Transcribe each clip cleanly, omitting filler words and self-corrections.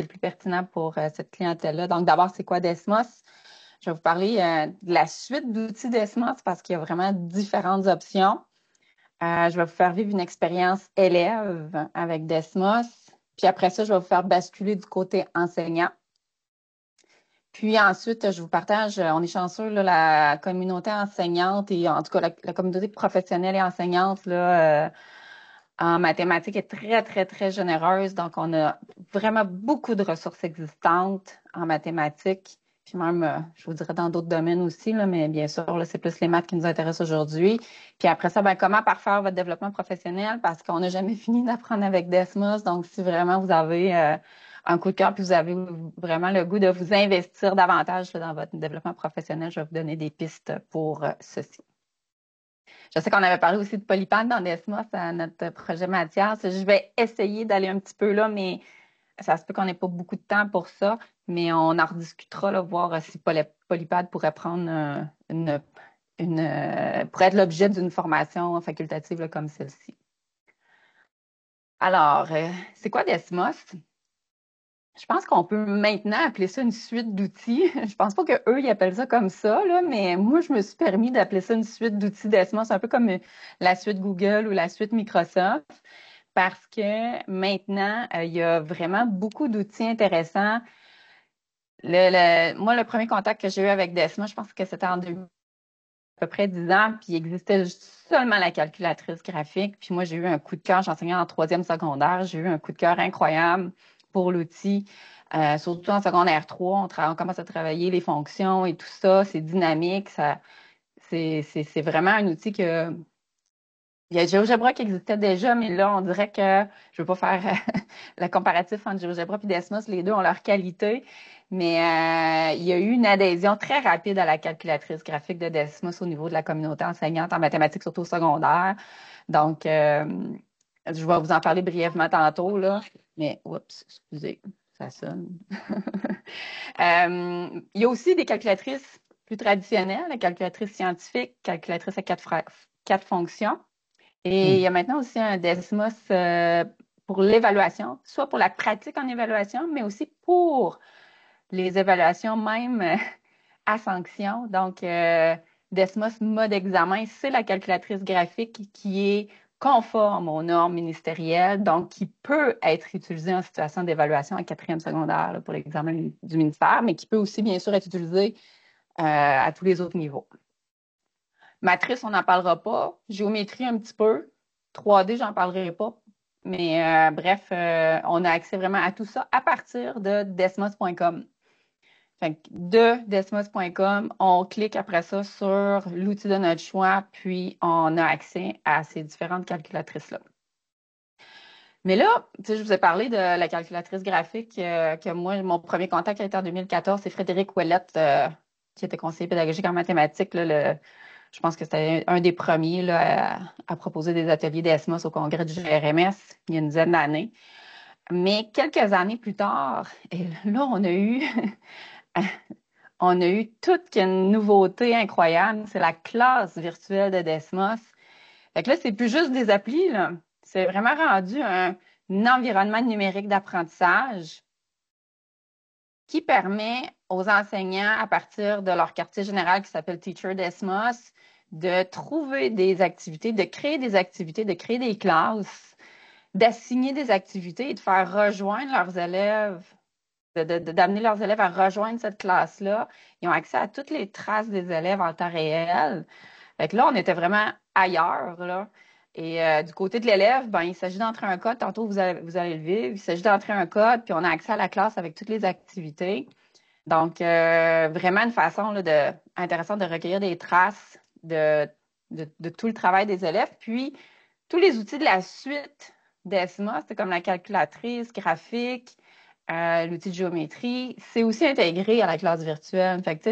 le plus pertinent pour cette clientèle-là. Donc, d'abord, c'est quoi Desmos? Je vais vous parler de la suite d'outils Desmos parce qu'il y a vraiment différentes options. Je vais vous faire vivre une expérience élève avec Desmos. Puis après ça, je vais vous faire basculer du côté enseignant. Puis ensuite, je vous partage, on est chanceux, là, la communauté enseignante et en tout cas la communauté professionnelle et enseignante là, en mathématiques est très, très, très généreuse. Donc, on a vraiment beaucoup de ressources existantes en mathématiques. Puis même, je vous dirais dans d'autres domaines aussi, là, mais bien sûr, là, c'est plus les maths qui nous intéressent aujourd'hui. Puis après ça, ben, comment parfaire votre développement professionnel? Parce qu'on n'a jamais fini d'apprendre avec Desmos. Donc, si vraiment vous avez un coup de cœur puis vous avez vraiment le goût de vous investir davantage là, dans votre développement professionnel, je vais vous donner des pistes pour ceci. Je sais qu'on avait parlé aussi de Polypad dans Desmos à notre projet Mathias. Je vais essayer d'aller un petit peu là, mais ça se peut qu'on n'ait pas beaucoup de temps pour ça, mais on en rediscutera, là, voir si Polypad pourrait prendre pourrait être l'objet d'une formation facultative là, comme celle-ci. Alors, c'est quoi Desmos? Je pense qu'on peut maintenant appeler ça une suite d'outils. Je pense pas qu'eux, ils appellent ça comme ça, là, mais moi, je me suis permis d'appeler ça une suite d'outils Desmos, un peu comme la suite Google ou la suite Microsoft, parce que maintenant, il y a vraiment beaucoup d'outils intéressants. Moi, le premier contact que j'ai eu avec Desmos, je pense que c'était en 2000, à peu près 10 ans, puis il existait seulement la calculatrice graphique. Puis moi, j'ai eu un coup de cœur, j'enseignais en troisième secondaire, j'ai eu un coup de cœur incroyable pour l'outil. Surtout en secondaire 3, on commence à travailler les fonctions et tout ça, c'est dynamique, c'est vraiment un outil que il y a GeoGebra qui existait déjà, mais là, on dirait que je ne veux pas faire le comparatif entre GeoGebra et Desmos, les deux ont leur qualité, mais il y a eu une adhésion très rapide à la calculatrice graphique de Desmos au niveau de la communauté enseignante en mathématiques, surtout au secondaire. Donc, je vais vous en parler brièvement tantôt, là, mais, oups, excusez, ça sonne. Il y a aussi des calculatrices plus traditionnelles, la calculatrice scientifique, calculatrice à quatre fonctions. Et il y a maintenant aussi un Desmos pour l'évaluation, soit pour la pratique en évaluation, mais aussi pour les évaluations même à sanction. Donc, Desmos mode examen, c'est la calculatrice graphique qui est conforme aux normes ministérielles, donc qui peut être utilisée en situation d'évaluation en quatrième secondaire là, pour l'examen du ministère, mais qui peut aussi, bien sûr, être utilisée à tous les autres niveaux. Matrice, on n'en parlera pas. Géométrie, un petit peu. 3D, j'en parlerai pas. Mais bref, on a accès vraiment à tout ça à partir de desmos.com. De desmos.com, on clique après ça sur l'outil de notre choix, puis on a accès à ces différentes calculatrices-là. Mais là, tu sais, je vous ai parlé de la calculatrice graphique que moi, mon premier contact a été en 2014, c'est Frédéric Ouellette, qui était conseiller pédagogique en mathématiques, là, je pense que c'était un des premiers là, à proposer des ateliers d'ESMOS au congrès du GRMS il y a une dizaine d'années. Mais quelques années plus tard, et là, on a eu toute une nouveauté incroyable. C'est la classe virtuelle de Desmos. Fait que là, c'est plus juste des applis, là. C'est vraiment rendu un environnement numérique d'apprentissage qui permet aux enseignants, à partir de leur quartier général qui s'appelle Teacher Desmos, de trouver des activités, de créer des activités, de créer des classes, d'assigner des activités et de faire rejoindre leurs élèves, d'amener leurs élèves à rejoindre cette classe-là. Ils ont accès à toutes les traces des élèves en temps réel. Fait que là, on était vraiment ailleurs, là. Et du côté de l'élève, ben, il s'agit d'entrer un code. Tantôt, vous allez le vivre. Il s'agit d'entrer un code, puis on a accès à la classe avec toutes les activités. Donc, vraiment une façon là, intéressante de recueillir des traces de tout le travail des élèves. Puis, tous les outils de la suite d'ESMA, c'est comme la calculatrice graphique, l'outil de géométrie, c'est aussi intégré à la classe virtuelle. Fait que,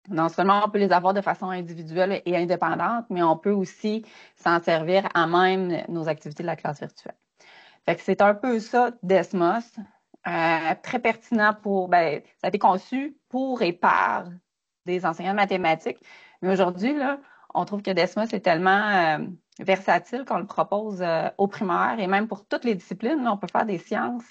non seulement on peut les avoir de façon individuelle et indépendante, mais on peut aussi s'en servir à même nos activités de la classe virtuelle. Fait que c'est un peu ça, Desmos. Très pertinent ça a été conçu pour et par des enseignants de mathématiques. Mais aujourd'hui, là, on trouve que Desmos est tellement versatile qu'on le propose au primaire et même pour toutes les disciplines. Là, on peut faire des sciences,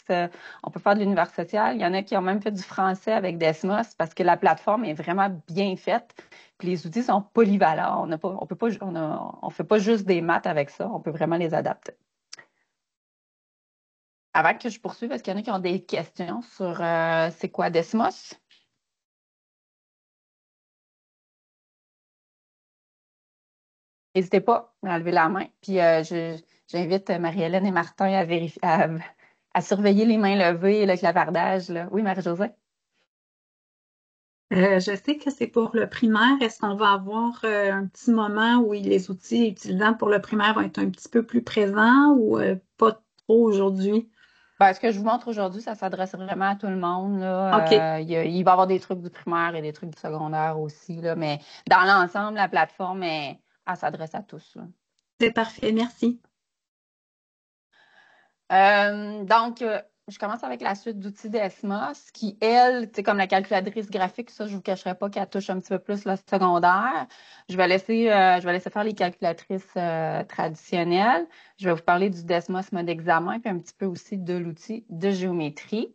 on peut faire de l'univers social. Il y en a qui ont même fait du français avec Desmos parce que la plateforme est vraiment bien faite. Puis les outils sont polyvalents. On peut pas, on fait pas juste des maths avec ça. On peut vraiment les adapter. Avant que je poursuive, est-ce qu'il y en a qui ont des questions sur c'est quoi Desmos? N'hésitez pas à lever la main. Puis j'invite Marie-Hélène et Martin à vérifier, à surveiller les mains levées et le clavardage, là. Oui, Marie-Josée? Je sais que c'est pour le primaire. Est-ce qu'on va avoir un petit moment où les outils utilisants pour le primaire vont être un petit peu plus présents ou pas trop aujourd'hui? Ben, ce que je vous montre aujourd'hui, ça s'adresse vraiment à tout le monde, OK, là. Il va y avoir des trucs du primaire et des trucs du secondaire aussi, là, mais dans l'ensemble, la plateforme, elle s'adresse à tous, là. c'est parfait, merci. Je commence avec la suite d'outils d'ESMOS qui, elle, c'est comme la calculatrice graphique, ça, je vous cacherai pas qu'elle touche un petit peu plus le secondaire. Je vais laisser faire les calculatrices traditionnelles. Je vais vous parler du Desmos mode examen, puis un petit peu aussi de l'outil de géométrie.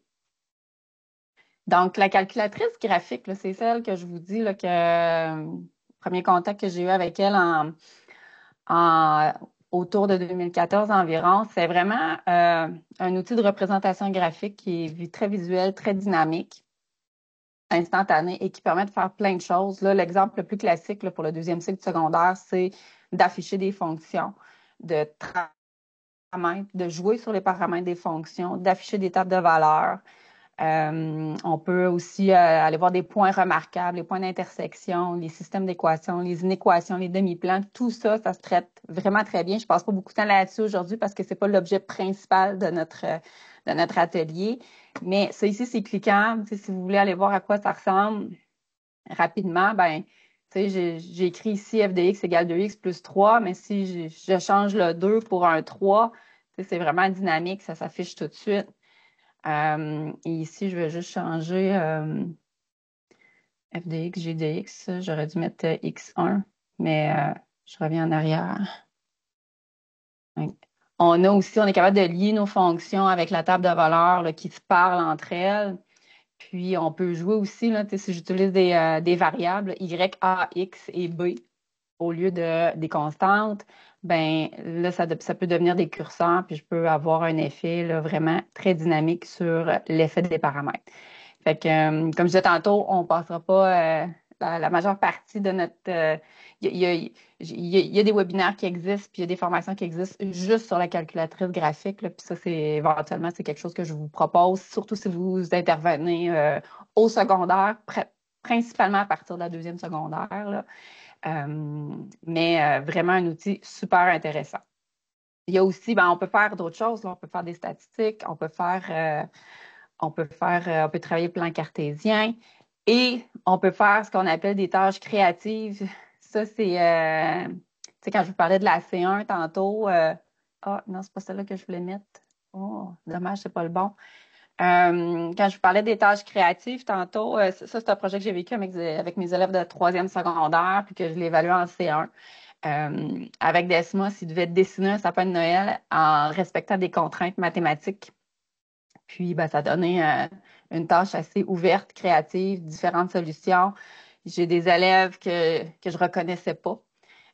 Donc, la calculatrice graphique, là, c'est celle que je vous dis là, premier contact que j'ai eu avec elle en autour de 2014 environ. C'est vraiment un outil de représentation graphique qui est très visuel, très dynamique, instantané et qui permet de faire plein de choses. Là, l'exemple le plus classique là, pour le deuxième cycle secondaire, c'est d'afficher des fonctions, de paramètres, de jouer sur les paramètres des fonctions, d'afficher des tables de valeurs. On peut aussi aller voir des points remarquables, les points d'intersection, les systèmes d'équations, les inéquations, les demi-plans. Tout ça, ça se traite vraiment très bien. Je passe pas beaucoup de temps là-dessus aujourd'hui parce que c'est pas l'objet principal de notre atelier. Mais ça ici, c'est cliquant. Tu sais, si vous voulez aller voir à quoi ça ressemble rapidement, ben, tu sais, j'ai écrit ici f de x égale 2x plus 3, mais si je change le 2 pour un 3, tu sais, c'est vraiment dynamique, ça s'affiche tout de suite. Et ici, je vais juste changer f de x, g de x. J'aurais dû mettre x1, mais je reviens en arrière. Donc, on est capable de lier nos fonctions avec la table de valeurs là, qui se parlent entre elles. Puis, on peut jouer aussi, là, si j'utilise des variables y, a, x et b au lieu des constantes, ben là, ça peut devenir des curseurs, puis je peux avoir un effet là, vraiment très dynamique sur l'effet des paramètres. Fait que, comme je disais tantôt, on ne passera pas la majeure partie de notre. Il y a des webinaires qui existent, puis il y a des formations qui existent juste sur la calculatrice graphique. Là, puis ça, c'est éventuellement, c'est quelque chose que je vous propose, surtout si vous intervenez au secondaire, principalement à partir de la deuxième secondaire. Là. Mais vraiment un outil super intéressant. Il y a aussi, ben, on peut faire d'autres choses. Là. On peut faire des statistiques, on peut travailler le plan cartésien et on peut faire ce qu'on appelle des tâches créatives. Ça, tu sais, quand je vous parlais de la C1 tantôt, ah, non, c'est pas celle-là que je voulais mettre. Oh, dommage, c'est pas le bon. Quand je vous parlais des tâches créatives tantôt, ça, c'est un projet que j'ai vécu avec mes élèves de troisième secondaire, puis que je l'ai évalué en C1. Avec Desmos, ils devaient dessiner un sapin de Noël en respectant des contraintes mathématiques. Puis, ben, ça donnait une tâche assez ouverte, créative, différentes solutions. J'ai des élèves que je reconnaissais pas.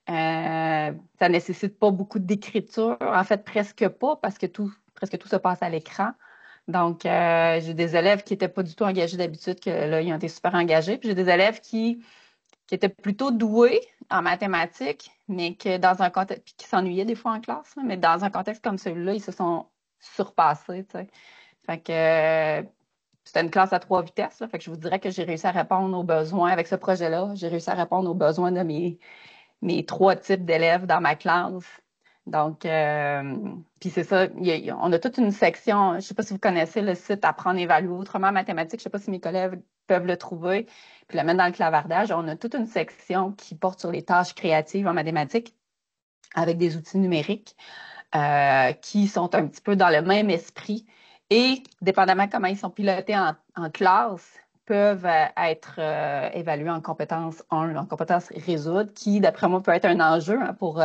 Ça nécessite pas beaucoup d'écriture, en fait presque pas, parce que presque tout se passe à l'écran. Donc, j'ai des élèves qui n'étaient pas du tout engagés d'habitude, que là, ils ont été super engagés. Puis j'ai des élèves qui étaient plutôt doués en mathématiques, mais que dans un contexte, puis qui s'ennuyaient des fois en classe, là, mais dans un contexte comme celui-là, ils se sont surpassés, tu sais. Fait que c'était une classe à trois vitesses, là, fait que je vous dirais que j'ai réussi à répondre aux besoins avec ce projet-là. J'ai réussi à répondre aux besoins de mes trois types d'élèves dans ma classe. Donc, puis c'est ça, on a toute une section, je ne sais pas si vous connaissez le site Apprendre et évaluer autrement en mathématiques, je ne sais pas si mes collègues peuvent le trouver, puis le mettre dans le clavardage. On a toute une section qui porte sur les tâches créatives en mathématiques avec des outils numériques qui sont un petit peu dans le même esprit. Et dépendamment comment ils sont pilotés en classe, peuvent être évalués en compétence 1, en compétence résoudre, qui, d'après moi, peut être un enjeu pour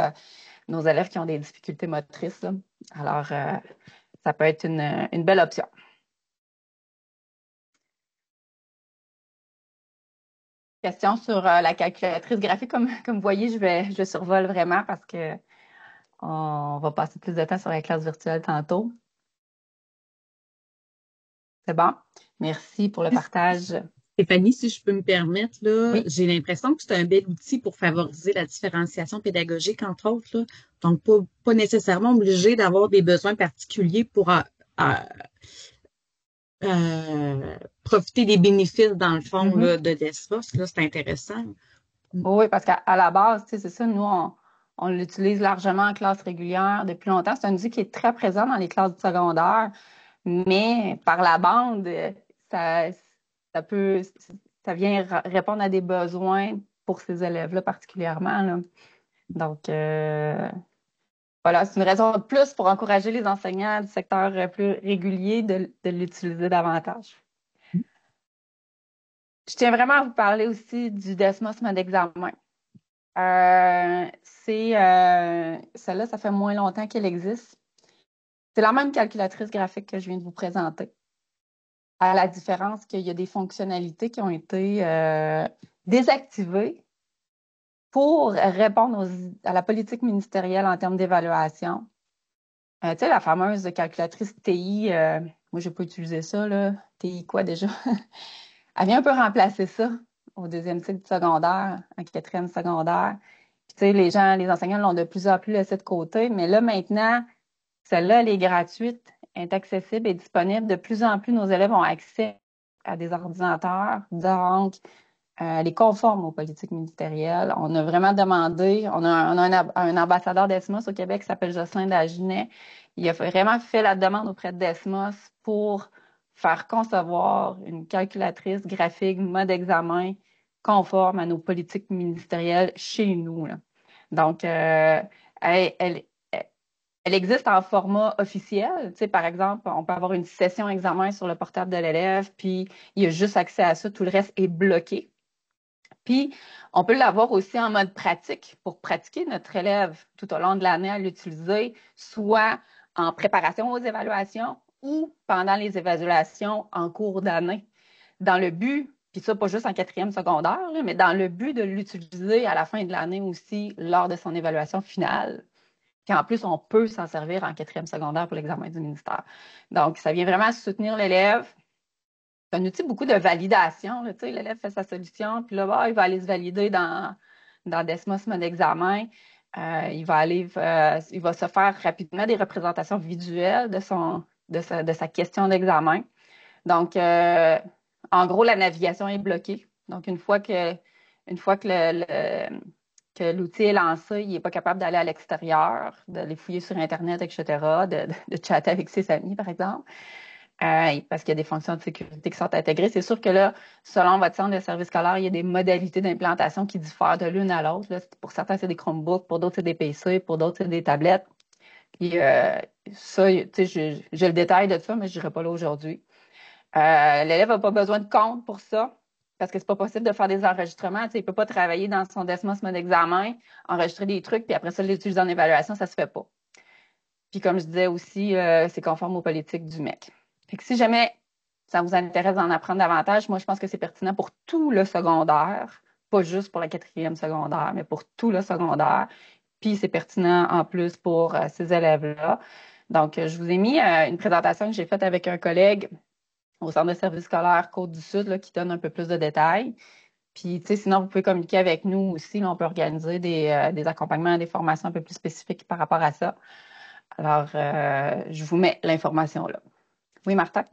nos élèves qui ont des difficultés motrices, là. Alors, ça peut être une belle option. Question sur la calculatrice graphique. Comme vous voyez, je survole vraiment parce que on va passer plus de temps sur la classe virtuelle tantôt. C'est bon? Merci pour le partage. Stéphanie, si je peux me permettre, là, Oui. j'ai l'impression que c'est un bel outil pour favoriser la différenciation pédagogique, entre autres, là. Donc, pas nécessairement obligé d'avoir des besoins particuliers pour profiter des bénéfices, dans le fond, Mhm. là, de Desmos. Là, c'est intéressant. Oui, parce qu'à la base, tu sais, c'est ça, nous, on l'utilise largement en classe régulière depuis longtemps. C'est un outil qui est très présent dans les classes du secondaire, mais par la bande, ça, ça peut, ça vient répondre à des besoins pour ces élèves-là particulièrement, là. Donc, voilà, c'est une raison de plus pour encourager les enseignants du secteur plus régulier de l'utiliser davantage. Je tiens vraiment à vous parler aussi du Desmos mode examen. Celle-là, ça fait moins longtemps qu'elle existe. C'est la même calculatrice graphique que je viens de vous présenter, à la différence qu'il y a des fonctionnalités qui ont été désactivées pour répondre à la politique ministérielle en termes d'évaluation. Tu sais, la fameuse calculatrice TI, moi, je n'ai pas utilisé ça, là. TI quoi déjà? Elle vient un peu remplacer ça au deuxième cycle du secondaire, en quatrième secondaire. Puis, tu sais, les enseignants l'ont de plus en plus laissé de côté, mais là, maintenant, celle-là, elle est gratuite, elle est accessible et disponible. De plus en plus, nos élèves ont accès à des ordinateurs. Donc, elle est conforme aux politiques ministérielles. On a vraiment demandé, on a un ambassadeur Desmos au Québec qui s'appelle Jocelyn Dagenet. Il a vraiment fait la demande auprès de Desmos pour faire concevoir une calculatrice graphique mode examen conforme à nos politiques ministérielles chez nous, là. Donc, elle, elle- elle existe en format officiel. Tu sais, par exemple, on peut avoir une session examen sur le portable de l'élève, puis il a juste accès à ça, tout le reste est bloqué. Puis, on peut l'avoir aussi en mode pratique pour pratiquer notre élève tout au long de l'année à l'utiliser, soit en préparation aux évaluations ou pendant les évaluations en cours d'année, dans le but, puis ça, pas juste en quatrième secondaire, là, mais dans le but de l'utiliser à la fin de l'année aussi lors de son évaluation finale. Puis en plus, on peut s'en servir en quatrième secondaire pour l'examen du ministère. Donc, ça vient vraiment soutenir l'élève. C'est un outil beaucoup de validation, là, tu sais, l'élève fait sa solution, puis là, il va aller se valider dans Desmos mode examen. Il va se faire rapidement des représentations visuelles de sa question d'examen. Donc, en gros, la navigation est bloquée. Donc, que l'outil est lancé, il n'est pas capable d'aller à l'extérieur, d'aller fouiller sur Internet, etc., de chatter avec ses amis, par exemple. Parce qu'il y a des fonctions de sécurité qui sont intégrées. C'est sûr que là, selon votre centre de service scolaire, il y a des modalités d'implantation qui diffèrent de l'une à l'autre. Là. Pour certains, c'est des Chromebooks, pour d'autres, c'est des PC, pour d'autres, c'est des tablettes. Puis ça, tu sais, j'ai le détail de ça, mais je n'irai pas là aujourd'hui. L'élève n'a pas besoin de compte pour ça, parce que c'est pas possible de faire des enregistrements. Tu sais, il ne peut pas travailler dans son Desmos mode examen, enregistrer des trucs, puis après ça, l'utiliser en évaluation, ça ne se fait pas. Puis comme je disais aussi, c'est conforme aux politiques du MEC. Fait que si jamais ça vous intéresse d'en apprendre davantage, moi, je pense que c'est pertinent pour tout le secondaire, pas juste pour la quatrième secondaire, mais pour tout le secondaire. Puis c'est pertinent en plus pour ces élèves-là. Donc, je vous ai mis une présentation que j'ai faite avec un collègue au centre de service scolaire Côte-du-Sud là, qui donne un peu plus de détails. Puis, tu sais, sinon, vous pouvez communiquer avec nous aussi. Là, on peut organiser des accompagnements, des formations un peu plus spécifiques par rapport à ça. Alors, je vous mets l'information là. Oui, Martin?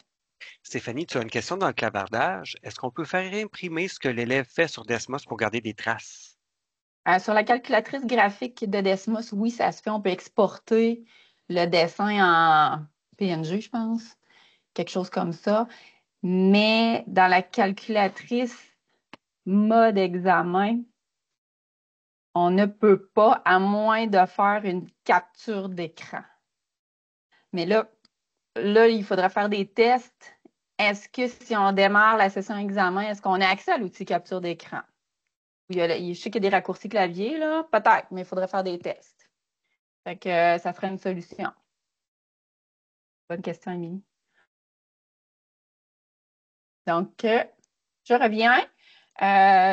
Stéphanie, tu as une question dans le clavardage. Est-ce qu'on peut faire imprimer ce que l'élève fait sur Desmos pour garder des traces? Sur la calculatrice graphique de Desmos, oui, ça se fait. On peut exporter le dessin en PNG, je pense, quelque chose comme ça. Mais dans la calculatrice mode examen, on ne peut pas, à moins de faire une capture d'écran. Mais là, il faudra faire des tests est-ce que si on démarre la session examen, est-ce qu'on a accès à l'outil capture d'écran? Je sais qu'il y a des raccourcis clavier, là, peut-être, mais il faudrait faire des tests. Fait que ça ferait une solution. Bonne question, Émilie. Donc, je reviens.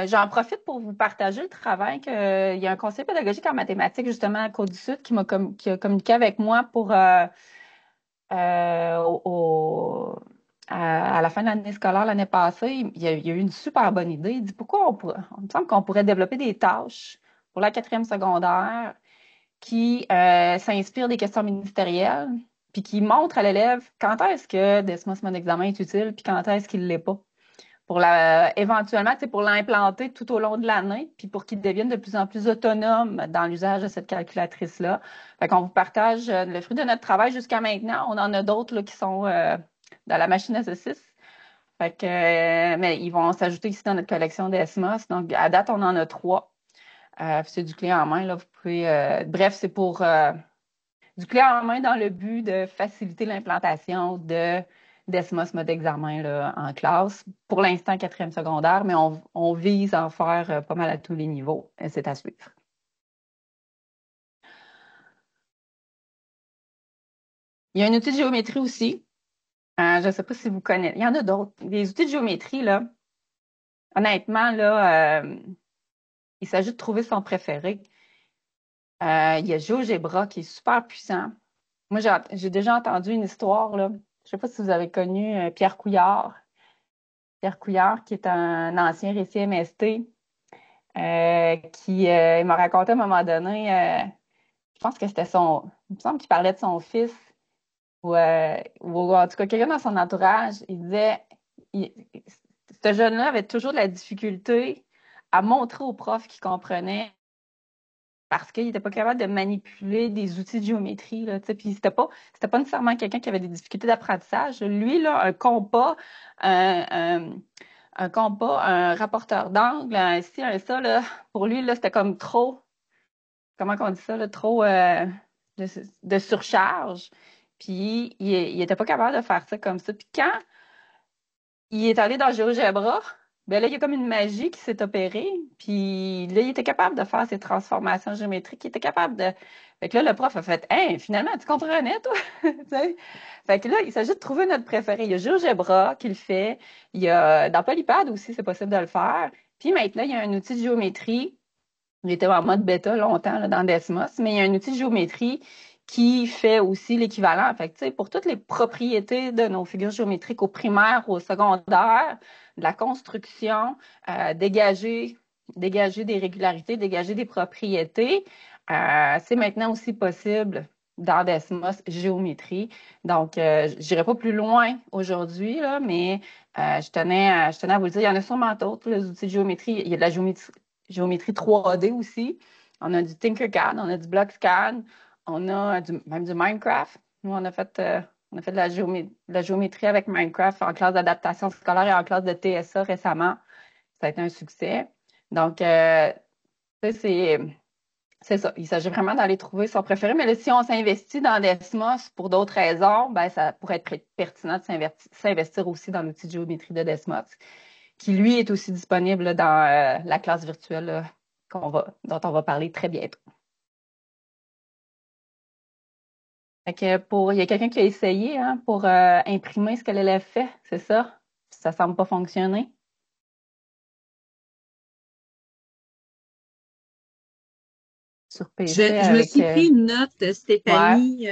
J'en profite pour vous partager le travail il y a un conseiller pédagogique en mathématiques, justement, à Côte-du-Sud, qui a communiqué avec moi pour à la fin de l'année scolaire l'année passée. Il y a eu une super bonne idée. Il dit pourquoi on me semble qu'on pourrait développer des tâches pour la 4e secondaire qui s'inspirent des questions ministérielles, puis qui montrent à l'élève quand est-ce que Desmos mon examen est utile, puis quand est-ce qu'il ne l'est pas pour éventuellement, pour l'implanter tout au long de l'année, puis pour qu'il devienne de plus en plus autonome dans l'usage de cette calculatrice-là. Fait qu'on vous partage le fruit de notre travail jusqu'à maintenant. On en a d'autres là, qui sont dans la machine à saucisses. Fait que, mais ils vont s'ajouter ici dans notre collection d'ESMOS. Donc, à date, on en a 3. C'est du clé en main. Là. Vous pouvez, bref, c'est pour du clé en main dans le but de faciliter l'implantation d'ESMOS mode examen là, en classe. Pour l'instant, 4e secondaire, mais on vise à en faire pas mal à tous les niveaux. C'est à suivre. Il y a un outil de géométrie aussi. Je ne sais pas si vous connaissez. Il y en a d'autres. Les outils de géométrie, là, honnêtement, là, il s'agit de trouver son préféré. Il y a GeoGebra qui est super puissant. Moi, j'ai déjà entendu une histoire, là. Je ne sais pas si vous avez connu Pierre Couillard. Pierre Couillard, qui est un ancien récit MST, il m'a raconté à un moment donné, je pense que c'était il me semble qu'il parlait de son fils, ou en tout cas quelqu'un dans son entourage. Il disait, ce jeune-là avait toujours de la difficulté à montrer au prof qu'il comprenait parce qu'il n'était pas capable de manipuler des outils de géométrie. Là, puis c'était pas nécessairement quelqu'un qui avait des difficultés d'apprentissage. Lui, là, un compas, un rapporteur d'angle, un ci, un ça, là, pour lui, là, c'était comme trop, comment on dit ça, là, trop de surcharge. Puis il était pas capable de faire ça comme ça. Puis quand il est allé dans GeoGebra, ben là, il y a comme une magie qui s'est opérée. Puis là, il était capable de faire ces transformations géométriques. Il était capable de. Fait que là, le prof a fait hey, finalement, tu comprenais, toi? Fait que là, il s'agit de trouver notre préféré. Il y a GeoGebra qui le fait. Il y a dans Polypad aussi, c'est possible de le faire. Puis maintenant, il y a un outil de géométrie. Il était en mode bêta longtemps là, dans Desmos, mais il y a un outil de géométrie qui fait aussi l'équivalent. Fait que, pour toutes les propriétés de nos figures géométriques au primaire, au secondaire, de la construction, dégager des régularités, dégager des propriétés, c'est maintenant aussi possible dans Desmos Géométrie. Donc, je n'irai pas plus loin aujourd'hui, là, mais je tenais à vous le dire, il y en a sûrement d'autres, les outils de géométrie. Il y a de la géométrie 3D aussi. On a du Tinkercad, on a du BlockScan, on a même du Minecraft. Nous, on a fait de la géométrie avec Minecraft en classe d'adaptation scolaire et en classe de TSA récemment. Ça a été un succès. Donc, c'est ça. Il s'agit vraiment d'aller trouver son préféré. Mais là, si on s'investit dans Desmos pour d'autres raisons, ben, ça pourrait être pertinent de s'investir aussi dans l'outil de géométrie de Desmos, qui, lui, est aussi disponible là, dans la classe virtuelle là, dont on va parler très bientôt. Fait que il y a quelqu'un qui a essayé pour imprimer ce que l'élève fait, c'est ça? Ça semble pas fonctionner. Sur PC Je me suis pris une note, ouais. Stéphanie.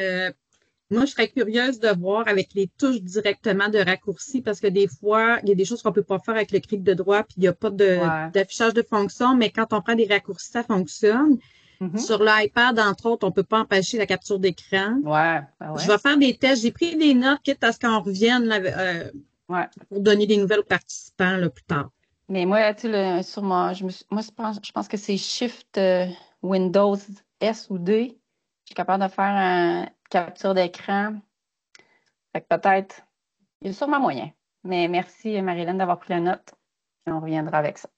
Moi, je serais curieuse de voir avec les touches directement de raccourci parce que des fois, il y a des choses qu'on peut pas faire avec le clic de droit puis il n'y a pas Ouais. d'affichage de fonction, mais quand on prend des raccourcis, ça fonctionne. Mhm. Sur l'iPad, entre autres, on peut pas empêcher la capture d'écran. Ouais. Ben Je ouais. vais faire des tests. J'ai pris des notes, quitte à ce qu'on revienne là, Ouais. pour donner des nouvelles aux participants là, plus tard. Mais moi, tu sais, sur moi, je pense que c'est Shift Windows S ou D. Je suis capable de faire une capture d'écran. Fait que peut-être, il y a sûrement moyen. Mais merci, Marilyn, d'avoir pris la note. Et on reviendra avec ça.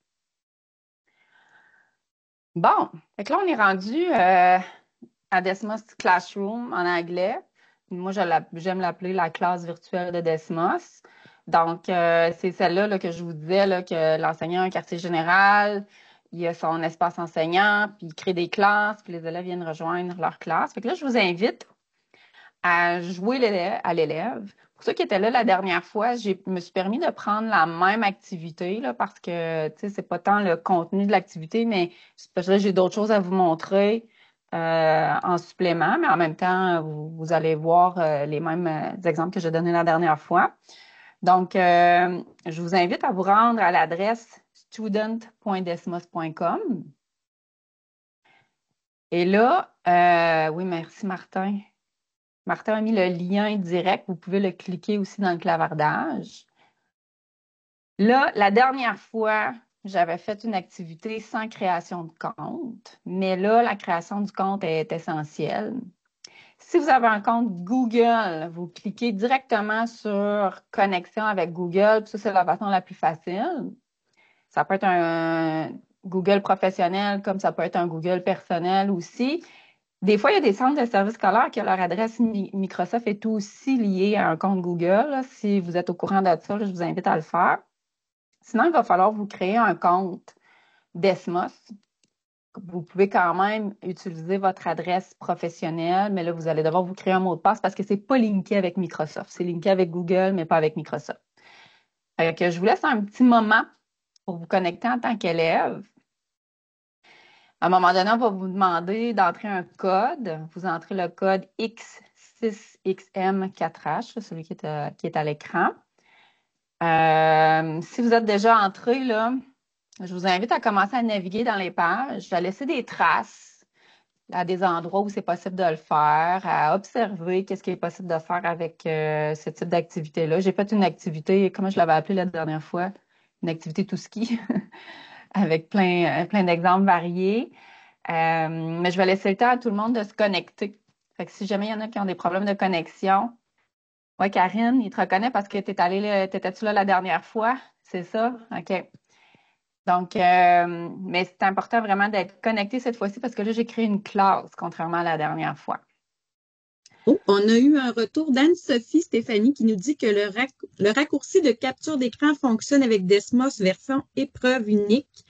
Bon, fait que là, on est rendu à Desmos Classroom en anglais. Moi, j'aime l'appeler la classe virtuelle de Desmos. Donc, c'est celle-là là, que je vous disais là, que l'enseignant a un quartier général, il a son espace enseignant, puis il crée des classes, puis les élèves viennent rejoindre leur classe. Fait que là, je vous invite à jouer à l'élève. Pour ceux qui étaient là la dernière fois, je me suis permis de prendre la même activité là, parce que c'est pas tant le contenu de l'activité, mais c'est parce que là, j'ai d'autres choses à vous montrer en supplément, mais en même temps, vous allez voir les mêmes exemples que j'ai donnés la dernière fois. Donc, je vous invite à vous rendre à l'adresse student.desmos.com. Et là, oui, merci Martin. Martin a mis le lien direct. Vous pouvez le cliquer aussi dans le clavardage. Là, la dernière fois, j'avais fait une activité sans création de compte, mais là, la création du compte est essentielle. Si vous avez un compte Google, vous cliquez directement sur Connexion avec Google. Puis ça, c'est la façon la plus facile. Ça peut être un Google professionnel comme ça peut être un Google personnel aussi. Des fois, il y a des centres de services scolaires que leur adresse Microsoft est aussi liée à un compte Google. Là. Si vous êtes au courant de ça, là, je vous invite à le faire. Sinon, il va falloir vous créer un compte Desmos. Vous pouvez quand même utiliser votre adresse professionnelle, mais là, vous allez devoir vous créer un mot de passe parce que c'est pas linké avec Microsoft. C'est linké avec Google, mais pas avec Microsoft. Fait que je vous laisse un petit moment pour vous connecter en tant qu'élève. À un moment donné, on va vous demander d'entrer un code. Vous entrez le code X6XM4H, celui qui est à l'écran. Si vous êtes déjà entré, là, je vous invite à commencer à naviguer dans les pages, à laisser des traces à des endroits où c'est possible de le faire, à observer qu'est-ce qui est possible de faire avec ce type d'activité-là. J'ai fait une activité, comment je l'avais appelée la dernière fois, une activité tout ski, avec plein d'exemples variés. Mais je vais laisser le temps à tout le monde de se connecter. Fait que si jamais il y en a qui ont des problèmes de connexion, ouais, Karine, il te reconnaît parce que t'étais-tu là la dernière fois? C'est ça? OK. Donc, mais c'est important vraiment d'être connecté cette fois-ci parce que là, j'ai créé une classe, contrairement à la dernière fois. Oh, on a eu un retour d'Anne-Sophie Stéphanie qui nous dit que le raccourci de capture d'écran fonctionne avec Desmos version épreuve unique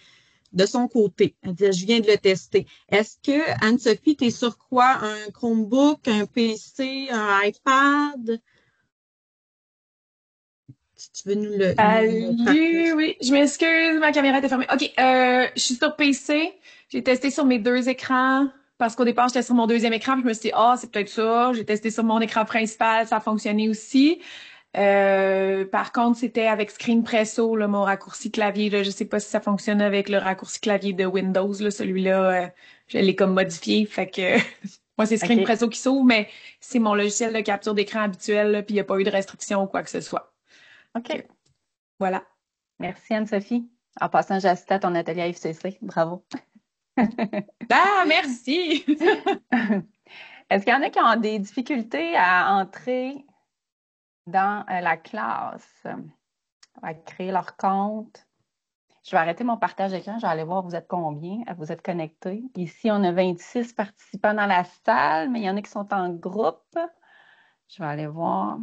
de son côté. Elle dit, je viens de le tester. Est-ce que, Anne-Sophie, tu es sur quoi? Un Chromebook, un PC, un iPad? Si tu veux nous partager. Salut, oui, je m'excuse, ma caméra était fermée. OK, je suis sur PC. J'ai testé sur mes deux écrans parce qu'au départ, j'étais sur mon deuxième écran, puis je me suis dit, ah, c'est peut-être ça. J'ai testé sur mon écran principal, ça a fonctionné aussi. Par contre, c'était avec Screen Presso, là, mon raccourci clavier. Là, je sais pas si ça fonctionne avec le raccourci clavier de Windows. Là, celui-là, je l'ai comme modifié. Fait que moi, c'est Screen OK. Presso qui s'ouvre, mais c'est mon logiciel de capture d'écran habituel, là, puis il n'y a pas eu de restriction ou quoi que ce soit. OK. Voilà. Merci, Anne-Sophie. En passant, j'ai assisté à ton atelier à FCC. Bravo. Ah, merci! Est-ce qu'il y en a qui ont des difficultés à entrer dans la classe, à créer leur compte? Je vais arrêter mon partage d'écran. Je vais aller voir vous êtes combien, vous êtes connectés. Ici, on a 26 participants dans la salle, mais il y en a qui sont en groupe. Je vais aller voir.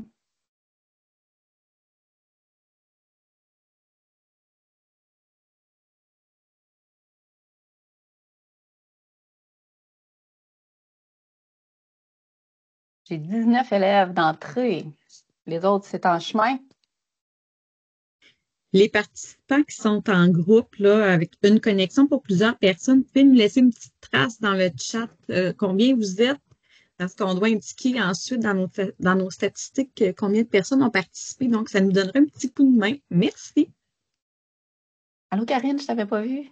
J'ai 19 élèves d'entrée. Les autres, c'est en chemin. Les participants qui sont en groupe, là, avec une connexion pour plusieurs personnes, vous pouvez nous laisser une petite trace dans le chat, combien vous êtes, parce qu'on doit indiquer ensuite dans nos statistiques combien de personnes ont participé. Donc, ça nous donnerait un petit coup de main. Merci. Allô, Karine, je t'avais pas vu.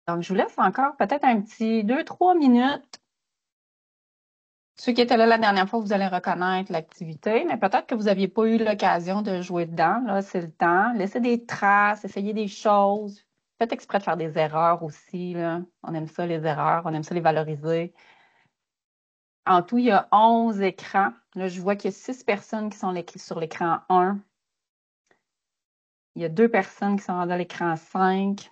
Donc, je vous laisse encore peut-être un petit 2-3 minutes. Ceux qui étaient là la dernière fois, vous allez reconnaître l'activité, mais peut-être que vous n'aviez pas eu l'occasion de jouer dedans. Là, c'est le temps. Laissez des traces, essayez des choses. Faites exprès de faire des erreurs aussi. Là. On aime ça, les erreurs. On aime ça, les valoriser. En tout, il y a 11 écrans. Là, je vois qu'il y a 6 personnes qui sont sur l'écran 1. Il y a 2 personnes qui sont rendues à l'écran 5.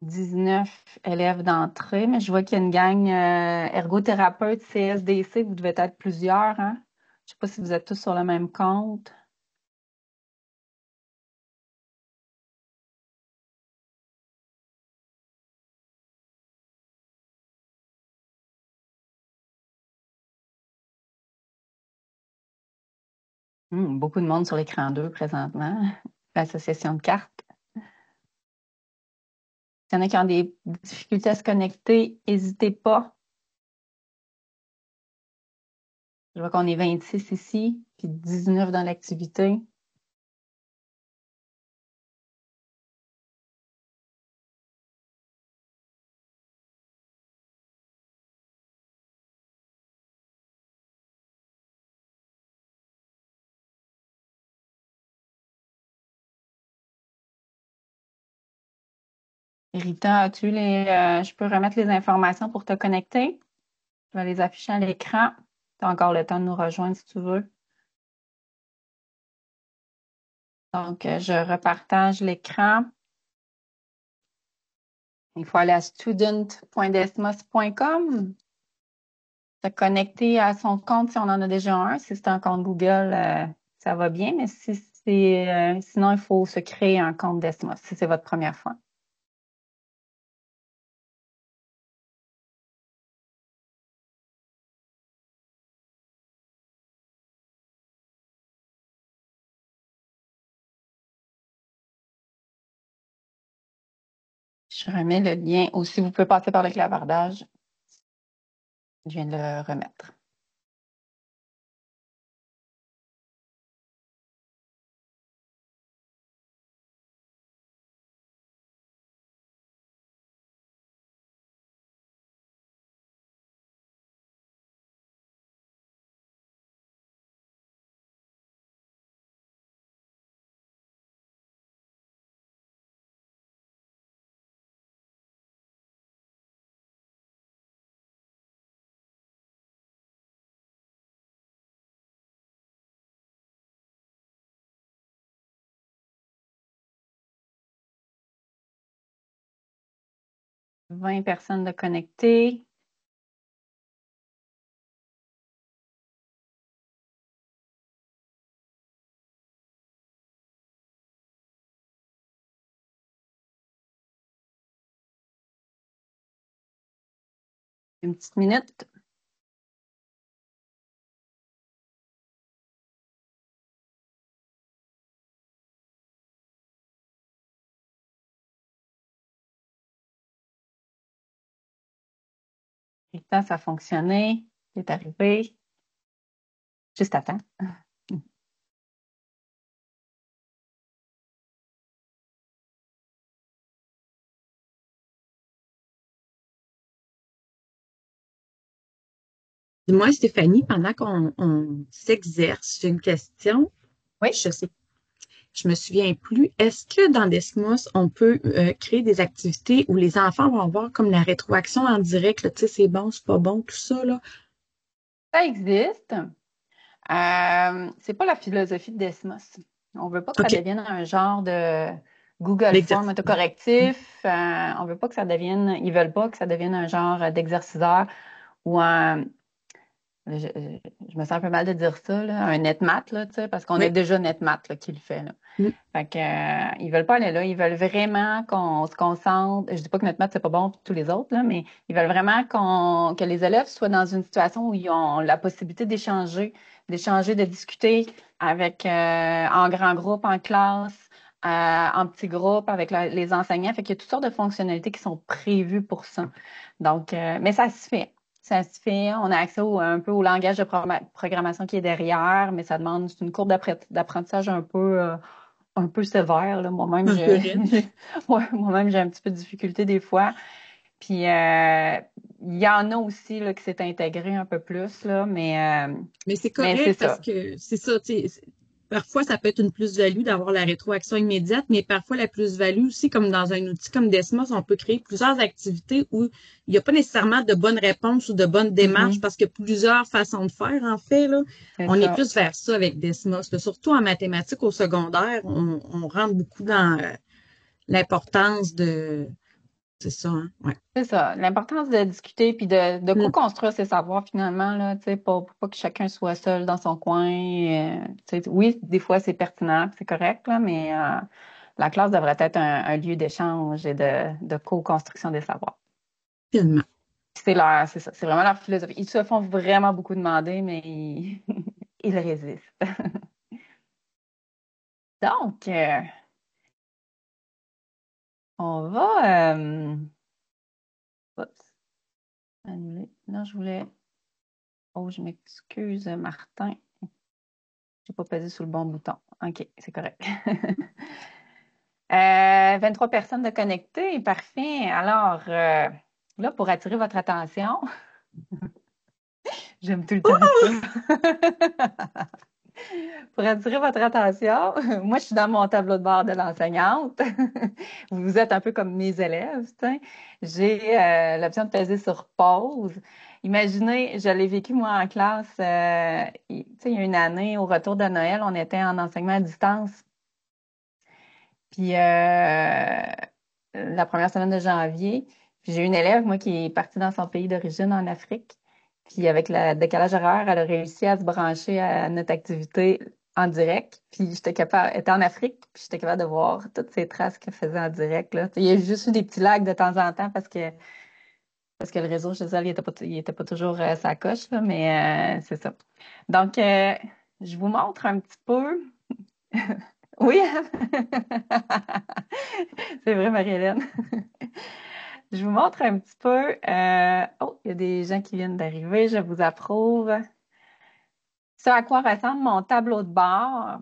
« 19 élèves d'entrée, mais je vois qu'il y a une gang ergothérapeute CSDC, vous devez être plusieurs, hein? Je sais pas si vous êtes tous sur le même compte. Beaucoup de monde sur l'écran 2 présentement. L'association de cartes. S'il y en a qui ont des difficultés à se connecter, n'hésitez pas. Je vois qu'on est 26 ici, puis 19 dans l'activité. Rita, je peux remettre les informations pour te connecter? Je vais les afficher à l'écran. Tu as encore le temps de nous rejoindre si tu veux. Donc, je repartage l'écran. Il faut aller à student.desmos.com. Se connecter à son compte si on en a déjà un. Si c'est un compte Google, ça va bien, mais sinon, il faut se créer un compte Desmos si c'est votre première fois. Je remets le lien aussi. Vous pouvez passer par le clavardage. Je viens de le remettre. « 20 personnes de connectées. » Une petite minute. Le temps, ça a fonctionné. C'est arrivé. Juste à temps. Dis-moi, Stéphanie, pendant qu'on s'exerce, j'ai une question. Oui. Je me souviens plus. Est-ce que dans Desmos, on peut créer des activités où les enfants vont voir comme la rétroaction en direct, là, tu sais, c'est bon, c'est pas bon, tout ça, là? Ça existe. C'est pas la philosophie de Desmos. On veut pas que ça OK. devienne un genre de Google L'exercice. Form autocorrectif. On veut pas que ça devienne, ils veulent pas que ça devienne un genre d'exerciceur ou je me sens un peu mal de dire ça, là, un NetMat, là, tu sais, parce qu'on a Oui. déjà NetMat là, qui le fait. Là. Mm. Fait que, ils veulent pas aller là, ils veulent vraiment qu'on se concentre. Je dis pas que NetMat, c'est pas bon pour tous les autres, là, mais ils veulent vraiment que les élèves soient dans une situation où ils ont la possibilité d'échanger, de discuter avec en grand groupe, en classe, en petits groupes, avec les enseignants. Fait qu'il y a toutes sortes de fonctionnalités qui sont prévues pour ça. Donc, mais ça se fait. Ça se fait. On a accès un peu au langage de programmation qui est derrière, mais ça demande une courbe d'apprentissage un peu sévère. Là. Moi-même, Un peu raide. moi-même, j'ai un petit peu de difficulté des fois. Puis, il y en a aussi là, qui s'est intégré un peu plus, là, Mais c'est mais c'est correct parce ça. que c'est ça, tu sais, parfois, ça peut être une plus-value d'avoir la rétroaction immédiate, mais parfois la plus-value aussi, comme dans un outil comme Desmos, on peut créer plusieurs activités où il n'y a pas nécessairement de bonnes réponses ou de bonnes démarches parce qu'il y a plusieurs façons de faire, en fait, là. C'est On est ça. plus vers ça avec Desmos, là. Surtout en mathématiques au secondaire, on rentre beaucoup dans l'importance de... C'est ça, hein? Ouais. C'est ça. L'importance de discuter puis de Mm. co-construire ses savoirs finalement, là, tu sais, pour pas que chacun soit seul dans son coin. Tu sais, oui, des fois, c'est pertinent, puis c'est correct, là, mais la classe devrait être un lieu d'échange et de co-construction des savoirs. Tellement. C'est ça, c'est vraiment leur philosophie. Ils se font vraiment beaucoup demander, mais ils résistent. Donc, on va oups, annuler. Non, je voulais. Oh, je m'excuse, Martin. J'ai pas pesé sur le bon bouton. OK, c'est correct. 23 personnes de connectées, parfait. Alors, là, pour attirer votre attention, j'aime tout le temps ça. Pour attirer votre attention, moi, je suis dans mon tableau de bord de l'enseignante. Vous êtes un peu comme mes élèves, tu sais. J'ai l'option de peser sur pause. Imaginez, je l'ai vécu moi en classe, tu sais, il y a une année, au retour de Noël, on était en enseignement à distance. Puis la première semaine de janvier, puis j'ai une élève, moi, qui est partie dans son pays d'origine en Afrique. Puis avec le décalage horaire, elle a réussi à se brancher à notre activité en direct. Puis j'étais capable, elle était en Afrique, puis j'étais capable de voir toutes ces traces qu'elle faisait en direct, là. Il y a juste eu des petits lags de temps en temps parce que le réseau chez elle, il était pas toujours sa coche, là, mais c'est ça. Donc, je vous montre un petit peu. Oui, c'est vrai, Marie-Hélène. Je vous montre un petit peu. Oh, il y a des gens qui viennent d'arriver. Je vous approuve. Ce à quoi ressemble mon tableau de bord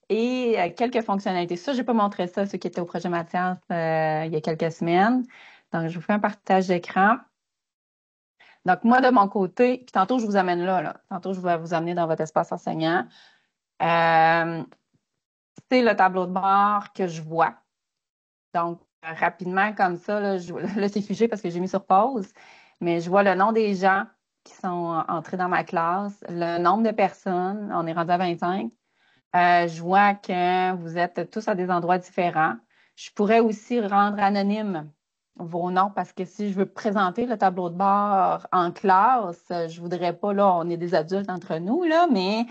et quelques fonctionnalités. Ça, j'ai pas montré ça à ceux qui étaient au projet Mathias il y a quelques semaines. Donc, je vous fais un partage d'écran. Donc, moi, de mon côté, puis tantôt, je vous amène là. Tantôt, je vais vous amener dans votre espace enseignant. C'est le tableau de bord que je vois. Donc, rapidement, comme ça, là, là, c'est figé parce que j'ai mis sur pause, mais je vois le nom des gens qui sont entrés dans ma classe, le nombre de personnes, on est rendu à 25. Je vois que vous êtes tous à des endroits différents. Je pourrais aussi rendre anonyme vos noms parce que si je veux présenter le tableau de bord en classe, je voudrais pas, là, on est des adultes entre nous, là, mais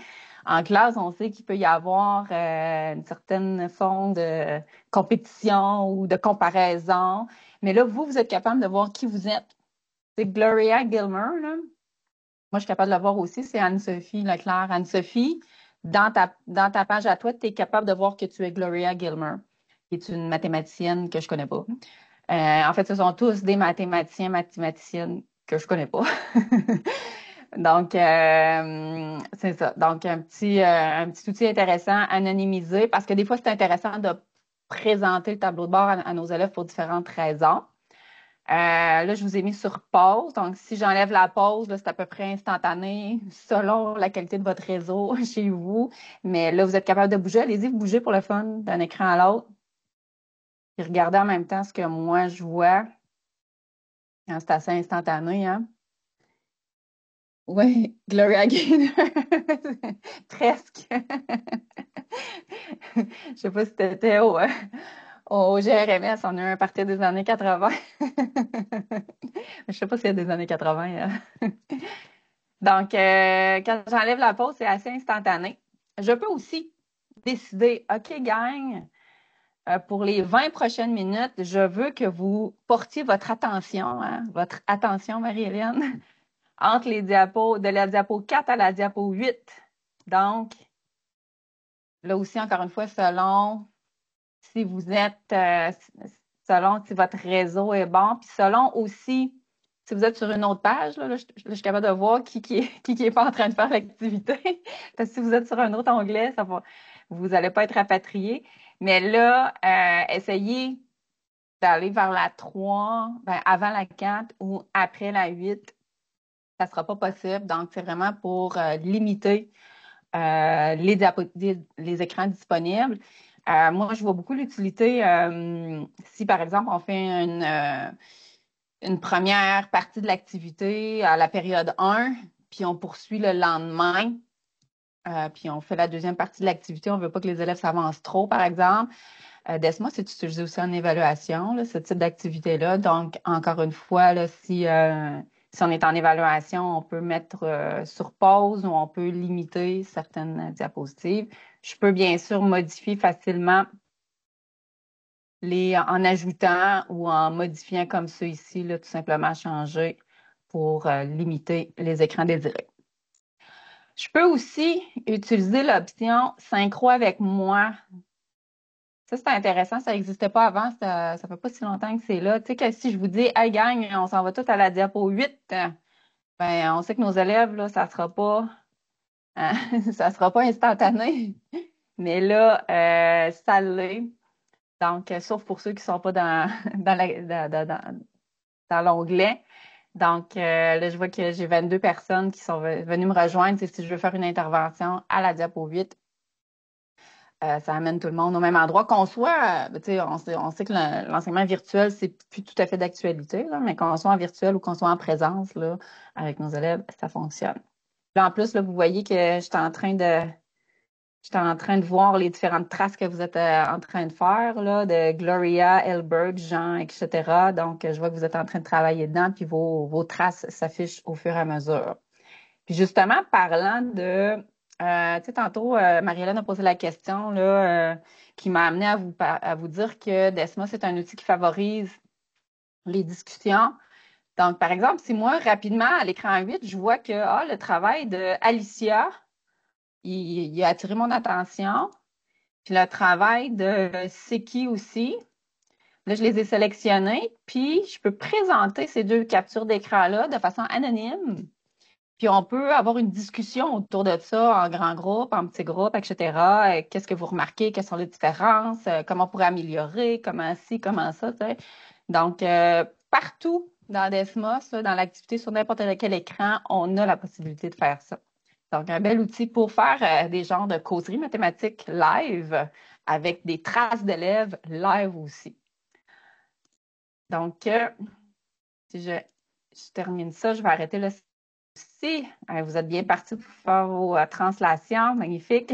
en classe, on sait qu'il peut y avoir une certaine forme de compétition ou de comparaison. Mais là, vous êtes capable de voir qui vous êtes. C'est Gloria Gilmer, là. Moi, je suis capable de le voir aussi, c'est Anne-Sophie Leclerc. Anne-Sophie, dans ta page à toi, tu es capable de voir que tu es Gloria Gilmer, qui est une mathématicienne que je connais pas. En fait, ce sont tous des mathématiciennes que je connais pas. Donc, c'est ça. Donc, un petit outil intéressant, anonymisé, parce que des fois, c'est intéressant de présenter le tableau de bord à nos élèves pour différentes raisons. Là, je vous ai mis sur pause. Donc, si j'enlève la pause, là, c'est à peu près instantané selon la qualité de votre réseau chez vous. Mais là, vous êtes capable de bouger. Allez-y, vous bougez pour le fun d'un écran à l'autre. Puis regardez en même temps ce que moi, je vois. C'est assez instantané, hein? Oui, Gloria Gaynor. Presque. Je sais pas si t'étais au GRMS, on a eu un party des années 80. Je sais pas s'il y a des années 80. Donc, quand j'enlève la pause, c'est assez instantané. Je peux aussi décider, OK, gang, pour les 20 prochaines minutes, je veux que vous portiez votre attention, hein, votre attention, Marie-Hélène, entre les diapos, de la diapo 4 à la diapo 8. Donc, là aussi, encore une fois, selon si vous êtes, selon si votre réseau est bon, puis selon aussi si vous êtes sur une autre page, là, je suis capable de voir qui est pas en train de faire l'activité. Parce que si vous êtes sur un autre onglet, vous n'allez pas être rapatrié. Mais là, essayez d'aller vers la 3, ben, avant la 4 ou après la 8. Ça ne sera pas possible. Donc, c'est vraiment pour limiter les écrans disponibles. Moi, je vois beaucoup l'utilité si, par exemple, on fait une première partie de l'activité à la période 1, puis on poursuit le lendemain, puis on fait la deuxième partie de l'activité. On ne veut pas que les élèves s'avancent trop, par exemple. Desmos, c'est utilisé aussi en évaluation, là, ce type d'activité-là. Donc, encore une fois, là, si on est en évaluation, on peut mettre sur pause ou on peut limiter certaines diapositives. Je peux bien sûr modifier facilement en ajoutant ou en modifiant comme ça ici, là, tout simplement changer pour limiter les écrans désirés. Je peux aussi utiliser l'option synchro avec moi. Ça, c'est intéressant, ça n'existait pas avant, ça fait pas si longtemps que c'est là. Tu sais que si je vous dis, hey gang, on s'en va tous à la diapo 8, ben on sait que nos élèves, là, ça sera pas, ça sera pas instantané. Mais là, ça l'est. Donc, sauf pour ceux qui sont pas dans l'onglet. Donc, là, je vois que j'ai 22 personnes qui sont venues me rejoindre. Si je veux faire une intervention à la diapo 8, ça amène tout le monde au même endroit. Qu'on soit, tu sais, on sait que l'enseignement virtuel, c'est plus tout à fait d'actualité, là, mais qu'on soit en virtuel ou qu'on soit en présence, là, avec nos élèves, ça fonctionne. Puis en plus, là, vous voyez que j'étais en train de voir les différentes traces que vous êtes en train de faire, là, de Gloria, Elberg, Jean, etc. Donc, je vois que vous êtes en train de travailler dedans, puis vos traces s'affichent au fur et à mesure. Puis justement, parlant de, tu sais, tantôt, Marie-Hélène a posé la question, là, qui m'a amené à vous dire que Desmos, c'est un outil qui favorise les discussions. Donc, par exemple, si moi, rapidement, à l'écran 8, je vois que le travail de Alicia, il a attiré mon attention. Puis le travail de Seki aussi. Là, je les ai sélectionnés. Puis, je peux présenter ces deux captures d'écran-là de façon anonyme. Puis, on peut avoir une discussion autour de ça en grand groupe, en petit groupe, etc. Qu'est-ce que vous remarquez? Quelles sont les différences? Comment on pourrait améliorer? Comment ci, comment ça, tu sais. Donc, partout dans Desmos, là, dans l'activité sur n'importe quel écran, on a la possibilité de faire ça. Donc, un bel outil pour faire des genres de causeries mathématiques live avec des traces d'élèves live aussi. Donc, si je termine ça, je vais arrêter là. Si vous êtes bien partis pour faire vos translations, magnifique.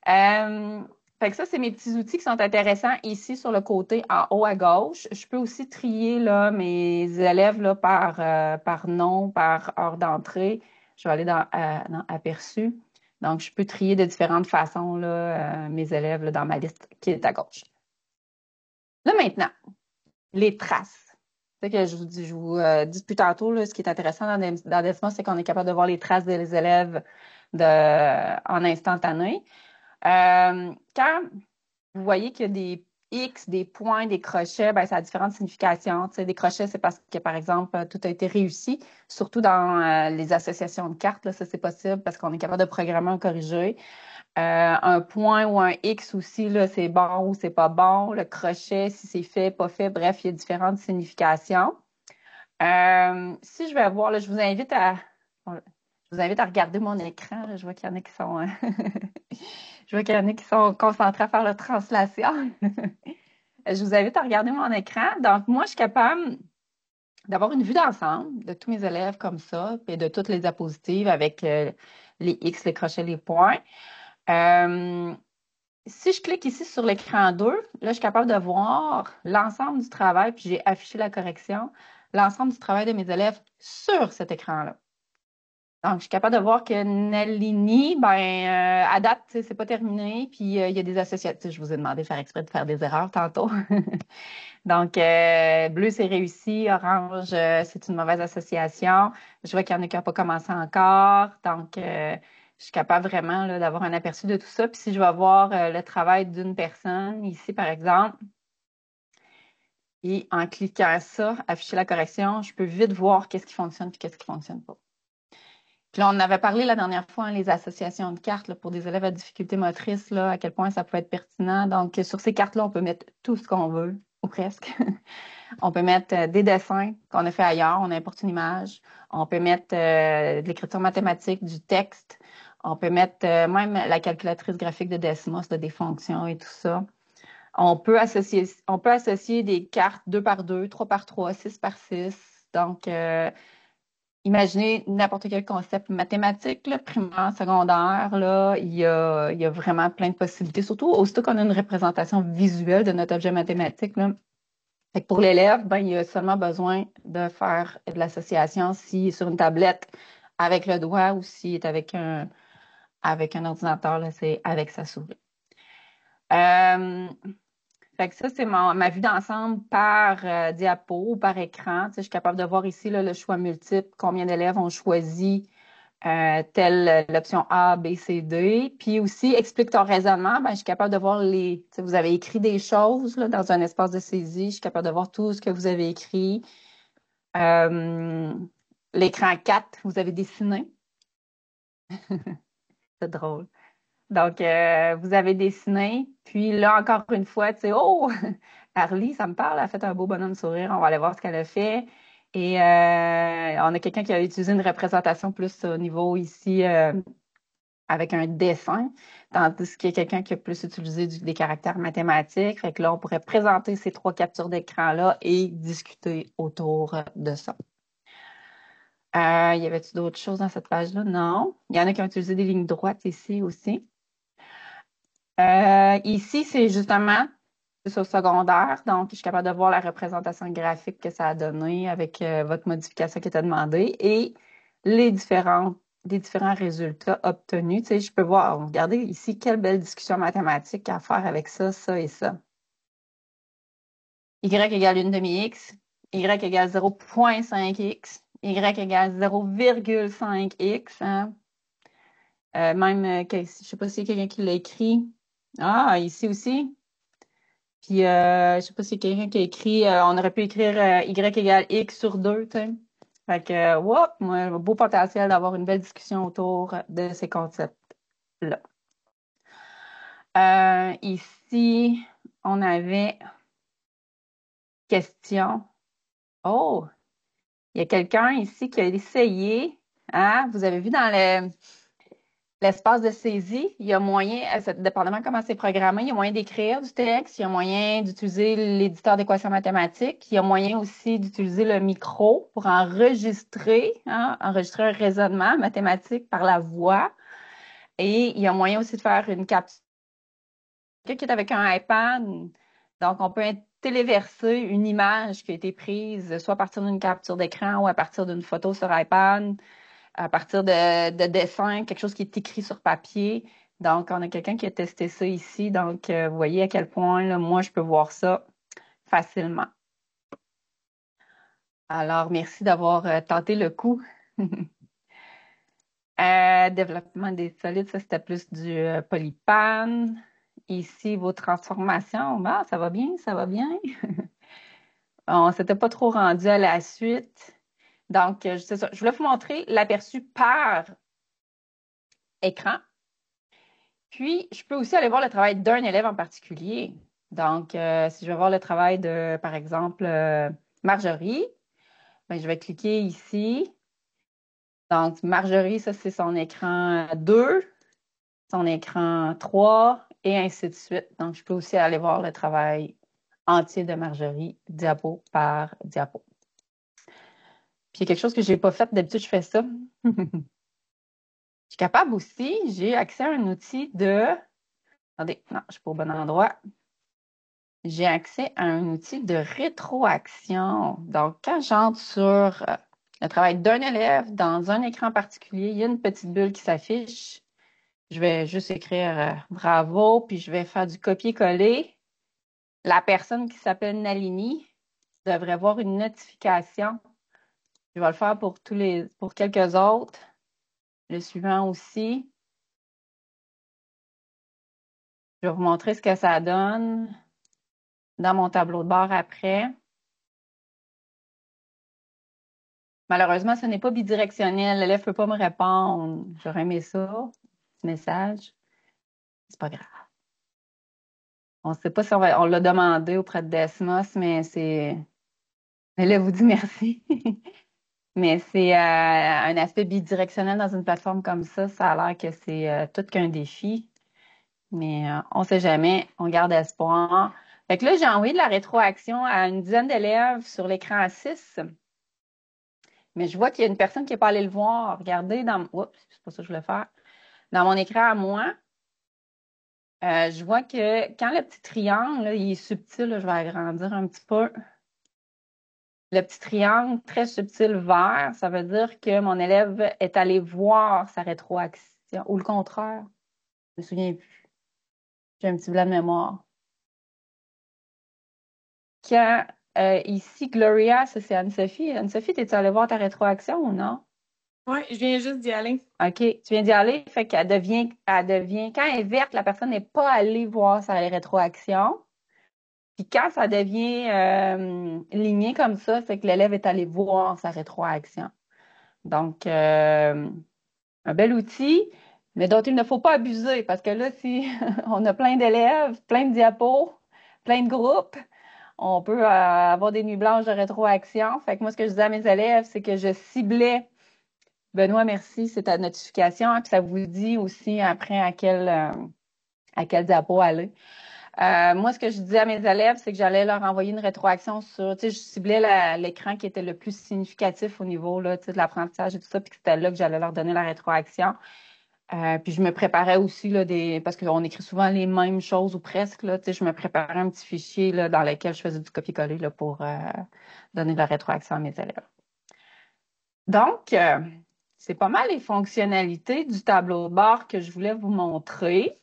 Fait que ça, c'est mes petits outils qui sont intéressants ici sur le côté en haut à gauche. Je peux aussi trier là, mes élèves là, par nom, par heure d'entrée. Je vais aller dans Aperçu. Donc, je peux trier de différentes façons là, mes élèves là, dans ma liste qui est à gauche. Là, maintenant, les traces. C'est que je vous dis depuis tantôt, là, ce qui est intéressant dans Desmos, c'est qu'on est capable de voir les traces des élèves en instantané. Quand vous voyez qu'il y a des X, des points, des crochets, ben, ça a différentes significations. Tu sais, des crochets, c'est parce que, par exemple, tout a été réussi, surtout dans les associations de cartes. Là, ça, c'est possible parce qu'on est capable de programmer ou corriger. Un point ou un X aussi, là, c'est bon ou c'est pas bon. Le crochet, si c'est fait, pas fait, bref, il y a différentes significations. Si je vais voir, là, je vous invite à regarder mon écran. Là. Je vois qu'il y en a qui sont je vois qu'il y en a qui sont concentrés à faire la translation. Je vous invite à regarder mon écran. Donc, moi, je suis capable d'avoir une vue d'ensemble de tous mes élèves comme ça, puis de toutes les diapositives avec les X, les crochets, les points. Si je clique ici sur l'écran 2, là, je suis capable de voir l'ensemble du travail, puis j'ai affiché la correction, l'ensemble du travail de mes élèves sur cet écran-là. Donc, je suis capable de voir que Nalini, à date, c'est pas terminé, puis il y a des associations. Je vous ai demandé de faire exprès de faire des erreurs tantôt. Donc, bleu, c'est réussi. Orange, c'est une mauvaise association. Je vois qu'il y en a qui n'ont pas commencé encore. Donc, je suis capable vraiment là, d'avoir un aperçu de tout ça. Puis si je vais voir le travail d'une personne, ici, par exemple, et en cliquant ça, afficher la correction, je peux vite voir qu'est-ce qui fonctionne et qu'est-ce qui ne fonctionne pas. Puis là, on avait parlé la dernière fois, les associations de cartes là, pour des élèves à difficulté motrice, là, à quel point ça peut être pertinent. Donc, sur ces cartes-là, on peut mettre tout ce qu'on veut, ou presque. On peut mettre des dessins qu'on a fait ailleurs, on importe une image. On peut mettre de l'écriture mathématique, du texte. On peut mettre même la calculatrice graphique de Desmos, des fonctions et tout ça. On peut associer des cartes 2 par 2, 3 par 3, 6 par 6. Donc, imaginez n'importe quel concept mathématique, là, primaire, secondaire, là, il y a vraiment plein de possibilités, surtout aussitôt qu'on a une représentation visuelle de notre objet mathématique, là. Fait que pour l'élève, ben, il a seulement besoin de faire de l'association s'il est sur une tablette avec le doigt ou s'il est avec un ordinateur, là, c'est avec sa souris. Fait que ça, c'est ma vue d'ensemble par diapo ou par écran. Tu sais, je suis capable de voir ici là, le choix multiple, combien d'élèves ont choisi telle l'option A, B, C, D. Puis aussi, explique ton raisonnement. Ben, je suis capable de voir tu sais, vous avez écrit des choses là, dans un espace de saisie. Je suis capable de voir tout ce que vous avez écrit. L'écran 4, vous avez dessiné. C'est drôle. Donc, vous avez dessiné. Puis là, encore une fois, tu sais, oh, Arlie, ça me parle, elle a fait un beau bonhomme sourire. On va aller voir ce qu'elle a fait. Et on a quelqu'un qui a utilisé une représentation plus au niveau ici avec un dessin, tandis qu'il y a quelqu'un qui a plus utilisé des caractères mathématiques. Fait que là, on pourrait présenter ces 3 captures d'écran-là et discuter autour de ça. Y avait-il d'autres choses dans cette page-là? Non. Il y en a qui ont utilisé des lignes droites ici aussi. Ici, c'est justement sur secondaire, donc je suis capable de voir la représentation graphique que ça a donné avec votre modification qui était demandée et les différents résultats obtenus. Tu sais, je peux voir, regardez ici, quelle belle discussion mathématique à faire avec ça, ça et ça. Y égale 1/2x, y égale 0,5x, y égale 0,5x. Hein? Même, je ne sais pas s'il y a quelqu'un qui l'a écrit. Ah, ici aussi. Puis, je sais pas si quelqu'un qui a écrit, on aurait pu écrire y égale x sur 2, tu sais. Fait que, whoop, moi, un beau potentiel d'avoir une belle discussion autour de ces concepts-là. Ici, on avait question. Oh, il y a quelqu'un ici qui a essayé. Hein? Vous avez vu dans l'espace de saisie, il y a moyen, dépendamment comment c'est programmé, il y a moyen d'écrire du texte, il y a moyen d'utiliser l'éditeur d'équations mathématiques, il y a moyen aussi d'utiliser le micro pour enregistrer un raisonnement mathématique par la voix. Et il y a moyen aussi de faire une capture. Quelqu'un qui est avec un iPad, donc on peut téléverser une image qui a été prise soit à partir d'une capture d'écran ou à partir d'une photo sur iPad, à partir de dessins, quelque chose qui est écrit sur papier. Donc, on a quelqu'un qui a testé ça ici. Donc, vous voyez à quel point, là, moi, je peux voir ça facilement. Alors, merci d'avoir tenté le coup. Développement des solides, ça, c'était plus du Polypan. Ici, vos transformations, ben, ça va bien, ça va bien. On ne s'était pas trop rendu à la suite. Donc, c'est ça. Je voulais vous montrer l'aperçu par écran. Puis, je peux aussi aller voir le travail d'un élève en particulier. Donc, si je vais voir le travail de, par exemple, Marjorie, ben, je vais cliquer ici. Donc, Marjorie, ça, c'est son écran 2, son écran 3, et ainsi de suite. Donc, je peux aussi aller voir le travail entier de Marjorie, diapo par diapo. Puis, il y a quelque chose que je n'ai pas fait. D'habitude, je fais ça. Je suis capable aussi, j'ai accès à un outil de... Attendez, non, je ne suis pas au bon endroit. J'ai accès à un outil de rétroaction. Donc, quand j'entre sur le travail d'un élève dans un écran particulier, il y a une petite bulle qui s'affiche. Je vais juste écrire bravo, puis je vais faire du copier-coller. La personne qui s'appelle Nalini devrait voir une notification. Je vais le faire pour quelques autres. Le suivant aussi. Je vais vous montrer ce que ça donne dans mon tableau de bord après. Malheureusement, ce n'est pas bidirectionnel. L'élève ne peut pas me répondre. J'aurais aimé ça, ce message. C'est pas grave. On ne sait pas si on l'a demandé auprès de Desmos, mais l'élève vous dit merci. Mais c'est un aspect bidirectionnel dans une plateforme comme ça a l'air que c'est tout qu'un défi. Mais on sait jamais, on garde espoir. Fait que là, j'ai envoyé de la rétroaction à une dizaine d'élèves sur l'écran à 6. Mais je vois qu'il y a une personne qui n'est pas allée le voir. Regardez Oups, c'est pas ça que je voulais faire. Dans mon écran à moi, je vois que quand le petit triangle, là, il est subtil, là, je vais agrandir un petit peu. Le petit triangle très subtil vert, ça veut dire que mon élève est allé voir sa rétroaction. Ou le contraire. Je me souviens plus. J'ai un petit blanc de mémoire. Quand ici, Gloria, ça c'est Anne-Sophie. Anne-Sophie, t'es-tu allée voir ta rétroaction ou non? Ouais, je viens juste d'y aller. OK, tu viens d'y aller, fait qu'elle devient, quand elle est verte, la personne n'est pas allée voir sa rétroaction. Puis quand ça devient ligné comme ça, c'est que l'élève est allé voir sa rétroaction. Donc, un bel outil, mais dont il ne faut pas abuser, parce que là, si on a plein d'élèves, plein de diapos, plein de groupes, on peut avoir des nuits blanches de rétroaction. Fait que moi, ce que je disais à mes élèves, c'est que je ciblais, Benoît, merci, c'est ta notification, hein, puis ça vous dit aussi après à quel diapo aller. Moi, ce que je disais à mes élèves, c'est que j'allais leur envoyer une rétroaction sur, tu sais, je ciblais l'écran qui était le plus significatif au niveau là, tu sais, de l'apprentissage et tout ça, puis c'était là que j'allais leur donner la rétroaction. Puis je me préparais aussi là, parce qu'on écrit souvent les mêmes choses ou presque là, tu sais, je me préparais un petit fichier là, dans lequel je faisais du copier-coller là, pour donner de la rétroaction à mes élèves. Donc, c'est pas mal les fonctionnalités du tableau de bord que je voulais vous montrer.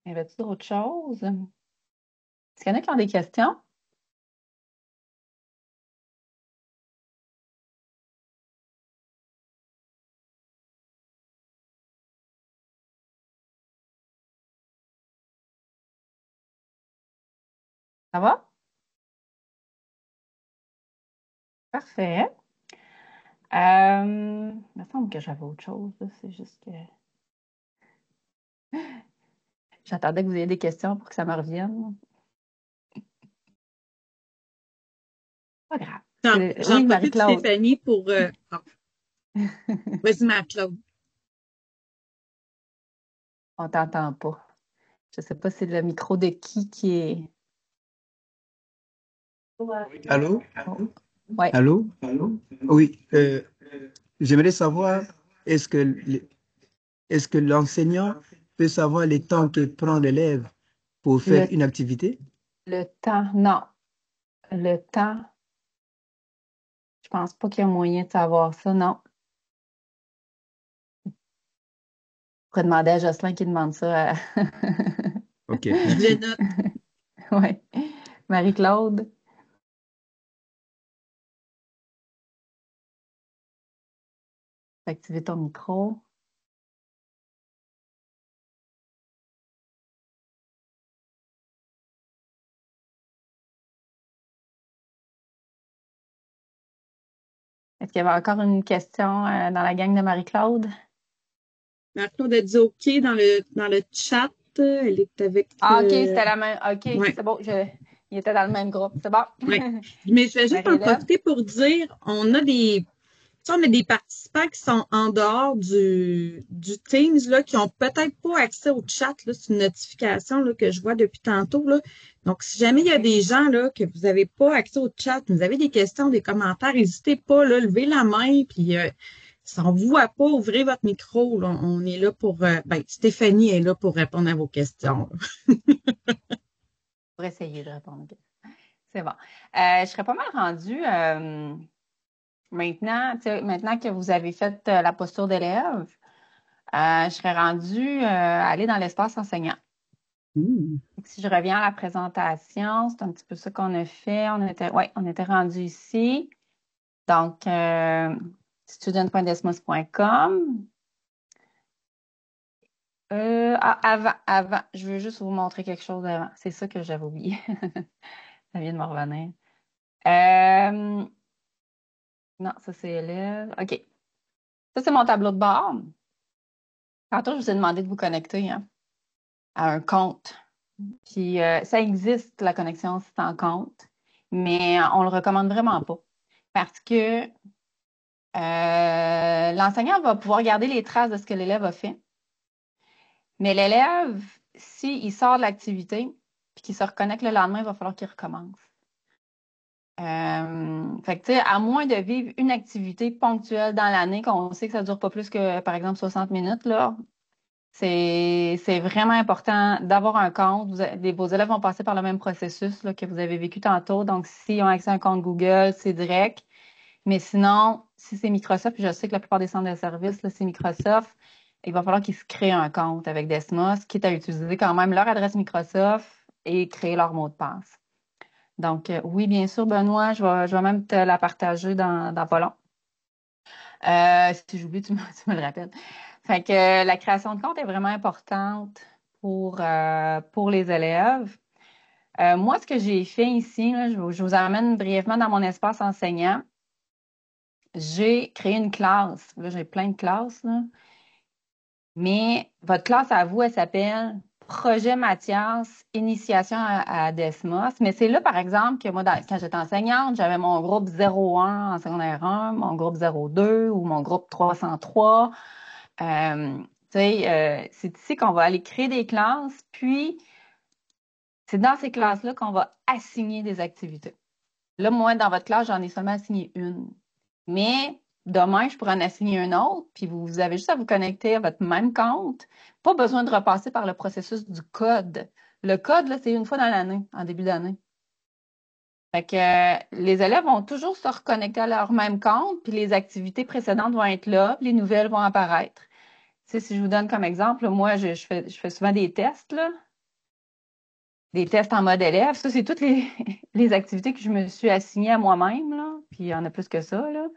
Y avait-il d'autres choses? Est-ce qu'il y en a qui ont des questions? Ça va? Parfait. Il me semble que j'avais autre chose, là. C'est juste que j'attendais que vous ayez des questions pour que ça me revienne. Pas grave. J'en Oui, profite, Marie-Claude. Stéphanie, pour... Vas-y, Marie-Claude. On t'entend pas. Je sais pas si c'est le micro de qui est. Allô? Oh. Ouais. Allô? Oui, j'aimerais savoir, est-ce que, est-ce que l'enseignant peut savoir les temps que prend l'élève pour faire Le, une activité? le temps, non. Le temps, je pense pas qu'il y a moyen de savoir ça, non. Je pourrais demander à Jocelyn qui demande ça. OK, Je le merci. note. Ouais. Marie-Claude, activer ton micro. Est-ce qu'il y avait encore une question dans la gang de Marie-Claude? Marie-Claude a dit OK dans le chat. Elle est avec... Ah, OK, c'était la même. OK, Ouais, c'est bon. Il était dans le même groupe. C'est bon. ouais. Mais je vais juste en Marie-Hélène? profiter pour dire, on a des participants qui sont en dehors du Teams, là, qui ont peut-être pas accès au chat, là. C'est une notification, là, que je vois depuis tantôt, là. Donc, si jamais il y a des gens, là, que vous n'avez pas accès au chat, vous avez des questions, des commentaires, n'hésitez pas, là, levez la main, puis si on ne vous voit pas, ouvrez votre micro, là. On est là pour, Stéphanie est là pour répondre à vos questions, là. Pour essayer de répondre. C'est bon. Je serais pas mal rendue maintenant, maintenant que vous avez fait la posture d'élève, je serais rendue à aller dans l'espace enseignant. Mmh. Si je reviens à la présentation, c'est un petit peu ça qu'on a fait. On était rendu ici. Donc, student.desmos.com. Avant, je veux juste vous montrer quelque chose avant. C'est ça que j'avais oublié. Ça vient de me revenir. Non, ça c'est élève. OK. Ça, c'est mon tableau de bord. Tantôt, je vous ai demandé de vous connecter hein, à un compte. Puis, ça existe, la connexion, c'est en compte. mais on le recommande vraiment pas parce que l'enseignant va pouvoir garder les traces de ce que l'élève a fait, mais l'élève, s'il sort de l'activité puis qu'il se reconnecte le lendemain, il va falloir qu'il recommence. Fait que, tu sais, à moins de vivre une activité ponctuelle dans l'année, qu'on sait que ça dure pas plus que, par exemple, 60 minutes, là, c'est vraiment important d'avoir un compte. Vos élèves vont passer par le même processus là, que vous avez vécu tantôt. Donc, s'ils ont accès à un compte Google, c'est direct. Mais sinon, si c'est Microsoft, puis je sais que la plupart des centres de services, là, c'est Microsoft, il va falloir qu'ils se créent un compte avec Desmos, quitte à utiliser quand même leur adresse Microsoft et créer leur mot de passe. Donc, oui, bien sûr, Benoît, je vais même te la partager dans pas long. Si j'oublie, tu me le rappelles. Fait que la création de compte est vraiment importante pour les élèves. Moi, ce que j'ai fait ici, là, je vous amène brièvement dans mon espace enseignant. J'ai créé une classe. Là, j'ai plein de classes, là. Mais votre classe à vous, elle s'appelle Projet Mathias, Initiation à Desmos. Mais c'est là, par exemple, que moi, quand j'étais enseignante, j'avais mon groupe 01 en secondaire 1, mon groupe 02 ou mon groupe 303. C'est ici qu'on va aller créer des classes, puis c'est dans ces classes-là qu'on va assigner des activités. Là, moi, dans votre classe, j'en ai seulement assigné une. Mais demain, je pourrais en assigner une autre, puis vous avez juste à vous connecter à votre même compte. Pas besoin de repasser par le processus du code. Le code, là, c'est une fois dans l'année, en début d'année. Fait que les élèves vont toujours se reconnecter à leur même compte, puis les activités précédentes vont être là, puis les nouvelles vont apparaître. Tu sais, si je vous donne comme exemple, moi, je fais souvent des tests, là. Des tests en mode élève. Ça, c'est toutes les activités que je me suis assignée à moi-même, là. Puis il y en a plus que ça, là.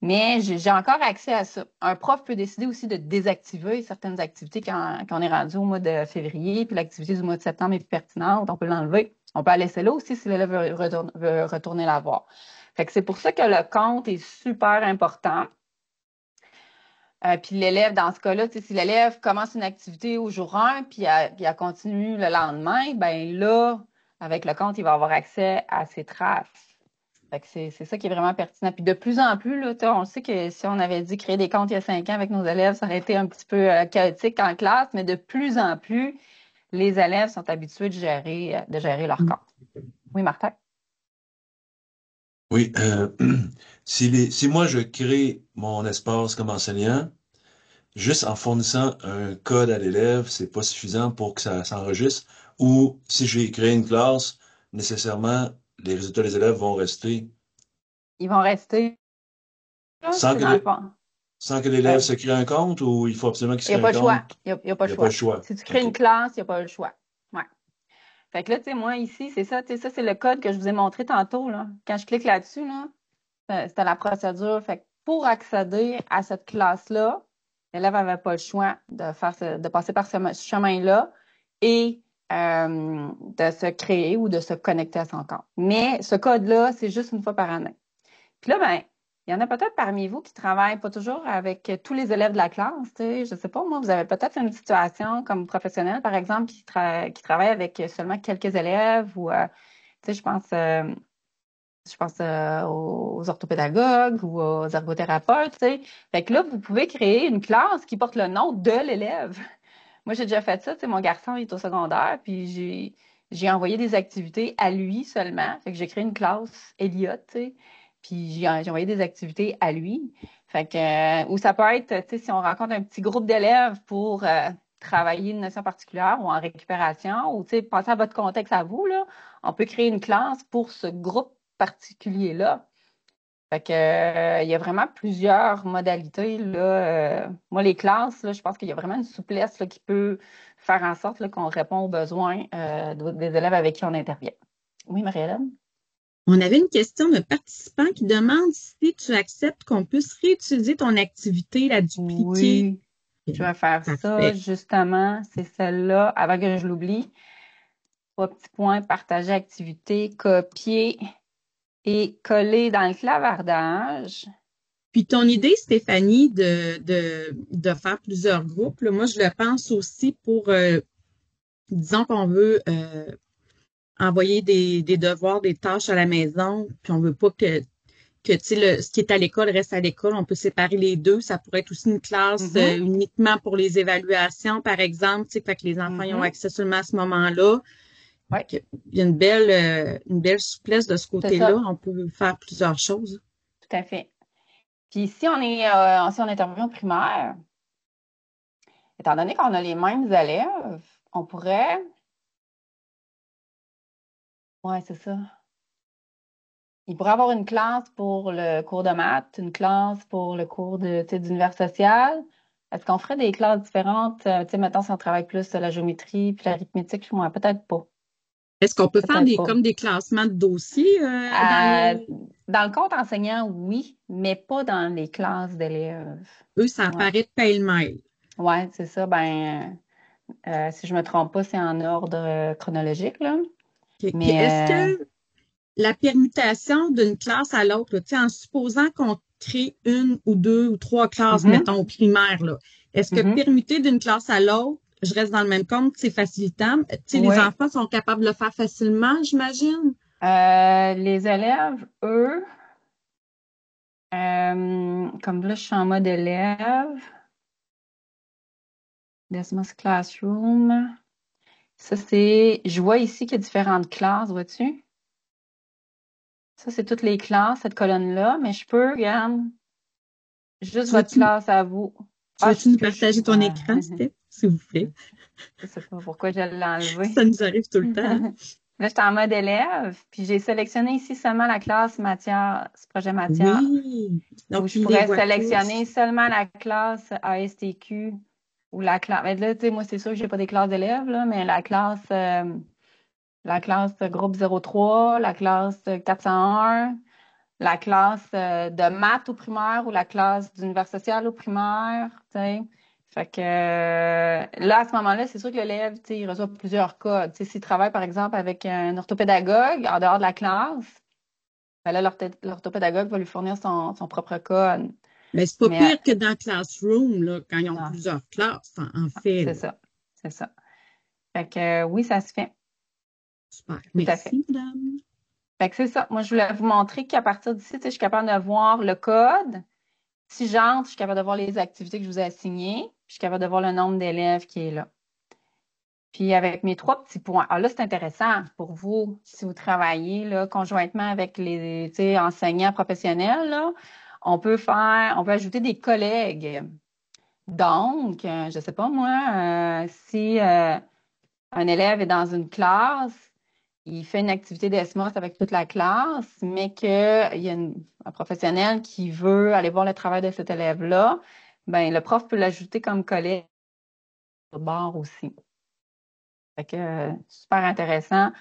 Mais j'ai encore accès à ça. Un prof peut décider aussi de désactiver certaines activités quand on est rendu au mois de février, puis l'activité du mois de septembre est plus pertinente, on peut l'enlever. On peut la laisser là aussi si l'élève veut retourner la voir. Fait que c'est pour ça que le compte est super important. Puis l'élève, dans ce cas-là, si l'élève commence une activité au jour 1, puis elle continue le lendemain, ben là, avec le compte, il va avoir accès à ses traces. Fait que c'est ça qui est vraiment pertinent. Puis de plus en plus, là, on sait que si on avait dit créer des comptes il y a 5 ans avec nos élèves, ça aurait été un petit peu chaotique en classe, mais de plus en plus, les élèves sont habitués de gérer leur compte. Oui, Martin? Oui, si moi je crée mon espace comme enseignant, juste en fournissant un code à l'élève, c'est pas suffisant pour que ça s'enregistre. Ou si j'ai créé une classe, nécessairement, les résultats des élèves vont rester Ils vont rester là, sans c'est que dans le fond. sans que l'élève se crée un compte ou il faut absolument qu'il se Il n'y a crée pas un le choix. compte? Il n'y a Il pas n'y le a pas le choix. choix. Si tu crées OK. une classe, il n'y a pas le choix. Ouais. Fait que là, tu sais, moi, ici, c'est ça, tu sais, ça, c'est le code que je vous ai montré tantôt, là. Quand je clique là-dessus, là, c'était la procédure. Fait que pour accéder à cette classe-là, l'élève n'avait pas le choix de passer par ce chemin-là et de se créer ou de se connecter à son compte. Mais ce code-là, c'est juste une fois par année. Puis là, ben, il y en a peut-être parmi vous qui travaillent pas toujours avec tous les élèves de la classe. Tu sais, je sais pas, moi, vous avez peut-être une situation comme professionnel, par exemple, qui travaille avec seulement quelques élèves ou, tu sais, je pense aux orthopédagogues ou aux ergothérapeutes, tu sais. Fait que là, vous pouvez créer une classe qui porte le nom de l'élève. Moi, j'ai déjà fait ça, tu sais, mon garçon il est au secondaire, puis j'ai envoyé des activités à lui seulement. Fait que j'ai créé une classe Elliott, tu sais, puis j'ai envoyé des activités à lui. Fait que, ou ça peut être, tu sais, si on rencontre un petit groupe d'élèves pour travailler une notion particulière ou en récupération, ou, tu sais, pensez à votre contexte à vous, là, on peut créer une classe pour ce groupe particulier-là. Fait que, il y a vraiment plusieurs modalités, là. Moi, les classes, là, je pense qu'il y a vraiment une souplesse là, qui peut faire en sorte là, qu'on répond aux besoins des élèves avec qui on intervient. Oui, Marie-Hélène? On avait une question de participant qui demande si tu acceptes qu'on puisse réutiliser ton activité, la dupliquer. Oui, je vais faire ça, Parfait. justement. C'est celle-là, avant que je l'oublie. 3 petits points, partager activité, copier et coller dans le clavardage. Puis ton idée, Stéphanie, de faire plusieurs groupes, là, moi, je le pense aussi pour, disons qu'on veut envoyer des devoirs, des tâches à la maison, puis on veut pas que tu sais, ce qui est à l'école reste à l'école. On peut séparer les deux. Ça pourrait être aussi une classe Mhm, uniquement pour les évaluations, par exemple, tu sais, fait que les enfants y ont mhm. accès seulement à ce moment-là. Oui, Il y a une belle souplesse de ce c'est côté-là. ça, On peut faire plusieurs choses. tout à fait. Puis si on intervient au primaire, étant donné qu'on a les mêmes élèves, on pourrait, ouais, c'est ça. Il pourrait avoir une classe pour le cours de maths, une classe pour le cours tu sais, d'univers social. Est-ce qu'on ferait des classes différentes? Tu sais, mettons, si on travaille plus la géométrie puis l'arithmétique, moi, peut-être pas. Est-ce qu'on peut faire Peut-être pas. comme des classements de dossiers dans Euh, les... dans le compte enseignant, oui, mais pas dans les classes d'élèves. Eux, ça Ouais. apparaît pêle-mêle. Ouais, c'est ça. Si je me trompe pas, c'est en ordre chronologique, là. OK. Puis est-ce Mais que la permutation d'une classe à l'autre, là, tu sais, en supposant qu'on crée une ou deux ou trois classes, mhm, mettons, au primaire, là, est-ce que mhm. permuter d'une classe à l'autre, je reste dans le même compte, c'est facilitant? Tu sais, les Oui. enfants sont capables de le faire facilement, j'imagine? Les élèves, eux, comme là, je suis en mode élève, Desmos Classroom. Ça, je vois ici qu'il y a différentes classes, vois-tu? Ça, c'est toutes les classes, cette colonne-là, mais je peux, regarde, juste Tu votre veux-tu, classe à vous. tu Ah, veux-tu nous que partager ton écran, Steph, s'il vous plaît? je sais pas pourquoi je l'ai enlevé. Ça nous arrive tout le temps, hein? Là, j'étais en mode élève, puis j'ai sélectionné ici seulement la classe matière, ce projet matière, Oui. où Donc, je ils les pourrais voient sélectionner tous. seulement la classe ASTQ ou la classe. Mais là, tu sais, moi, c'est sûr que j'ai pas des classes d'élèves, là, mais la classe groupe 03, la classe 401, la classe de maths au primaire ou la classe d'univers social au primaire, tu sais. Fait que là, à ce moment-là, c'est sûr que l'élève, tu sais, il reçoit plusieurs codes. Tu sais, s'il travaille, par exemple, avec un orthopédagogue en dehors de la classe, ben là, l'orthopédagogue va lui fournir son propre code. Mais c'est pas Mais pire que dans Classroom, là, quand ils ont non, plusieurs classes, en fait, c'est là. ça. C'est ça. Fait que oui, ça se fait. Super. Tout à fait. Merci, madame. Fait que c'est ça. Moi, je voulais vous montrer qu'à partir d'ici, tu sais, je suis capable de voir le code. Si j'entre, je suis capable de voir les activités que je vous ai assignées. Puis je suis capable de voir le nombre d'élèves qui est là. Puis avec mes trois petits points. Alors là, c'est intéressant pour vous, si vous travaillez là, conjointement avec les tu sais, enseignants professionnels, là, on peut ajouter des collègues. Donc, je ne sais pas moi, si un élève est dans une classe, il fait une activité d'ESMOS avec toute la classe, mais qu'il y a un professionnel qui veut aller voir le travail de cet élève-là, ben le prof peut l'ajouter comme collègue au bord aussi. Fait que super intéressant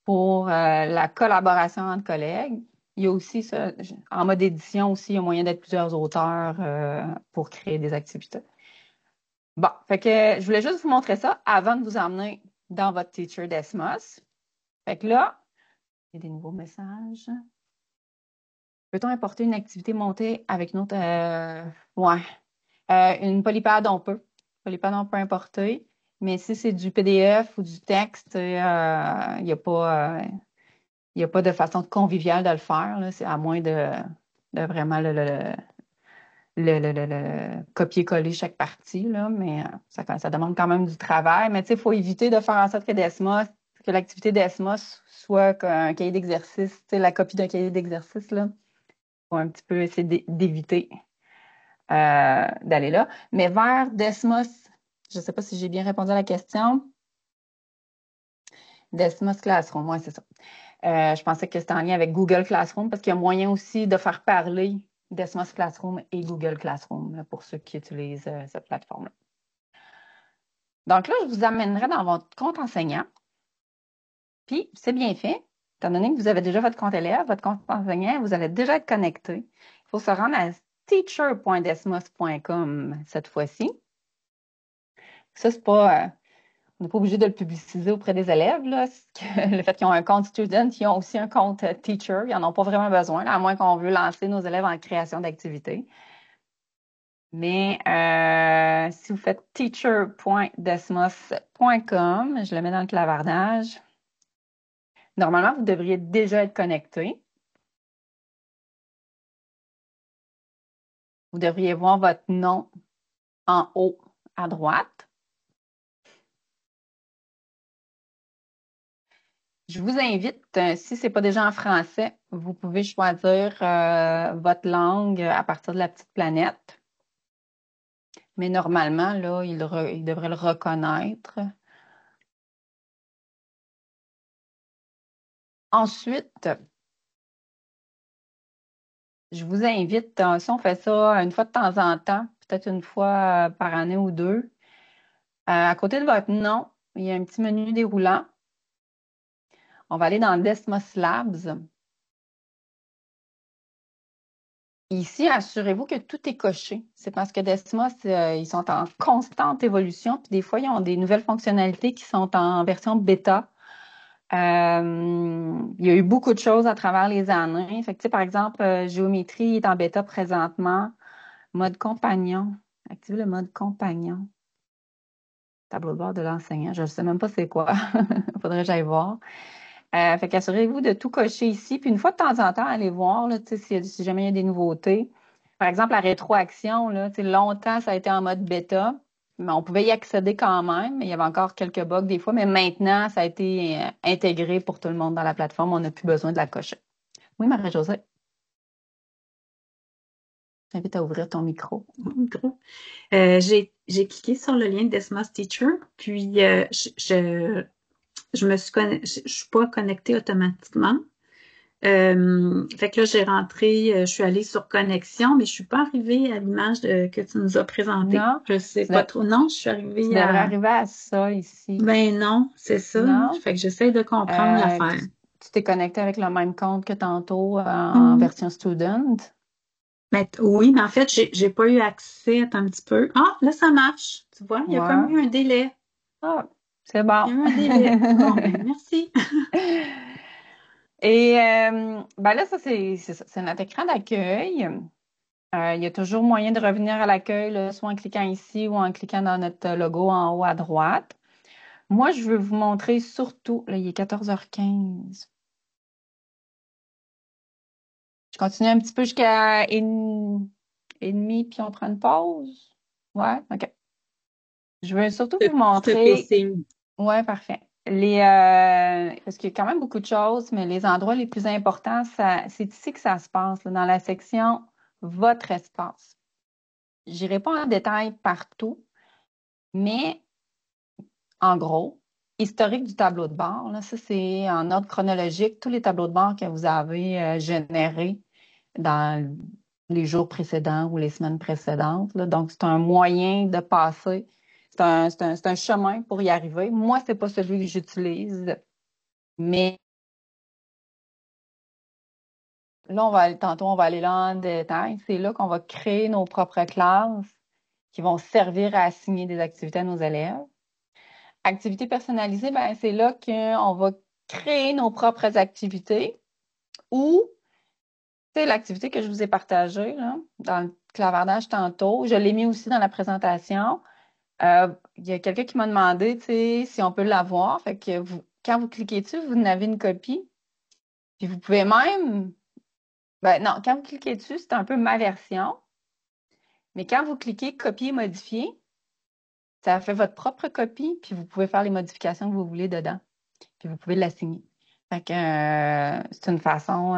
pour la collaboration entre collègues. Il y a aussi ça, en mode édition aussi, il y a moyen d'être plusieurs auteurs pour créer des activités. Bon, fait que je voulais juste vous montrer ça avant de vous emmener dans votre Teacher Desmos. Fait que là, il y a des nouveaux messages. Peut-on importer une activité montée avec une autre? Ouais. Une polypad, on peut. Polypad, on peut importer. Mais si c'est du PDF ou du texte, il n'y a pas de façon conviviale de le faire, là. C'est à moins de vraiment le copier-coller chaque partie, là. Mais ça demande quand même du travail. Mais tu sais, il faut éviter de faire en sorte que l'activité d'Esmos soit un cahier d'exercice, tu sais, la copie d'un cahier d'exercice, là. Faut un petit peu essayer d'éviter d'aller là. Mais vers Desmos, je ne sais pas si j'ai bien répondu à la question. Desmos Classroom, oui, c'est ça. Je pensais que c'était en lien avec Google Classroom parce qu'il y a moyen aussi de faire parler Desmos Classroom et Google Classroom là, pour ceux qui utilisent cette plateforme-là. Donc là, je vous amènerai dans votre compte enseignant. Puis, c'est bien fait. Étant donné que vous avez déjà votre compte élève, votre compte enseignant, vous allez déjà être connecté. Il faut se rendre à teacher.desmos.com cette fois-ci. Ça, c'est pas, on n'est pas obligé de le publiciser auprès des élèves. Là. Le fait qu'ils ont un compte student, ils ont aussi un compte teacher. Ils n'en ont pas vraiment besoin, là, à moins qu'on veut lancer nos élèves en création d'activités. Mais si vous faites teacher.desmos.com, je le mets dans le clavardage. Normalement, vous devriez déjà être connecté. Vous devriez voir votre nom en haut à droite. Je vous invite, si ce n'est pas déjà en français, vous pouvez choisir votre langue à partir de la petite planète. Mais normalement, là, il devrait le reconnaître. Ensuite, je vous invite, si on fait ça une fois de temps en temps, peut-être une fois par année ou deux, à côté de votre nom, il y a un petit menu déroulant. On va aller dans Desmos Labs. Ici, assurez-vous que tout est coché. C'est parce que Desmos, ils sont en constante évolution, puis des fois, ils ont des nouvelles fonctionnalités qui sont en version bêta. Il y a eu beaucoup de choses à travers les années. Fait que, tu sais, par exemple, Géométrie est en bêta présentement. Mode compagnon. Activez le mode compagnon. Tableau de bord de l'enseignant. Je ne sais même pas c'est quoi. Faudrait que j'aille voir. Fait qu'assurez-vous de tout cocher ici. Puis une fois de temps en temps, allez voir là, si jamais il y a des nouveautés. Par exemple, la rétroaction, là, longtemps, ça a été en mode bêta, mais on pouvait y accéder quand même. Il y avait encore quelques bugs des fois, mais maintenant, ça a été intégré pour tout le monde dans la plateforme. On n'a plus besoin de la cocher. Oui, Marie-Josée, je t'invite à ouvrir ton micro. Micro. J'ai cliqué sur le lien de Desmos Teacher, puis je suis pas connectée automatiquement. Fait que là, j'ai rentré, je suis allée sur connexion, mais je suis pas arrivée à l'image que tu nous as présentée. Non, Je sais pas trop. Non, je suis tu arrivée devrais arriver à ça ici. Ben non, c'est ça. Non? Fait que j'essaie de comprendre l'affaire. Tu t'es connecté avec le même compte que tantôt en version student? Ben, oui, mais en fait, j'ai pas eu accès. Attends un petit peu. Ah, là, ça marche. Tu vois, il y a comme eu un délai. Ah, c'est bon. Il y a eu un délai. Bon, ben, merci. Et ben là, ça, c'est notre écran d'accueil. Il y a toujours moyen de revenir à l'accueil, là, soit en cliquant ici ou en cliquant dans notre logo en haut à droite. Moi, je veux vous montrer surtout, là, il est 14h15. Je continue un petit peu jusqu'à 1h30, puis on prend une pause. Ouais, OK. Je veux surtout vous montrer. Ouais, parfait. Parce qu'il y a quand même beaucoup de choses, mais les endroits les plus importants, c'est ici que ça se passe, là, dans la section Votre espace. Je n'irai pas en détail partout, mais en gros, historique du tableau de bord, là, ça c'est en ordre chronologique, tous les tableaux de bord que vous avez générés dans les jours précédents ou les semaines précédentes, là. Donc, c'est un moyen de passer. C'est un chemin pour y arriver. Moi, ce n'est pas celui que j'utilise, mais là, tantôt, on va aller là en détail. C'est là qu'on va créer nos propres classes qui vont servir à assigner des activités à nos élèves. Activités personnalisées, ben, c'est là qu'on va créer nos propres activités ou c'est l'activité que je vous ai partagée là, dans le clavardage tantôt. Je l'ai mis aussi dans la présentation. Il y a quelqu'un qui m'a demandé si on peut l'avoir. Fait que quand vous cliquez dessus, vous en avez une copie. Puis vous pouvez même. Ben non, quand vous cliquez dessus, c'est un peu ma version. Mais quand vous cliquez copier, modifier, ça fait votre propre copie, puis vous pouvez faire les modifications que vous voulez dedans. Puis vous pouvez l'assigner. Fait que c'est une façon.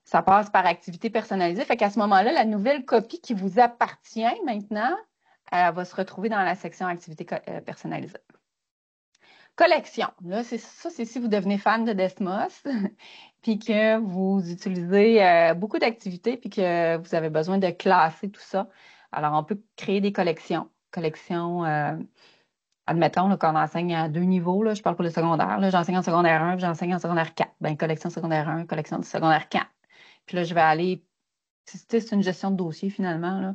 Ça passe par activité personnalisée. Fait qu'à ce moment-là, la nouvelle copie qui vous appartient maintenant, elle va se retrouver dans la section activité personnalisée. Collection. Là, c'est si vous devenez fan de Desmos, puis que vous utilisez beaucoup d'activités, puis que vous avez besoin de classer tout ça. Alors, on peut créer des collections. Collections, admettons qu'on enseigne à 2 niveaux. Là, je parle pour le secondaire. Là, j'enseigne en secondaire 1, puis j'enseigne en secondaire 4. Bien, collection secondaire 1, collection de secondaire 4. Puis là, je vais aller. C'est une gestion de dossier finalement là,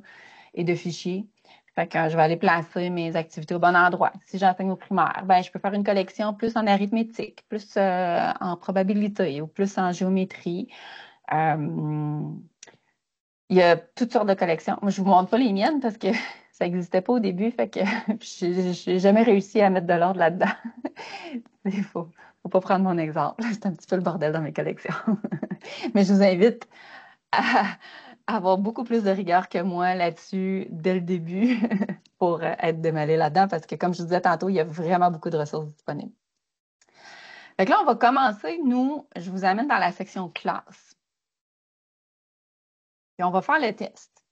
et de fichiers. Fait que je vais aller placer mes activités au bon endroit. Si j'enseigne au primaire, ben, je peux faire une collection plus en arithmétique, plus en probabilité ou plus en géométrie. Il y a toutes sortes de collections. Moi, je ne vous montre pas les miennes parce que ça n'existait pas au début. Fait que je n'ai jamais réussi à mettre de l'ordre là-dedans. Il faut Faut pas prendre mon exemple. C'est un petit peu le bordel dans mes collections. Mais je vous invite à avoir beaucoup plus de rigueur que moi là-dessus dès le début pour être démêlé là-dedans parce que, comme je vous disais tantôt, il y a vraiment beaucoup de ressources disponibles. Fait que là, on va commencer. Nous, je vous amène dans la section classe. Et on va faire le test.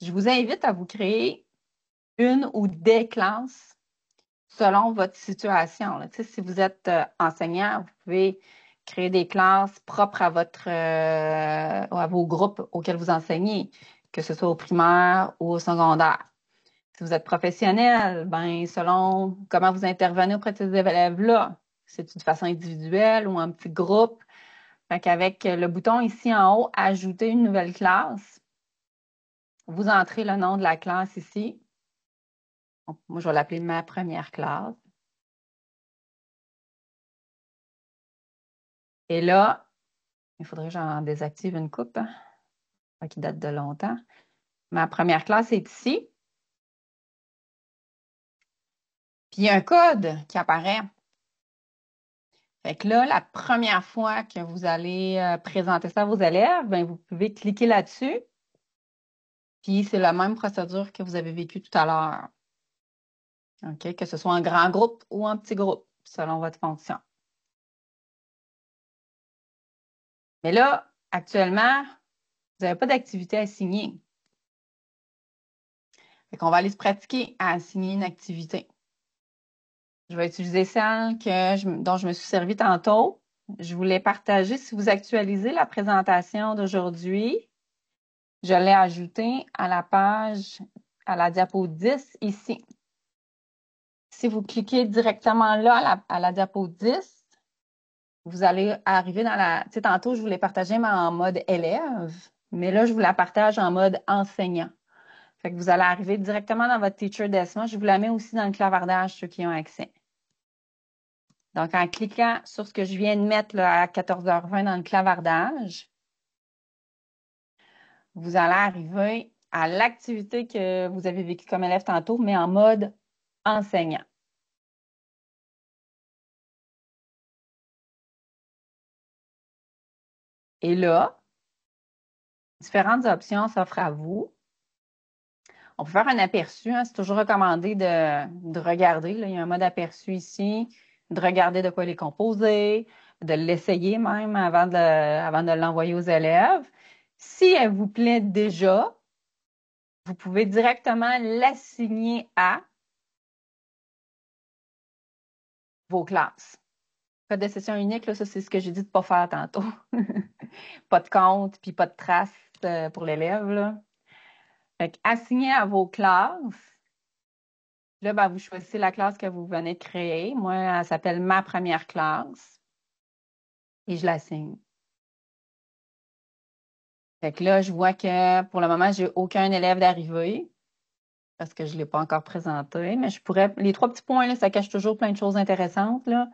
Je vous invite à vous créer une ou des classes selon votre situation. Là. Si vous êtes enseignant, vous pouvez créer des classes propres à vos groupes auxquels vous enseignez, que ce soit au primaire ou au secondaire. Si vous êtes professionnel, ben, selon comment vous intervenez auprès de ces élèves-là, c'est de façon individuelle ou en petit groupe. Fait qu'avec le bouton ici en haut, ajouter une nouvelle classe, vous entrez le nom de la classe ici. Donc, moi, je vais l'appeler ma première classe. Et là, il faudrait que j'en désactive une coupe qui date de longtemps. Ma première classe est ici. Puis il y a un code qui apparaît. Fait que là, la première fois que vous allez présenter ça à vos élèves, ben, vous pouvez cliquer là-dessus. Puis c'est la même procédure que vous avez vécue tout à l'heure. OK? Que ce soit en grand groupe ou en petit groupe, selon votre fonction. Mais là, actuellement, vous n'avez pas d'activité à assigner. Fait qu'on va aller se pratiquer à assigner une activité. Je vais utiliser celle dont je me suis servi tantôt. Je voulais partager, si vous actualisez la présentation d'aujourd'hui, je l'ai ajoutée à la page, à la diapo 10 ici. Si vous cliquez directement là à la diapo 10, vous allez arriver dans la... Tu sais, tantôt, je voulais partager en mode élève, mais là, je vous la partage en mode enseignant. Fait que vous allez arriver directement dans votre Teacher Desmos. Je vous la mets aussi dans le clavardage, ceux qui ont accès. Donc, en cliquant sur ce que je viens de mettre là, à 14h20 dans le clavardage, vous allez arriver à l'activité que vous avez vécue comme élève tantôt, mais en mode enseignant. Et là, différentes options s'offrent à vous. On peut faire un aperçu, hein, c'est toujours recommandé de regarder. Là, il y a un mode aperçu ici, de regarder de quoi il est composé, de l'essayer même avant de l'envoyer aux élèves. Si elle vous plaît déjà, vous pouvez directement l'assigner à vos classes. Code de session unique, là, ça, c'est ce que j'ai dit de ne pas faire tantôt. Pas de compte, puis pas de trace pour l'élève. Là. Fait assigner à vos classes. Là, ben, vous choisissez la classe que vous venez de créer. Moi, elle s'appelle ma première classe. Et je l'assigne. Fait que là, je vois que pour le moment, j'ai aucun élève d'arrivée parce que je ne l'ai pas encore présenté. Mais je pourrais. Les 3 petits points, là, ça cache toujours plein de choses intéressantes. Là.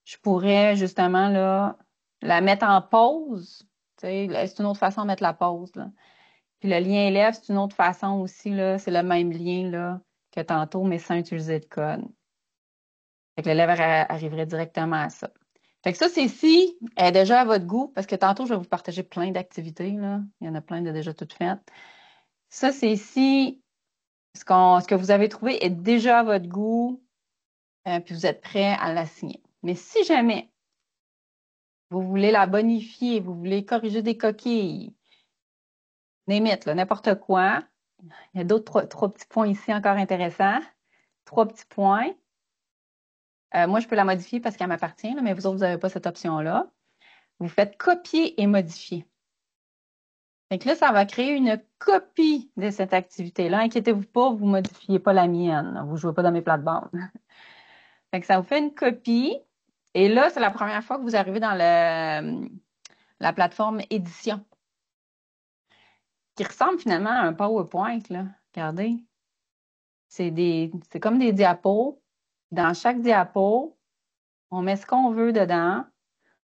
Je pourrais justement là, la mettre en pause. C'est une autre façon de mettre la pause. Là. Puis le lien élève, c'est une autre façon aussi. Là, c'est le même lien là, que tantôt, mais sans utiliser de code. Fait que l'élève arriverait directement à ça. Fait que ça, c'est si elle est déjà à votre goût, parce que tantôt, je vais vous partager plein d'activités. Là. Il y en a plein de déjà toutes faites. Ça, c'est si ce que vous avez trouvé est déjà à votre goût, puis vous êtes prêt à l'assigner. Mais si jamais vous voulez la bonifier, vous voulez corriger des coquilles, n'importe quoi. Il y a d'autres trois petits points ici encore intéressants. 3 petits points. Moi, je peux la modifier parce qu'elle m'appartient, mais vous autres, vous n'avez pas cette option-là. Vous faites copier et modifier. Donc là, ça va créer une copie de cette activité-là. Inquiétez-vous pas, vous ne modifiez pas la mienne. Vous ne jouez pas dans mes plates-bandes. Fait que ça vous fait une copie. Et là, c'est la première fois que vous arrivez dans la plateforme édition, qui ressemble finalement à un PowerPoint, là. Regardez. C'est comme des diapos. Dans chaque diapo, on met ce qu'on veut dedans.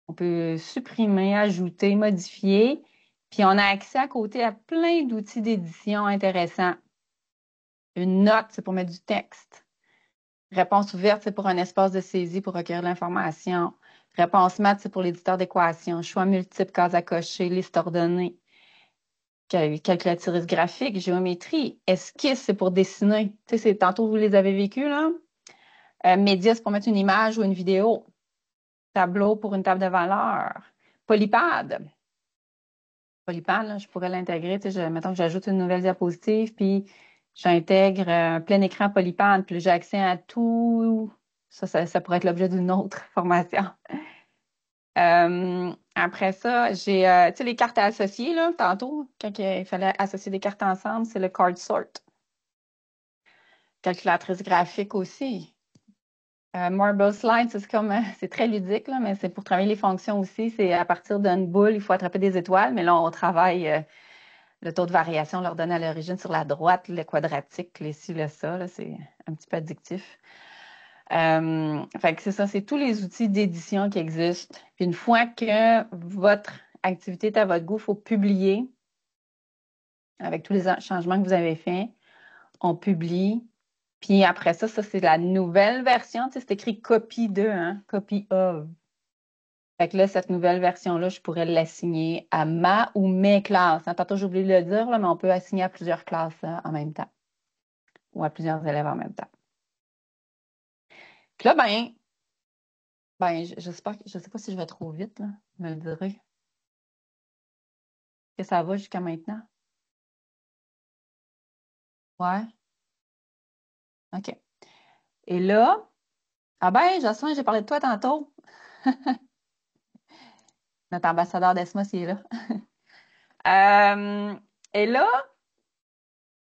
On peut supprimer, ajouter, modifier. Puis on a accès à côté à plein d'outils d'édition intéressants. Une note, c'est pour mettre du texte. Réponse ouverte, c'est pour un espace de saisie pour recueillir l'information. Réponse maths, c'est pour l'éditeur d'équations. Choix multiples, cases à cocher, liste ordonnée. Calculatrice graphique, géométrie. Esquisse, c'est pour dessiner. Tu sais, tantôt, vous les avez vécus, là. Média, c'est pour mettre une image ou une vidéo. Tableau pour une table de valeur. Polypad. Polypad, là, je pourrais l'intégrer. Tu sais, mettons que j'ajoute une nouvelle diapositive, puis j'intègre un plein écran Polypad, puis j'ai accès à tout. Ça pourrait être l'objet d'une autre formation. Après ça, j'ai tu sais, les cartes à associer, là, tantôt, quand il fallait associer des cartes ensemble, c'est le card sort. Calculatrice graphique aussi. Marble Slide, c'est très ludique, là, mais c'est pour travailler les fonctions aussi. C'est à partir d'une boule, il faut attraper des étoiles, mais là, on travaille le taux de variation, on leur donne à l'origine sur la droite, le quadratique, les ci, le ça, là, c'est un petit peu addictif. Fait que c'est ça, c'est tous les outils d'édition qui existent. Puis une fois que votre activité est à votre goût, il faut publier avec tous les changements que vous avez faits. On publie. Puis après ça, c'est la nouvelle version. Tu sais, c'est écrit copie de, hein, copy of. Fait que là, cette nouvelle version-là, je pourrais l'assigner à ma ou mes classes. Tantôt, j'ai oublié de le dire, là, mais on peut assigner à plusieurs classes en même temps. Ou à plusieurs élèves en même temps. Puis là, je sais pas si je vais trop vite, là. Vous me le direz. Est-ce que ça va jusqu'à maintenant? Ouais. OK. Et là, Jocelyn, j'ai parlé de toi tantôt. Notre ambassadeur d'ESMOS, il est là. Et là,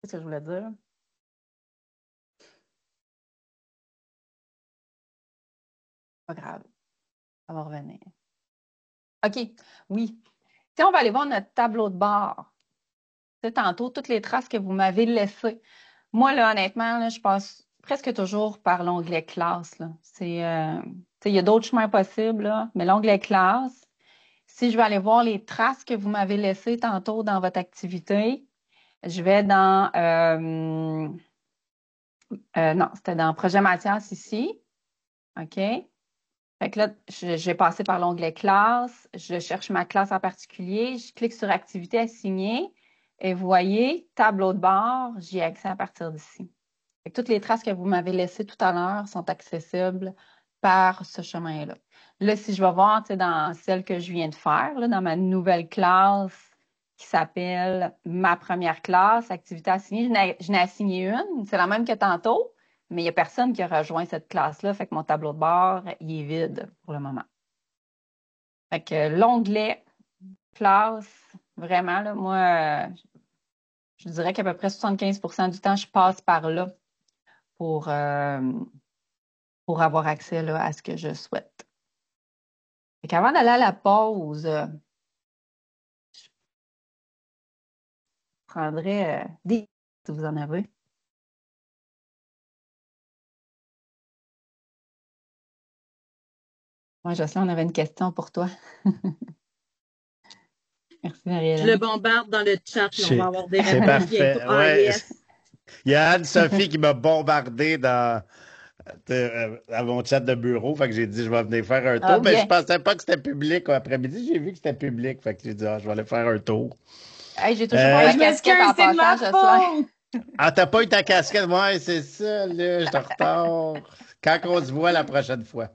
qu'est-ce que je voulais dire? Pas grave. Ça va revenir. OK. Oui. Si on va aller voir notre tableau de bord, c'est tantôt toutes les traces que vous m'avez laissées. Moi, là, honnêtement, là, je passe presque toujours par l'onglet classe, là. Il y a d'autres chemins possibles, là, mais l'onglet classe, si je vais aller voir les traces que vous m'avez laissées tantôt dans votre activité, je vais dans non, c'était dans Projet Mathias ici. OK? Fait que là, je vais passer par l'onglet classe, je cherche ma classe en particulier, je clique sur Activité assignée et vous voyez, tableau de bord, j'y ai accès à partir d'ici. Toutes les traces que vous m'avez laissées tout à l'heure sont accessibles par ce chemin-là. Là, si je vais voir dans celle que je viens de faire, là, dans ma nouvelle classe qui s'appelle ma première classe, activité assignée, je n'ai assigné une, c'est la même que tantôt, mais il n'y a personne qui a rejoint cette classe-là, fait que mon tableau de bord, il est vide pour le moment. Fait que l'onglet classe, vraiment, là, moi, je dirais qu'à peu près 75% du temps, je passe par là pour avoir accès là, à ce que je souhaite. Fait qu'avant d'aller à la pause, je prendrais des si vous en avez. Moi, Jocelyn, on avait une question pour toi. Merci, Marielle. Je le bombarde dans le chat. Là, on va avoir des C'est réponses parfait. bientôt. Ah, Ouais. yes. Il y a Anne-Sophie qui m'a bombardé à mon chat de bureau. Fait que j'ai dit, je vais venir faire un tour. Mais je pensais pas que c'était public après-midi. J'ai vu que c'était public. Fait que j'ai dit, je vais aller faire un tour. Hey, j'ai toujours pas la casquette en passant, Jocelyn. Ah, t'as pas eu ta casquette? Ouais, c'est ça, là. Je te retard. Quand on se voit la prochaine fois.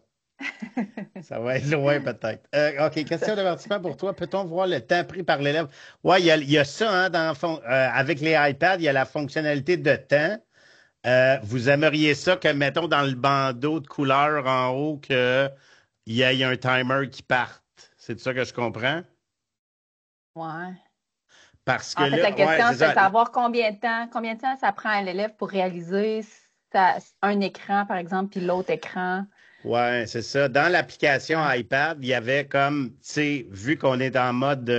Ça va être loin, peut-être. OK, question d'avertissement pour toi. Peut-on voir le temps pris par l'élève? Oui, il y a ça, hein, avec les iPads, il y a la fonctionnalité de temps. Vous aimeriez ça que, mettons, dans le bandeau de couleur en haut, qu'il y ait un timer qui parte. C'est ça que je comprends? Ouais. Parce que en fait, la question, c'est de savoir combien de temps ça prend à l'élève pour réaliser un écran, par exemple, puis l'autre écran. Oui, c'est ça. Dans l'application iPad, il y avait comme, tu sais, vu qu'on est en mode,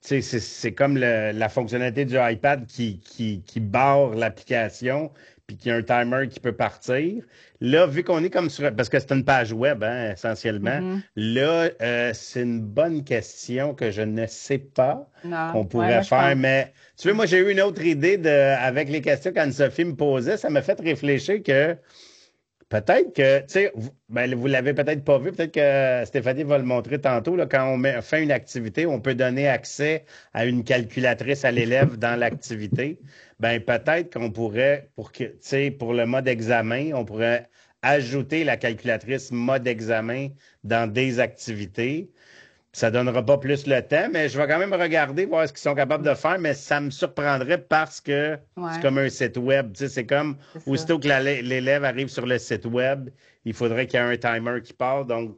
c'est comme la fonctionnalité du iPad qui barre l'application, puis qu'il y a un timer qui peut partir. Là, vu qu'on est comme sur, parce que c'est une page web, hein, essentiellement, là, c'est une bonne question que je ne sais pas qu'on pourrait faire. Mais tu vois, moi, j'ai eu une autre idée avec les questions qu'Anne-Sophie me posait. Ça m'a fait réfléchir que Peut-être que, tu sais, vous l'avez peut-être pas vu, peut-être que Stéphanie va le montrer tantôt, là, quand fait une activité, on peut donner accès à une calculatrice à l'élève dans l'activité. Ben peut-être qu'on pourrait, tu sais, pour le mode examen, on pourrait ajouter la calculatrice mode examen dans des activités. Ça donnera pas plus le temps, mais je vais quand même regarder, voir ce qu'ils sont capables de faire, mais ça me surprendrait parce que c'est comme un site web. Tu sais, c'est comme, aussitôt que l'élève arrive sur le site web, il faudrait qu'il y ait un timer qui part. Donc,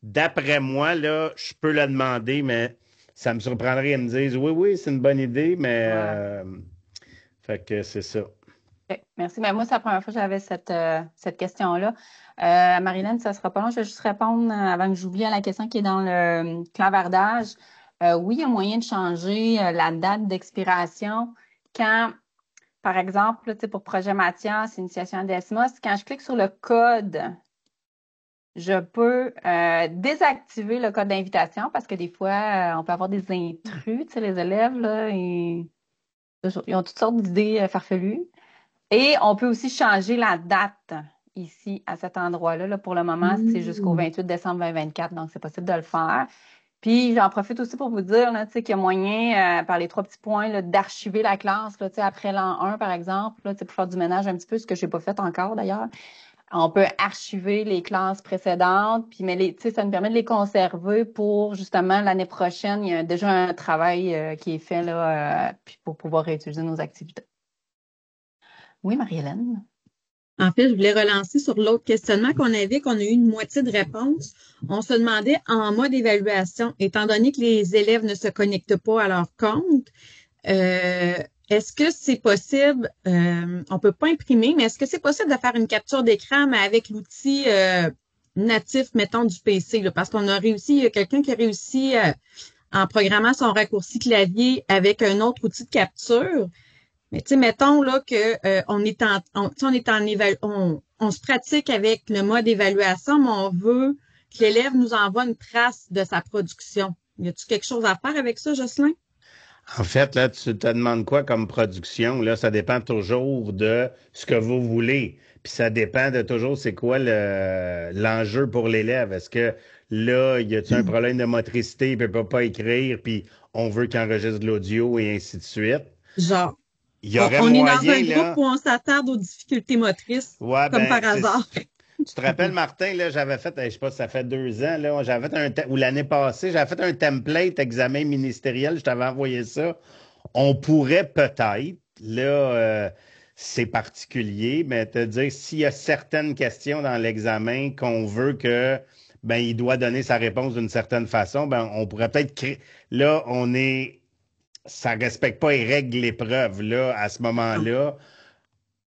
d'après moi, là, je peux le demander, mais ça me surprendrait qu'ils me disent, oui, c'est une bonne idée, mais fait que c'est ça. OK, merci. Ben, moi, c'est la première fois que j'avais cette question-là. Marilyn, ça ne sera pas long. Je vais juste répondre avant que j'oublie à la question qui est dans le clavardage. Oui, il y a moyen de changer la date d'expiration quand, par exemple, là, tu sais, pour projet Mathias, initiation à Desmos, quand je clique sur le code, je peux désactiver le code d'invitation parce que des fois, on peut avoir des intrus. Tu sais, les élèves, là, ils ont toutes sortes d'idées farfelues. Et on peut aussi changer la date ici, à cet endroit-là. Là, pour le moment, c'est jusqu'au 28 décembre 2024, donc c'est possible de le faire. Puis, j'en profite aussi pour vous dire là, qu'il y a moyen, par les 3 petits points, là, d'archiver la classe là, après l'an 1, par exemple, là, pour faire du ménage un petit peu, ce que je n'ai pas fait encore d'ailleurs. On peut archiver les classes précédentes, puis mais ça nous permet de les conserver pour justement l'année prochaine. Il y a déjà un travail qui est fait là, puis pour pouvoir réutiliser nos activités. Oui, Marie-Hélène. En fait, je voulais relancer sur l'autre questionnement qu'on a eu une moitié de réponse. On se demandait en mode évaluation, étant donné que les élèves ne se connectent pas à leur compte, est-ce que c'est possible, on peut pas imprimer, mais est-ce que c'est possible de faire une capture d'écran, mais avec l'outil natif, mettons, du PC, là, parce qu'on a réussi, il y a quelqu'un qui a réussi en programmant son raccourci clavier avec un autre outil de capture. Mais tu sais, mettons là que on se pratique avec le mode évaluation, mais on veut que l'élève nous envoie une trace de sa production. Y a-t-il quelque chose à faire avec ça, Jocelyn? En fait, là, tu te demandes quoi comme production? Là, ça dépend toujours de ce que vous voulez. Puis ça dépend de toujours c'est quoi l'enjeu pour l'élève. Est-ce que là, y a-t-il un problème de motricité, il peut pas écrire, puis on veut qu'il enregistre de l'audio et ainsi de suite? Genre. Il y aurait on moyen, est dans un là, groupe où on s'attarde aux difficultés motrices, comme par hasard. Tu te rappelles, Martin, là, j'avais fait, je sais pas si ça fait 2 ans, là, j'avais fait ou l'année passée, j'avais fait un template examen ministériel, je t'avais envoyé ça. On pourrait peut-être, là, c'est particulier, mais te dire s'il y a certaines questions dans l'examen qu'on veut que, ben, il doit donner sa réponse d'une certaine façon, ben, on pourrait peut-être créer, là, ça respecte pas les règles de l'épreuve, là, à ce moment-là.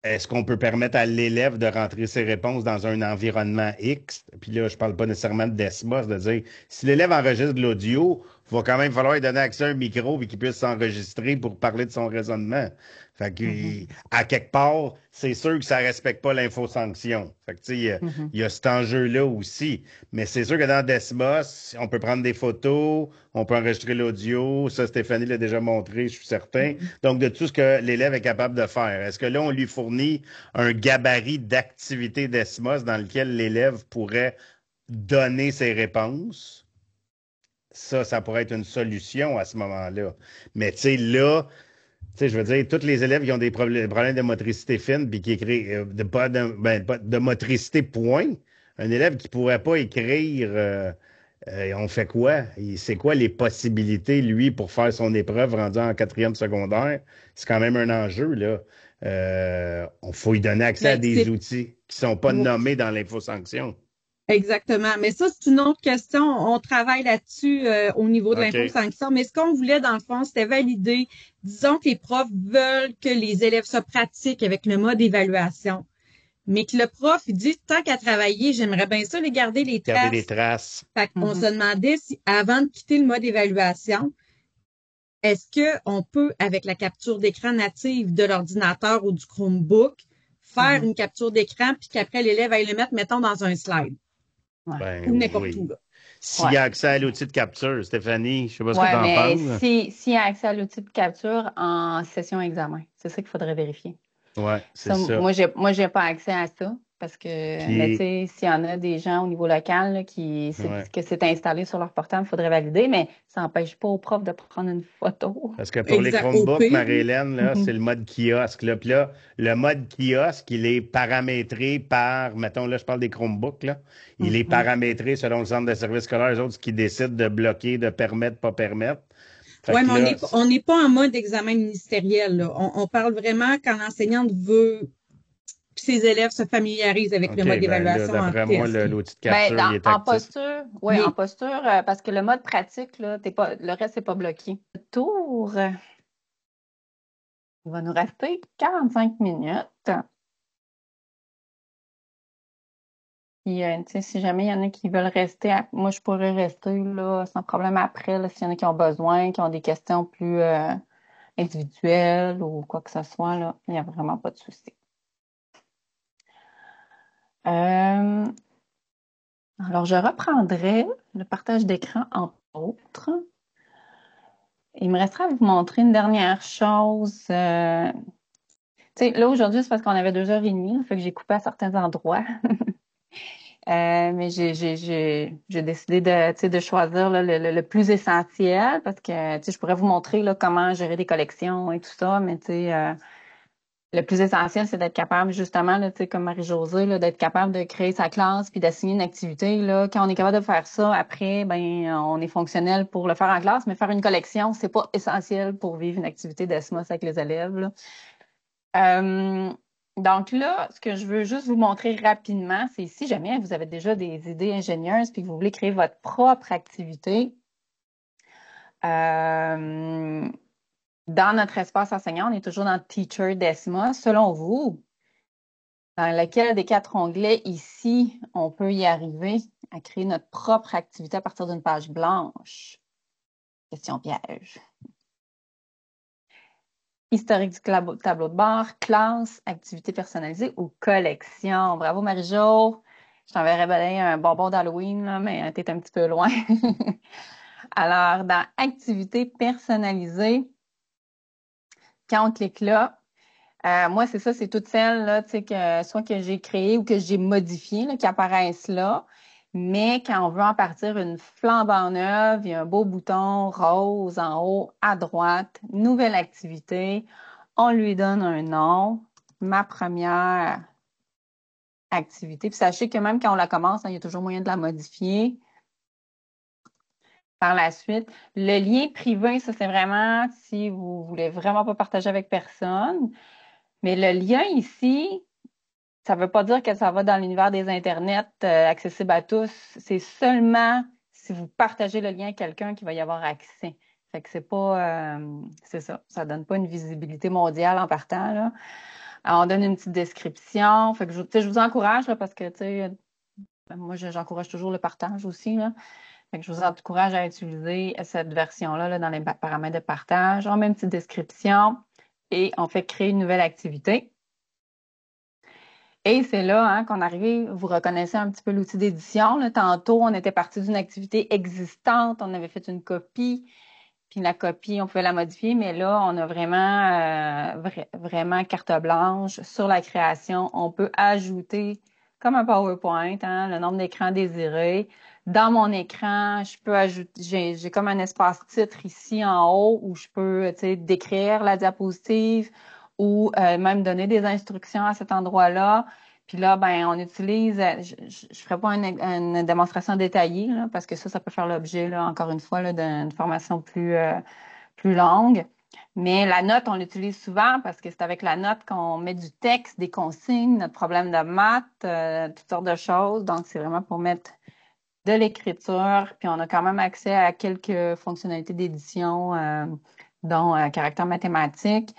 Est-ce qu'on peut permettre à l'élève de rentrer ses réponses dans un environnement X? Puis là, je parle pas nécessairement de Desmos, de dire, si l'élève enregistre de l'audio, il va quand même falloir lui donner accès à un micro et qu'il puisse s'enregistrer pour parler de son raisonnement. Fait que, à quelque part, c'est sûr que ça respecte pas l'infosanction. Fait que, tu sais, il y a cet enjeu-là aussi. Mais c'est sûr que dans Desmos, on peut prendre des photos, on peut enregistrer l'audio. Ça, Stéphanie l'a déjà montré, je suis certain. Donc, de tout ce que l'élève est capable de faire. Est-ce que là, on lui fournit un gabarit d'activités Desmos dans lequel l'élève pourrait donner ses réponses? Ça pourrait être une solution à ce moment-là. Mais, tu sais, là, tu sais, je veux dire, tous les élèves qui ont des problèmes de motricité fine puis qui écrivent pas de motricité point, un élève qui pourrait pas écrire, on fait quoi? C'est quoi les possibilités, lui, pour faire son épreuve rendue en 4e secondaire? C'est quand même un enjeu, là. Il faut lui donner accès à des outils qui sont pas nommés dans l'infosanction. Exactement. Mais ça, c'est une autre question. On travaille là-dessus au niveau de l'infosanction. Mais ce qu'on voulait, dans le fond, c'était valider. Disons que les profs veulent que les élèves se pratiquent avec le mode évaluation. Mais que le prof, il dit, tant qu'à travailler, j'aimerais bien ça, les garder les traces. Garder les traces. Fait qu'on se demandait si, avant de quitter le mode évaluation, est-ce qu'on peut, avec la capture d'écran native de l'ordinateur ou du Chromebook, faire une capture d'écran puis qu'après l'élève aille le mettre, mettons, dans un slide? Ben, ou n'importe où, là. S'il y a accès à l'outil de capture, Stéphanie, je sais pas ce que tu en penses. S'il y a accès à l'outil de capture en session examen, c'est ça qu'il faudrait vérifier. Oui, c'est ça. Moi, j'ai pas accès à ça. Parce que, mais tu Puis, sais, s'il y en a des gens au niveau local là, ouais. que c'est installé sur leur portable, il faudrait valider, mais ça n'empêche pas aux profs de prendre une photo. Parce que pour les Exact. Au Chromebooks, pire, Marie-Hélène, là, c'est le mode kiosque. Là. Puis là, le mode kiosque, il est paramétré par, mettons, là, je parle des Chromebooks, là. Il est Mhm. paramétré selon le centre de services scolaires, eux autres, ce qui décident de bloquer, de permettre, pas permettre. Fait ouais, que mais là, on n'est pas en mode examen ministériel, là. On parle vraiment quand l'enseignante veut que ses élèves se familiarisent avec OK, le mode ben là, d'évaluation en d'après moi, test, là. l'outil de Ben, capture, il est en actif. posture, Il oui, en est- posture, parce que le mode pratique, là, le reste n'est pas bloqué. Le tour, il va nous rester 45 minutes. Puis, tu sais, si jamais il y en a qui veulent rester, moi, je pourrais rester là, sans problème après, là, s'il y en a qui ont besoin, qui ont des questions plus individuelles ou quoi que ce soit, là, il n'y a vraiment pas de souci. Euh, alors, je reprendrai le partage d'écran entre autres. Il me restera à vous montrer une dernière chose. Tu sais, là, aujourd'hui, c'est parce qu'on avait 2h30, fait que j'ai coupé à certains endroits. Mais j'ai décidé de, tu sais, de choisir là, le plus essentiel parce que tu sais, je pourrais vous montrer là, comment gérer des collections et tout ça, mais tu sais, le plus essentiel, c'est d'être capable, justement, là, tu sais, comme Marie-Josée, là, d'être capable de créer sa classe puis d'assigner une activité. Là. Quand on est capable de faire ça, après, ben, on est fonctionnel pour le faire en classe, mais faire une collection, c'est pas essentiel pour vivre une activité d'ESMOS avec les élèves. Là. Euh, donc là, ce que je veux juste vous montrer rapidement, c'est si jamais vous avez déjà des idées ingénieuses puis que vous voulez créer votre propre activité, dans notre espace enseignant, on est toujours dans Teacher Desmos. Selon vous, dans lequel des 4 onglets ici, on peut y arriver à créer notre propre activité à partir d'une page blanche? Question piège. Historique du tableau de bord, classe, activité personnalisée ou collection. Bravo Marie-Jo. Je t'enverrais bien un bonbon d'Halloween, là, mais t'es un petit peu loin. Alors, dans activité personnalisée, quand on clique là, moi, c'est ça, c'est toutes celles là, tu sais, soit que j'ai créées ou que j'ai modifiées, là, qui apparaissent là. Mais quand on veut en partir une flambant neuve, il y a un beau bouton rose en haut à droite, nouvelle activité. On lui donne un nom, ma première activité. Puis sachez que même quand on la commence, hein, il y a toujours moyen de la modifier par la suite. Le lien privé, ça, c'est vraiment si vous voulez vraiment pas partager avec personne. Mais le lien ici, ça ne veut pas dire que ça va dans l'univers des Internets accessible à tous. C'est seulement si vous partagez le lien à quelqu'un qui va y avoir accès. Fait que c'est pas, c'est ça. Ça donne pas une visibilité mondiale en partant, là. Alors, on donne une petite description. Fait que je vous encourage, là, parce que, tu sais, moi, j'encourage toujours le partage aussi, là. Fait que je vous encourage à utiliser cette version-là, là, dans les paramètres de partage. On met une petite description et on fait créer une nouvelle activité. Et c'est là hein, qu'on arrive, vous reconnaissez un petit peu l'outil d'édition. Là. Tantôt, on était parti d'une activité existante, on avait fait une copie, puis la copie, on pouvait la modifier, mais là, on a vraiment, vraiment carte blanche sur la création. On peut ajouter, comme un PowerPoint, hein, le nombre d'écrans désirés. Dans mon écran, je peux ajouter, j'ai comme un espace titre ici en haut où je peux, tu sais, décrire la diapositive ou même donner des instructions à cet endroit-là. Puis là, ben, on utilise, je ferai pas une démonstration détaillée, là, parce que ça peut faire l'objet, là, encore une fois, là, d'une formation plus longue. Mais la note, on l'utilise souvent parce que c'est avec la note qu'on met du texte, des consignes, notre problème de maths, toutes sortes de choses. Donc, c'est vraiment pour mettre de l'écriture. Puis, on a quand même accès à quelques fonctionnalités d'édition, dont caractère mathématique.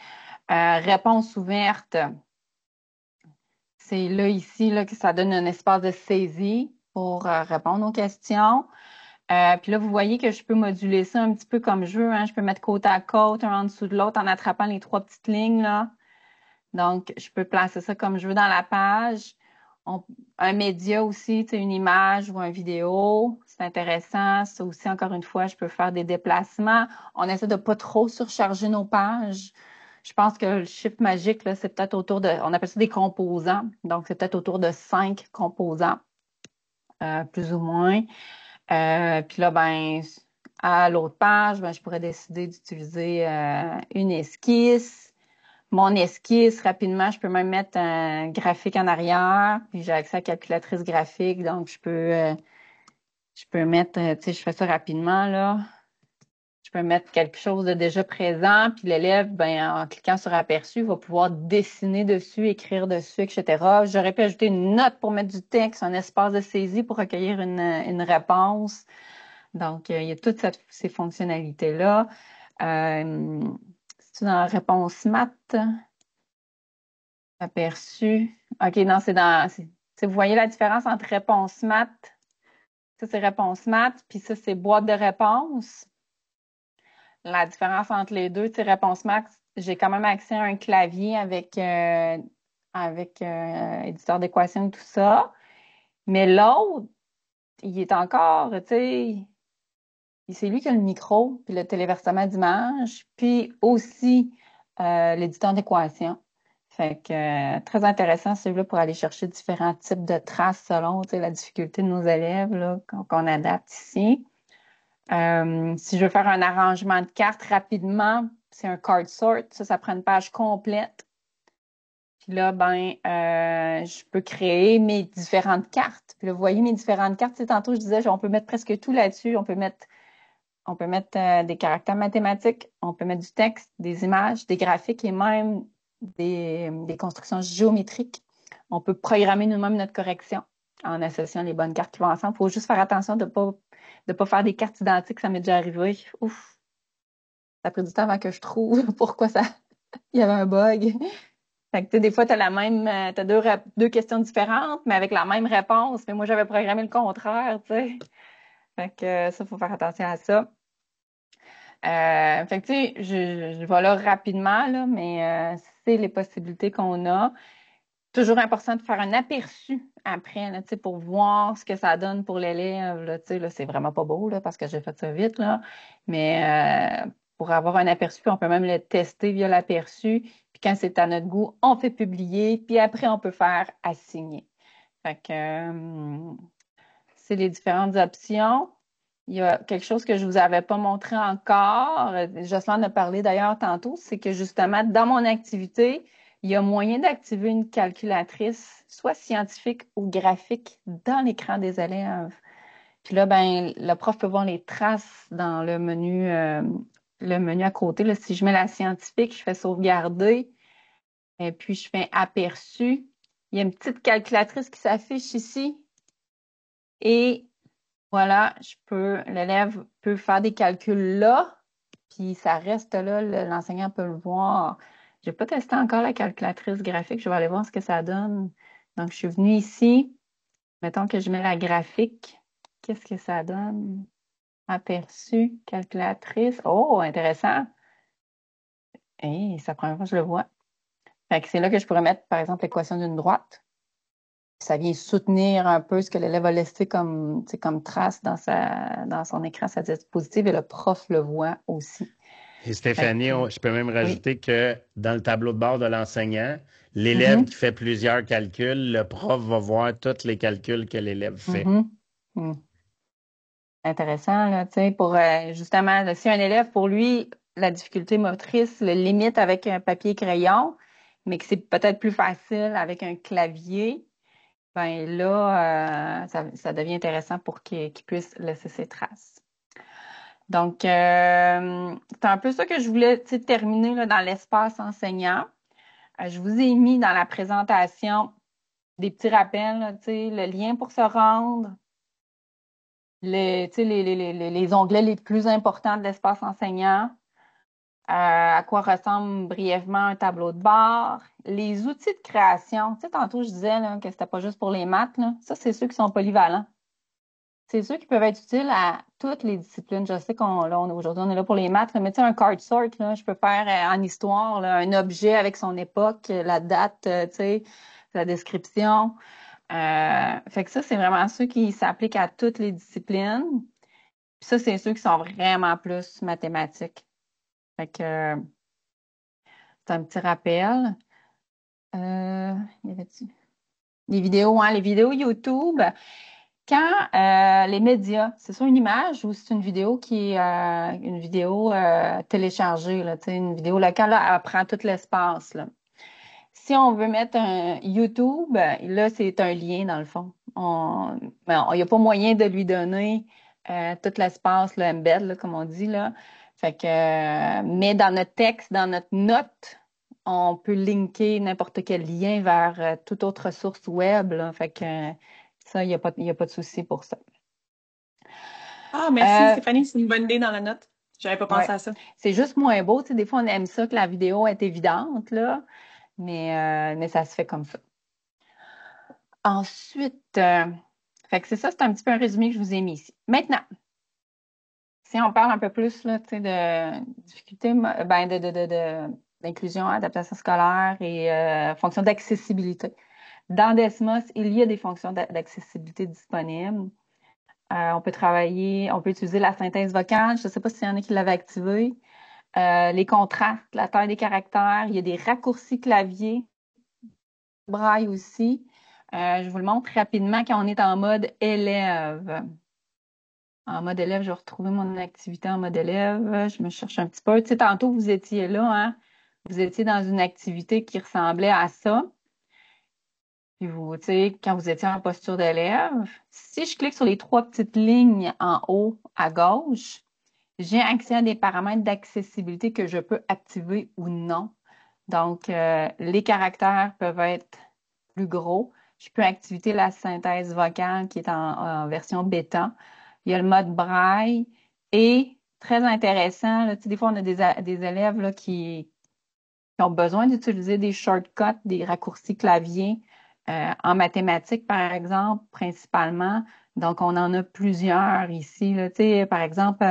Réponse ouverte, c'est là, ici, là, que ça donne un espace de saisie pour répondre aux questions. Puis là, vous voyez que je peux moduler ça un petit peu comme je veux. Hein. Je peux mettre côte à côte, un en dessous de l'autre, en attrapant les 3 petites lignes, là. Donc, je peux placer ça comme je veux dans la page. Un média aussi, tu sais, une image ou une vidéo, c'est intéressant. Ça aussi, encore une fois, je peux faire des déplacements. On essaie de pas trop surcharger nos pages. je pense que le chiffre magique, là, c'est peut-être autour de, on appelle ça des composants. Donc, c'est peut-être autour de 5 composants, plus ou moins. Puis là, ben, à l'autre page, ben, je pourrais décider d'utiliser une esquisse. Mon esquisse, rapidement, je peux même mettre un graphique en arrière. Puis j'ai accès à la calculatrice graphique, donc je peux mettre, tu sais, je fais ça rapidement, là. Je peux mettre quelque chose de déjà présent, puis l'élève, ben, en cliquant sur aperçu, va pouvoir dessiner dessus, écrire dessus, etc. J'aurais pu ajouter une note pour mettre du texte, un espace de saisie pour recueillir une réponse. Donc, il y a toutes ces fonctionnalités-là. C'est dans la réponse maths, aperçu. OK, non, vous voyez la différence entre réponse maths, ça c'est réponse maths, puis ça c'est boîte de réponse. La différence entre les deux, tu sais, réponse max, j'ai quand même accès à un clavier avec éditeur d'équations et tout ça. Mais l'autre, il est encore, tu sais, c'est lui qui a le micro, puis le téléversement d'image, puis aussi l'éditeur d'équations. Fait que très intéressant celui-là pour aller chercher différents types de traces selon, tu sais, la difficulté de nos élèves là, qu'on adapte ici. Si je veux faire un arrangement de cartes rapidement, c'est un card sort. Ça prend une page complète. Puis là, ben, je peux créer mes différentes cartes. Puis là, vous voyez mes différentes cartes. Tu sais, tantôt, je disais, on peut mettre presque tout là-dessus. On peut mettre des caractères mathématiques, on peut mettre du texte, des images, des graphiques et même des constructions géométriques. On peut programmer nous-mêmes notre correction en associant les bonnes cartes qui vont ensemble. Il faut juste faire attention de ne pas faire des cartes identiques. Ça m'est déjà arrivé. Ouf! Ça a pris du temps avant que je trouve pourquoi il y avait un bug. Fait que, des fois, tu as t'as deux questions différentes, mais avec la même réponse. Mais moi, j'avais programmé le contraire, tu sais. Fait que ça, il faut faire attention à ça. Fait que, tu sais, je vais là rapidement, là, mais c'est les possibilités qu'on a. Toujours important de faire un aperçu après, là, tu sais, pour voir ce que ça donne pour l'élève. Là, tu sais, là, c'est vraiment pas beau, là, parce que j'ai fait ça vite, là. Mais pour avoir un aperçu, puis on peut même le tester via l'aperçu. Puis quand c'est à notre goût, on fait publier. Puis après, on peut faire assigner. Fait que c'est les différentes options. Il y a quelque chose que je ne vous avais pas montré encore. Jocelyn en a parlé d'ailleurs tantôt, c'est que justement, dans mon activité, il y a moyen d'activer une calculatrice, soit scientifique ou graphique, dans l'écran des élèves. Puis là, ben, le prof peut voir les traces dans le menu à côté. Là, si je mets la scientifique, je fais sauvegarder, et puis je fais aperçu. Il y a une petite calculatrice qui s'affiche ici. Et voilà, l'élève peut faire des calculs là, puis ça reste là, l'enseignant peut le voir. J'ai pas testé encore la calculatrice graphique, je vais aller voir ce que ça donne. Donc, je suis venue ici, mettons que je mets la graphique, qu'est-ce que ça donne? Aperçu, calculatrice, oh, intéressant! Et c'est la première fois que je le vois. Fait que c'est là que je pourrais mettre, par exemple, l'équation d'une droite. Ça vient soutenir un peu ce que l'élève a laissé comme trace dans son écran, sa diapositive, et le prof le voit aussi. Et Stéphanie, je peux même rajouter que dans le tableau de bord de l'enseignant, l'élève qui fait plusieurs calculs, le prof va voir tous les calculs que l'élève fait. Intéressant, là, tu sais, pour justement, là, si un élève, pour lui, la difficulté motrice le limite avec un papier crayon, mais que c'est peut-être plus facile avec un clavier, ben là, ça devient intéressant pour qu'il puisse laisser ses traces. Donc, c'est un peu ça que je voulais terminer là, dans l'espace enseignant. Je vous ai mis dans la présentation des petits rappels, là, le lien pour se rendre, les onglets les plus importants de l'espace enseignant, à quoi ressemble brièvement un tableau de bord, les outils de création. Tu sais, tantôt, je disais là, que c'était pas juste pour les maths. Là. Ça, c'est ceux qui sont polyvalents. C'est ceux qui peuvent être utiles à toutes les disciplines. Je sais aujourd'hui, on est là pour les maths, là, mais tu sais, un card sort, là, je peux faire en histoire là, un objet avec son époque, la date, tu sais, la description. Fait que ça, c'est vraiment ceux qui s'appliquent à toutes les disciplines. Puis ça, c'est ceux qui sont vraiment plus mathématiques. Fait que c'est un petit rappel. Y avait-tu? Les vidéos, hein, les vidéos YouTube. Quand les médias, c'est soit une image ou c'est une vidéo qui est une vidéo téléchargée, là, une vidéo locale, là, elle prend tout l'espace. Là. Si on veut mettre un YouTube, là, c'est un lien dans le fond. Il n'y a pas moyen de lui donner tout l'espace, le embed, là, comme on dit, là. Fait que, mais dans notre texte, dans notre note, on peut linker n'importe quel lien vers toute autre source web, là. Fait que ça, il n'y a pas de souci pour ça. Ah, merci Euh, Stéphanie, c'est une bonne idée dans la note. J'avais pas pensé ouais. à ça. C'est juste moins beau. Tu sais, des fois, on aime ça que la vidéo est évidente, là, mais ça se fait comme ça. Ensuite, fait que c'est ça, c'est un petit peu un résumé que je vous ai mis ici. Maintenant, si on parle un peu plus là, tu sais, de difficulté, d'inclusion, adaptation scolaire et fonctions d'accessibilité. Dans Desmos, il y a des fonctions d'accessibilité disponibles. On peut travailler, on peut utiliser la synthèse vocale. Je ne sais pas s'il y en a qui l'avaient activé. Les contrastes, la taille des caractères. Il y a des raccourcis clavier, braille aussi. Je vous le montre rapidement quand on est en mode élève. En mode élève, je vais retrouver mon activité en mode élève. Je me cherche un petit peu. Tu sais, tantôt, vous étiez là, hein? Vous étiez dans une activité qui ressemblait à ça. Puis vous, tu sais, quand vous étiez en posture d'élève, si je clique sur les 3 petites lignes en haut à gauche, j'ai accès à des paramètres d'accessibilité que je peux activer ou non. Donc, les caractères peuvent être plus gros. Je peux activer la synthèse vocale qui est en version bêta. Il y a le mode braille et très intéressant, là, tu sais, des fois, on a des élèves là, qui ont besoin d'utiliser des shortcuts, des raccourcis clavier en mathématiques, par exemple, principalement. Donc, on en a plusieurs ici. Là, tu sais, par exemple,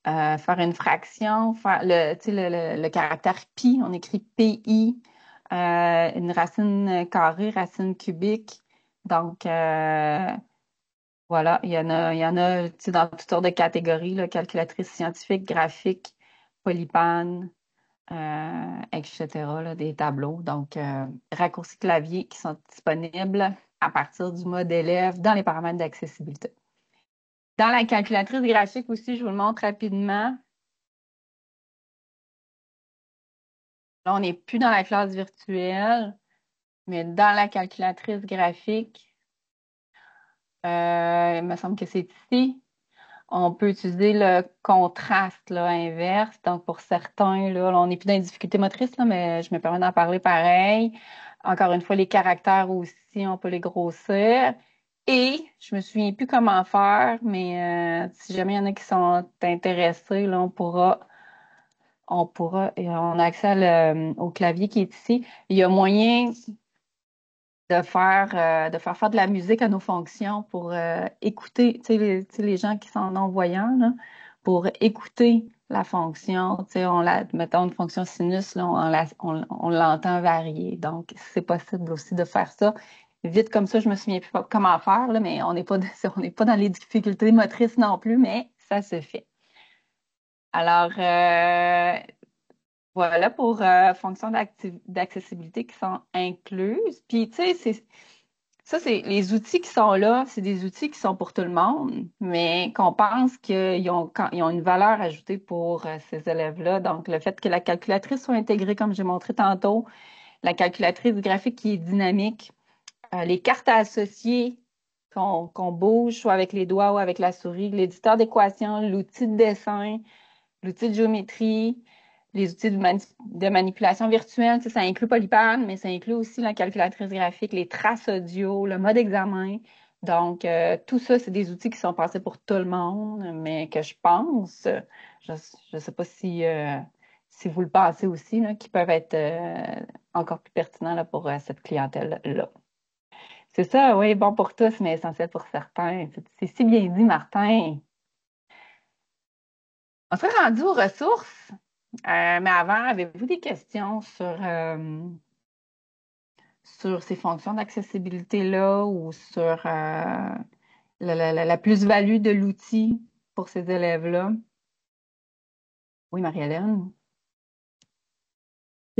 faire une fraction, faire le caractère pi, on écrit PI, une racine carrée, racine cubique. Donc, voilà, il y en a tu sais, dans toutes sortes de catégories, là, calculatrice scientifique, graphique, polypan, etc., là, des tableaux. Donc, raccourcis clavier qui sont disponibles à partir du mode élève dans les paramètres d'accessibilité. Dans la calculatrice graphique aussi, je vous le montre rapidement. Là, on n'est plus dans la classe virtuelle, mais dans la calculatrice graphique, il me semble que c'est ici. On peut utiliser le contraste là, inverse. Donc, pour certains, là, on n'est plus dans les difficultés motrices, là, mais je me permets d'en parler pareil. Encore une fois, les caractères aussi, on peut les grossir. Et je me souviens plus comment faire, mais si jamais il y en a qui sont intéressés, là, on a accès au clavier qui est ici. Il y a moyen de faire de la musique à nos fonctions pour écouter, tu sais, les gens qui sont non-voyants, là, pour écouter la fonction. Tu sais, mettons une fonction sinus, là, on l'entend varier. Donc, c'est possible aussi de faire ça. Vite comme ça, je me souviens plus comment faire, là, mais on n'est pas, on n'est pas dans les difficultés motrices non plus, mais ça se fait. Alors, voilà pour fonctions d'accessibilité qui sont incluses. Puis, tu sais, c'est les outils qui sont là, c'est des outils qui sont pour tout le monde, mais qu'on pense ils ont une valeur ajoutée pour ces élèves-là. Donc, le fait que la calculatrice soit intégrée, comme j'ai montré tantôt, la calculatrice graphique qui est dynamique, les cartes à associer qu'on bouge, soit avec les doigts ou avec la souris, l'éditeur d'équations, l'outil de dessin, l'outil de géométrie, les outils de manipulation virtuelle, ça inclut Polypan, mais ça inclut aussi la calculatrice graphique, les traces audio, le mode examen. Donc, tout ça, c'est des outils qui sont pensés pour tout le monde, mais que je pense, je ne sais pas si vous le pensez aussi, là, qui peuvent être encore plus pertinents là, pour cette clientèle-là. C'est ça, oui, bon pour tous, mais essentiel pour certains. C'est si bien dit, Martin. On serait rendu aux ressources, mais avant, avez-vous des questions sur ces fonctions d'accessibilité-là ou sur la plus-value de l'outil pour ces élèves-là? Oui, Marie-Hélène?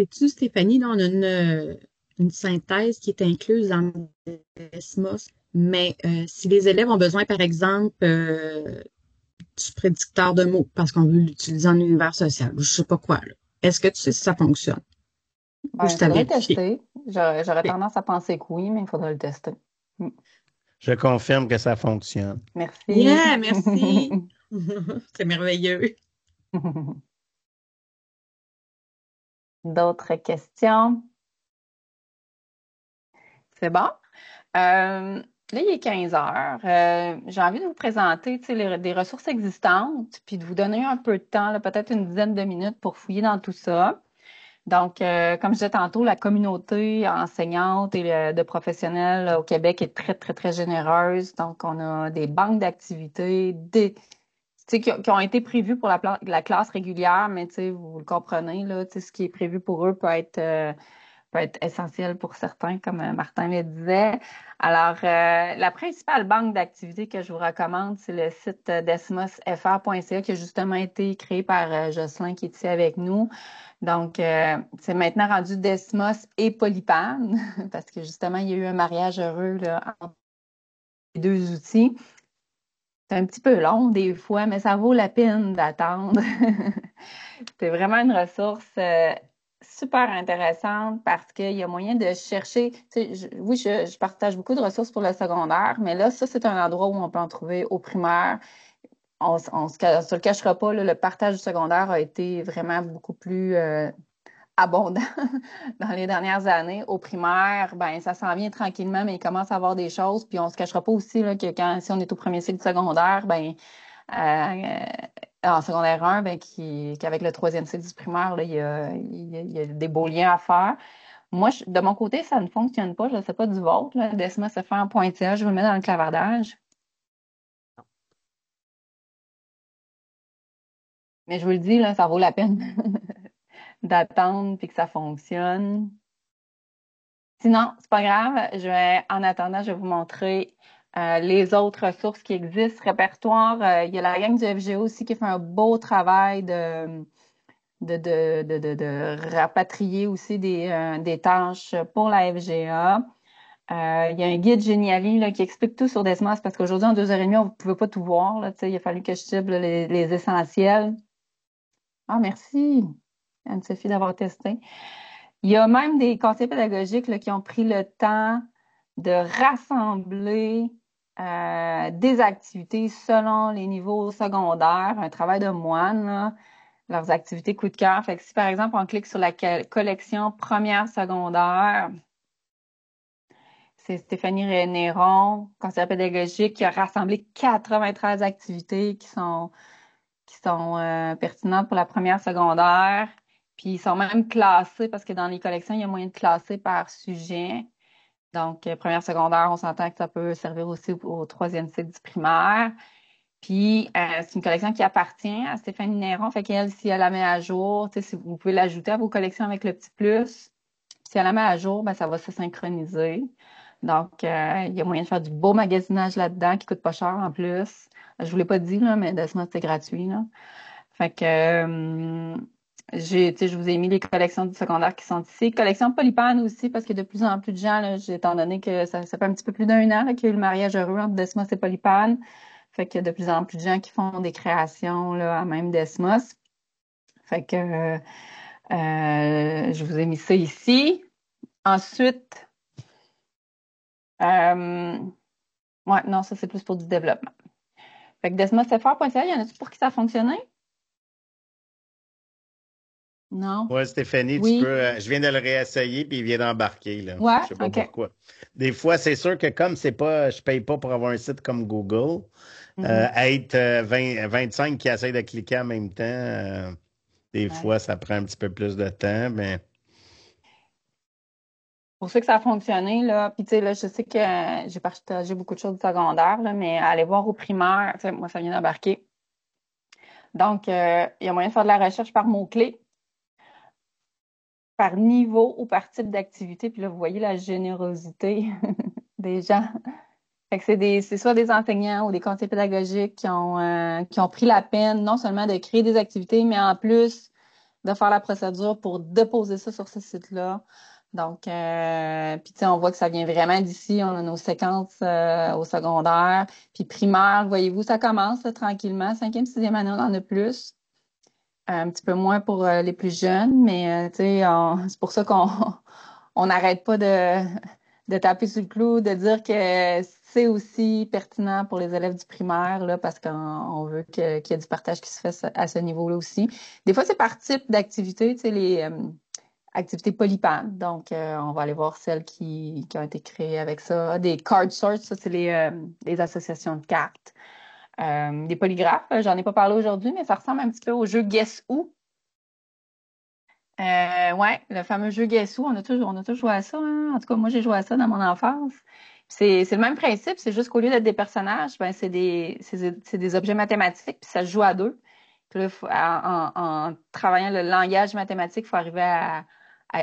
sais-tu, Stéphanie, là, on a une synthèse qui est incluse dans Desmos, mais si les élèves ont besoin, par exemple, du prédicteur de mots, parce qu'on veut l'utiliser en univers social, ou je sais pas quoi, là, est-ce que tu sais si ça fonctionne? Ou Ben, il c'est à faudrait vérifier? tester. J'aurais Ok. tendance à penser que oui, mais il faudrait le tester. Mm. Je confirme que ça fonctionne. Merci. Yeah, merci. C'est merveilleux. D'autres questions? C'est bon? Là, il est 15 heures. J'ai envie de vous présenter, tu sais, des ressources existantes, puis de vous donner un peu de temps, là, peut-être une dizaine de minutes pour fouiller dans tout ça. Donc, comme je disais tantôt, la communauté enseignante et de professionnels au Québec est très, très, très généreuse. Donc, on a des banques d'activités, tu sais, qui ont été prévues pour la classe régulière, mais tu sais, vous le comprenez, là, tu sais, ce qui est prévu pour eux peut être essentiel pour certains, comme Martin le disait. Alors, la principale banque d'activités que je vous recommande, c'est le site desmosfr.ca qui a justement été créé par Jocelyn qui est ici avec nous. Donc, c'est maintenant rendu Desmos et Polypan parce que justement, il y a eu un mariage heureux là, entre les deux outils. C'est un petit peu long des fois, mais ça vaut la peine d'attendre. C'est vraiment une ressource super intéressante parce qu'il y a moyen de chercher. Tu sais, oui, je partage beaucoup de ressources pour le secondaire, mais là, ça, c'est un endroit où on peut en trouver au primaire. On se le cachera pas, là, le partage du secondaire a été vraiment beaucoup plus abondant dans les dernières années. Au primaire, ben ça s'en vient tranquillement, mais il commence à avoir des choses. Puis on se cachera pas aussi là, que si on est au premier cycle du secondaire, ben en secondaire 1, ben, qu'avec le troisième cycle du primaire, là, il y a des beaux liens à faire. Moi, de mon côté, ça ne fonctionne pas. Je ne sais pas du vôtre. Là. Desma se fait en pointillage. Je vous le mets dans le clavardage. Mais je vous le dis, là, ça vaut la peine d'attendre puis que ça fonctionne. Sinon, c'est pas grave. En attendant, je vais vous montrer les autres ressources qui existent. Répertoire, il y a la gang du FGO aussi qui fait un beau travail de rapatrier aussi des tâches pour la FGA. Il y a un guide Geniali là, qui explique tout sur Desmos parce qu'aujourd'hui, en 2 heures et demie, on ne pouvait pas tout voir. Là, il a fallu que je cible les essentiels. Ah, merci, Anne-Sophie, d'avoir testé. Il y a même des conseillers pédagogiques là, qui ont pris le temps de rassembler des activités selon les niveaux secondaires, un travail de moine, là, leurs activités coup de cœur. Fait que si, par exemple, on clique sur la collection première secondaire, c'est Stéphanie Néron, conseillère pédagogique, qui a rassemblé 93 activités qui sont pertinentes pour la première secondaire. Puis ils sont même classés parce que dans les collections, il y a moyen de classer par sujet. Donc, première secondaire, on s'entend que ça peut servir aussi au troisième cycle du primaire. Puis, c'est une collection qui appartient à Stéphanie Néron. Fait qu'elle, si elle la met à jour, tu sais, si vous pouvez l'ajouter à vos collections avec le petit plus. Si elle la met à jour, ben, ça va se synchroniser. Donc, il y a moyen de faire du beau magasinage là-dedans qui coûte pas cher en plus. Je vous l'ai pas dit, là, mais Desmos, c'est gratuit, là. Fait que, tu sais, je vous ai mis les collections du secondaire qui sont ici. Collection Polypan aussi, parce que de plus en plus de gens, là, étant donné que ça fait un petit peu plus d'1 an qu'il y a eu le mariage heureux entre Desmos et Polypan. Fait qu'il y a de plus en plus de gens qui font des créations là, à même Desmos. Fait que je vous ai mis ça ici. Ensuite, ouais, non, ça c'est plus pour du développement. Fait que desmosfr.ca, y en a-tu pour qui ça a fonctionné? Non? Oui, Stéphanie, tu Oui? peux. Je viens de le réessayer puis il vient d'embarquer, là. Ouais? Je sais pas OK. pourquoi. Des fois, c'est sûr que comme c'est pas, je paye pas pour avoir un site comme Google, être 25 qui essayent de cliquer en même temps, des Ouais. fois, ça prend un petit peu plus de temps, mais Pour ceux que ça a fonctionné, là, puis tu sais, là, je sais que j'ai partagé beaucoup de choses du secondaire, là, mais allez voir au primaire, tu sais, moi, ça vient d'embarquer. Donc, il y a moyen de faire de la recherche par mots-clés, par niveau ou par type d'activité. Puis là, vous voyez la générosité des gens. Fait que c'est soit des enseignants ou des conseillers pédagogiques qui ont pris la peine non seulement de créer des activités, mais en plus de faire la procédure pour déposer ça sur ce site-là. Donc, puis tu sais, on voit que ça vient vraiment d'ici. On a nos séquences au secondaire. Puis primaire, voyez-vous, ça commence là, tranquillement. 5e, 6e année, on en a plus. Un petit peu moins pour les plus jeunes, mais tu sais, c'est pour ça qu'on on n'arrête pas de taper sur le clou, de dire que c'est aussi pertinent pour les élèves du primaire, là, parce qu'on veut qu'il y ait du partage qui se fasse à ce niveau-là aussi. Des fois, c'est par type d'activité, tu sais, les activités polypades. Donc, on va aller voir celles qui ont été créées avec ça. Des card sorts, ça, c'est les associations de cartes. Des polygraphes, j'en ai pas parlé aujourd'hui, mais ça ressemble un petit peu au jeu Guess Who. Ouais, le fameux jeu Guess Who, on a tous joué à ça, hein. En tout cas, moi, j'ai joué à ça dans mon enfance. C'est le même principe, c'est juste qu'au lieu d'être des personnages, ben, c'est des objets mathématiques, puis ça se joue à deux. Puis là, en travaillant le langage mathématique, il faut arriver à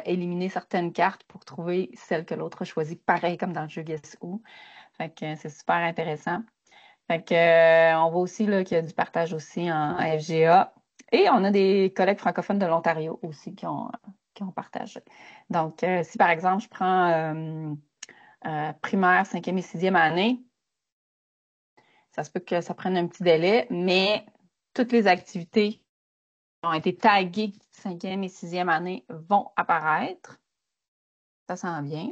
éliminer certaines cartes pour trouver celle que l'autre a choisie, pareil comme dans le jeu Guess Who. Fait que c'est super intéressant. Fait que, on voit aussi là, qu'il y a du partage aussi en FGA. Et on a des collègues francophones de l'Ontario aussi qui ont partagé. Donc, si par exemple, je prends primaire, 5e et 6e année, ça se peut que ça prenne un petit délai, mais toutes les activités qui ont été taguées 5e et 6e année vont apparaître. Ça s'en vient.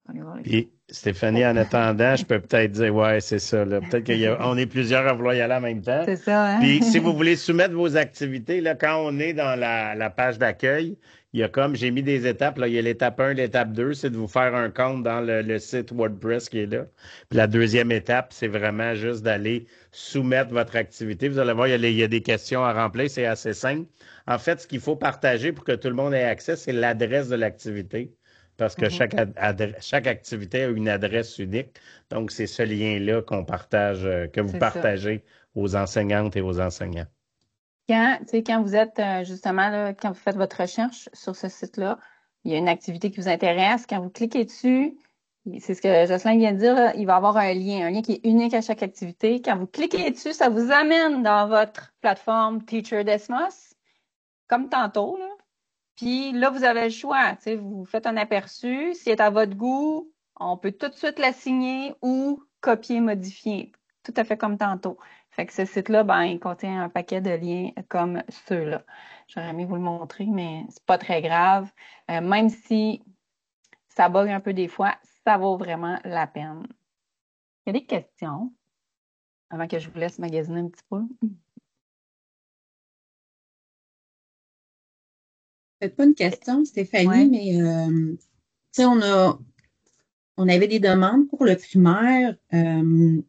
On va aller voir les Puis, Stéphanie, en attendant, je peux peut-être dire, ouais, c'est ça, là. Peut-être qu'on est plusieurs à vouloir y aller en même temps. C'est ça, hein? Puis, si vous voulez soumettre vos activités, là, quand on est dans la page d'accueil, il y a comme, j'ai mis des étapes, là, il y a l'étape 1, l'étape 2, c'est de vous faire un compte dans le site WordPress qui est là. Puis la deuxième étape, c'est vraiment juste d'aller soumettre votre activité. Vous allez voir, il y a des questions à remplir, c'est assez simple. En fait, ce qu'il faut partager pour que tout le monde ait accès, c'est l'adresse de l'activité. Parce que chaque activité a une adresse unique. Donc, c'est ce lien-là qu'on partage, que vous C'est ça. partagez aux enseignantes et aux enseignants. Quand vous êtes justement là, quand vous faites votre recherche sur ce site-là, il y a une activité qui vous intéresse. Quand vous cliquez dessus, c'est ce que Jocelyn vient de dire, là, il va y avoir un lien qui est unique à chaque activité. Quand vous cliquez dessus, ça vous amène dans votre plateforme Teacher Desmos, comme tantôt, là. Puis là, vous avez le choix. Vous faites un aperçu. S'il est à votre goût, on peut tout de suite l'assigner ou copier, modifier. Tout à fait comme tantôt. Fait que ce site-là, ben, il contient un paquet de liens comme ceux-là. J'aurais aimé vous le montrer, mais c'est pas très grave. Même si ça bug un peu des fois, ça vaut vraiment la peine. Il y a des questions avant que je vous laisse magasiner un petit peu. Peut-être pas une question, Stéphanie, Ouais. mais tu sais, on avait des demandes pour le primaire. Tu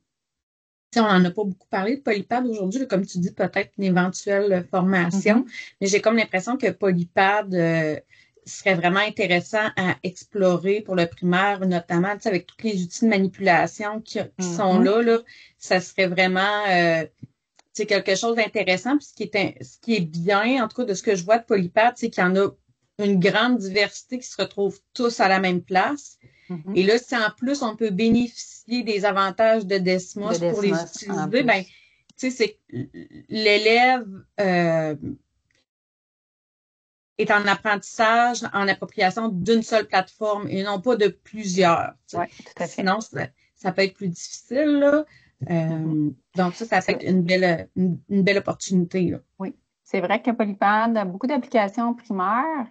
sais, on n'en a pas beaucoup parlé de Polypad aujourd'hui. Là, comme tu dis, peut-être une éventuelle formation. Mais j'ai comme l'impression que Polypad serait vraiment intéressant à explorer pour le primaire, notamment tu sais, avec tous les outils de manipulation qui sont là. Ça serait vraiment c'est quelque chose d'intéressant. Puis ce qui est bien, en tout cas, de ce que je vois de Polypad, c'est qu'il y en a une grande diversité qui se retrouvent tous à la même place. Et là, si en plus on peut bénéficier des avantages de Desmos pour les utiliser, ben, tu sais, c'est l'élève est en apprentissage, en appropriation d'une seule plateforme et non pas de plusieurs. Oui, tout à fait. Sinon, ça peut être plus difficile, là. Donc ça peut être une belle opportunité, là. Oui. C'est vrai que Polypad a beaucoup d'applications primaires,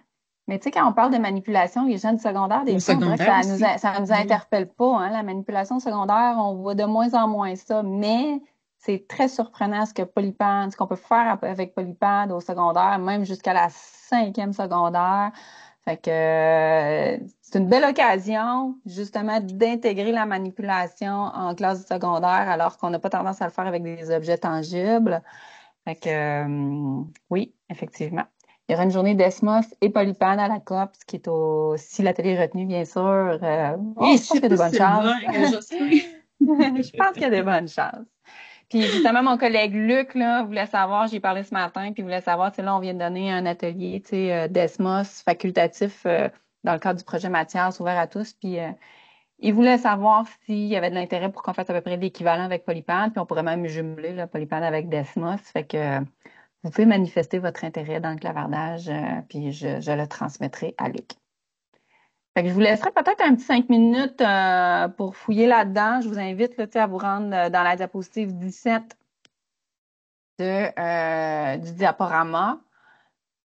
mais tu sais, quand on parle de manipulation, les jeunes secondaires, des fois, on dirait que ça nous interpelle pas, hein. La manipulation secondaire, on voit de moins en moins ça, mais c'est très surprenant ce qu'on peut faire avec Polypad au secondaire, même jusqu'à la 5e secondaire. Fait que c'est une belle occasion, justement, d'intégrer la manipulation en classe du secondaire, alors qu'on n'a pas tendance à le faire avec des objets tangibles. Fait que oui, effectivement. Il y aura une journée Desmos et Polypad à la COP, ce qui est si l'atelier est retenu, bien sûr. Je pense qu'il y a de bonnes chances. Je pense qu'il y a de bonnes chances. Puis justement, mon collègue Luc là, voulait savoir, j'ai parlé ce matin, puis voulait savoir, là, on vient de donner un atelier Desmos facultatif dans le cadre du projet Mathias ouvert à tous. Puis il voulait savoir s'il y avait de l'intérêt pour qu'on fasse à peu près l'équivalent avec Polypad, puis on pourrait même jumeler là, Polypad avec Desmos. Fait que vous pouvez manifester votre intérêt dans le clavardage, puis je le transmettrai à Luc. Fait que je vous laisserai peut-être un petit 5 minutes pour fouiller là-dedans. Je vous invite là, à vous rendre dans la diapositive 17 du diaporama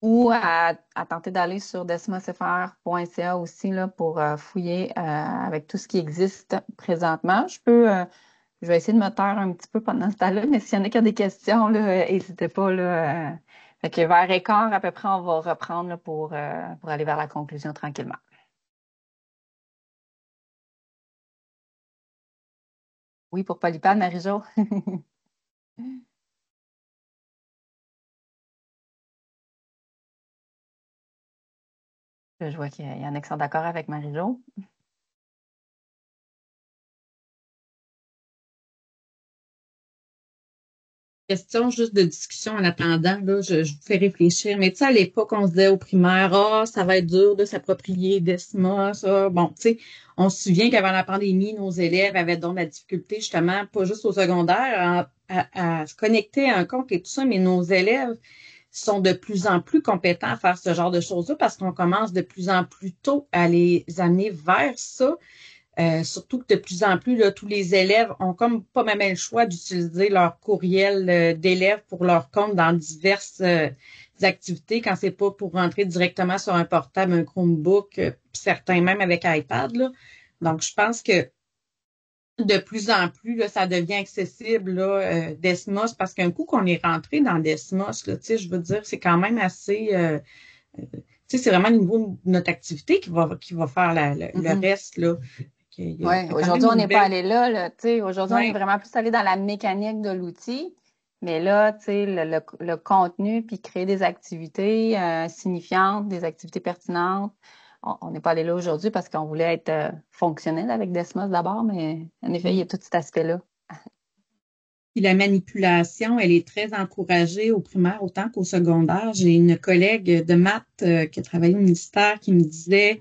ou à tenter d'aller sur desmosfr.ca aussi là, pour fouiller avec tout ce qui existe présentement. Je vais essayer de me taire un petit peu pendant ce temps-là, mais s'il y en a qui ont des questions, n'hésitez pas. Fait que vers écart, à peu près, on va reprendre là, pour aller vers la conclusion tranquillement. Oui, pour Polypad, Marie-Jo. Je vois qu'il y en a qui sont d'accord avec Marie-Jo. Question juste de discussion en attendant, là, je vous fais réfléchir. Mais tu sais, à l'époque, on se disait au primaire, ça va être dur de s'approprier Desmos, ça. Bon, tu sais, on se souvient qu'avant la pandémie, nos élèves avaient donc la difficulté, justement, pas juste au secondaire, à se connecter à un compte et tout ça, mais nos élèves sont de plus en plus compétents à faire ce genre de choses-là parce qu'on commence de plus en plus tôt à les amener vers ça. Surtout que de plus en plus, là, tous les élèves ont comme pas même le choix d'utiliser leur courriel d'élèves pour leur compte dans diverses activités quand c'est pas pour rentrer directement sur un portable, un Chromebook, certains même avec iPad, là. Donc, je pense que de plus en plus, là, ça devient accessible, là, Desmos, parce qu'un coup qu'on est rentré dans Desmos, là, tu sais, je veux dire, c'est quand même assez... tu sais, c'est vraiment le niveau de notre activité qui va faire le reste, là. Oui, aujourd'hui, on n'est pas allé là, tu sais. Aujourd'hui, on est vraiment plus allé dans la mécanique de l'outil. Mais là, tu sais, le contenu, puis créer des activités signifiantes, des activités pertinentes. On n'est pas allé là aujourd'hui parce qu'on voulait être fonctionnel avec Desmos d'abord, mais en effet, il y a tout cet aspect-là. Puis la manipulation, elle est très encouragée au primaire autant qu'au secondaire. J'ai une collègue de maths qui a travaillé au ministère qui me disait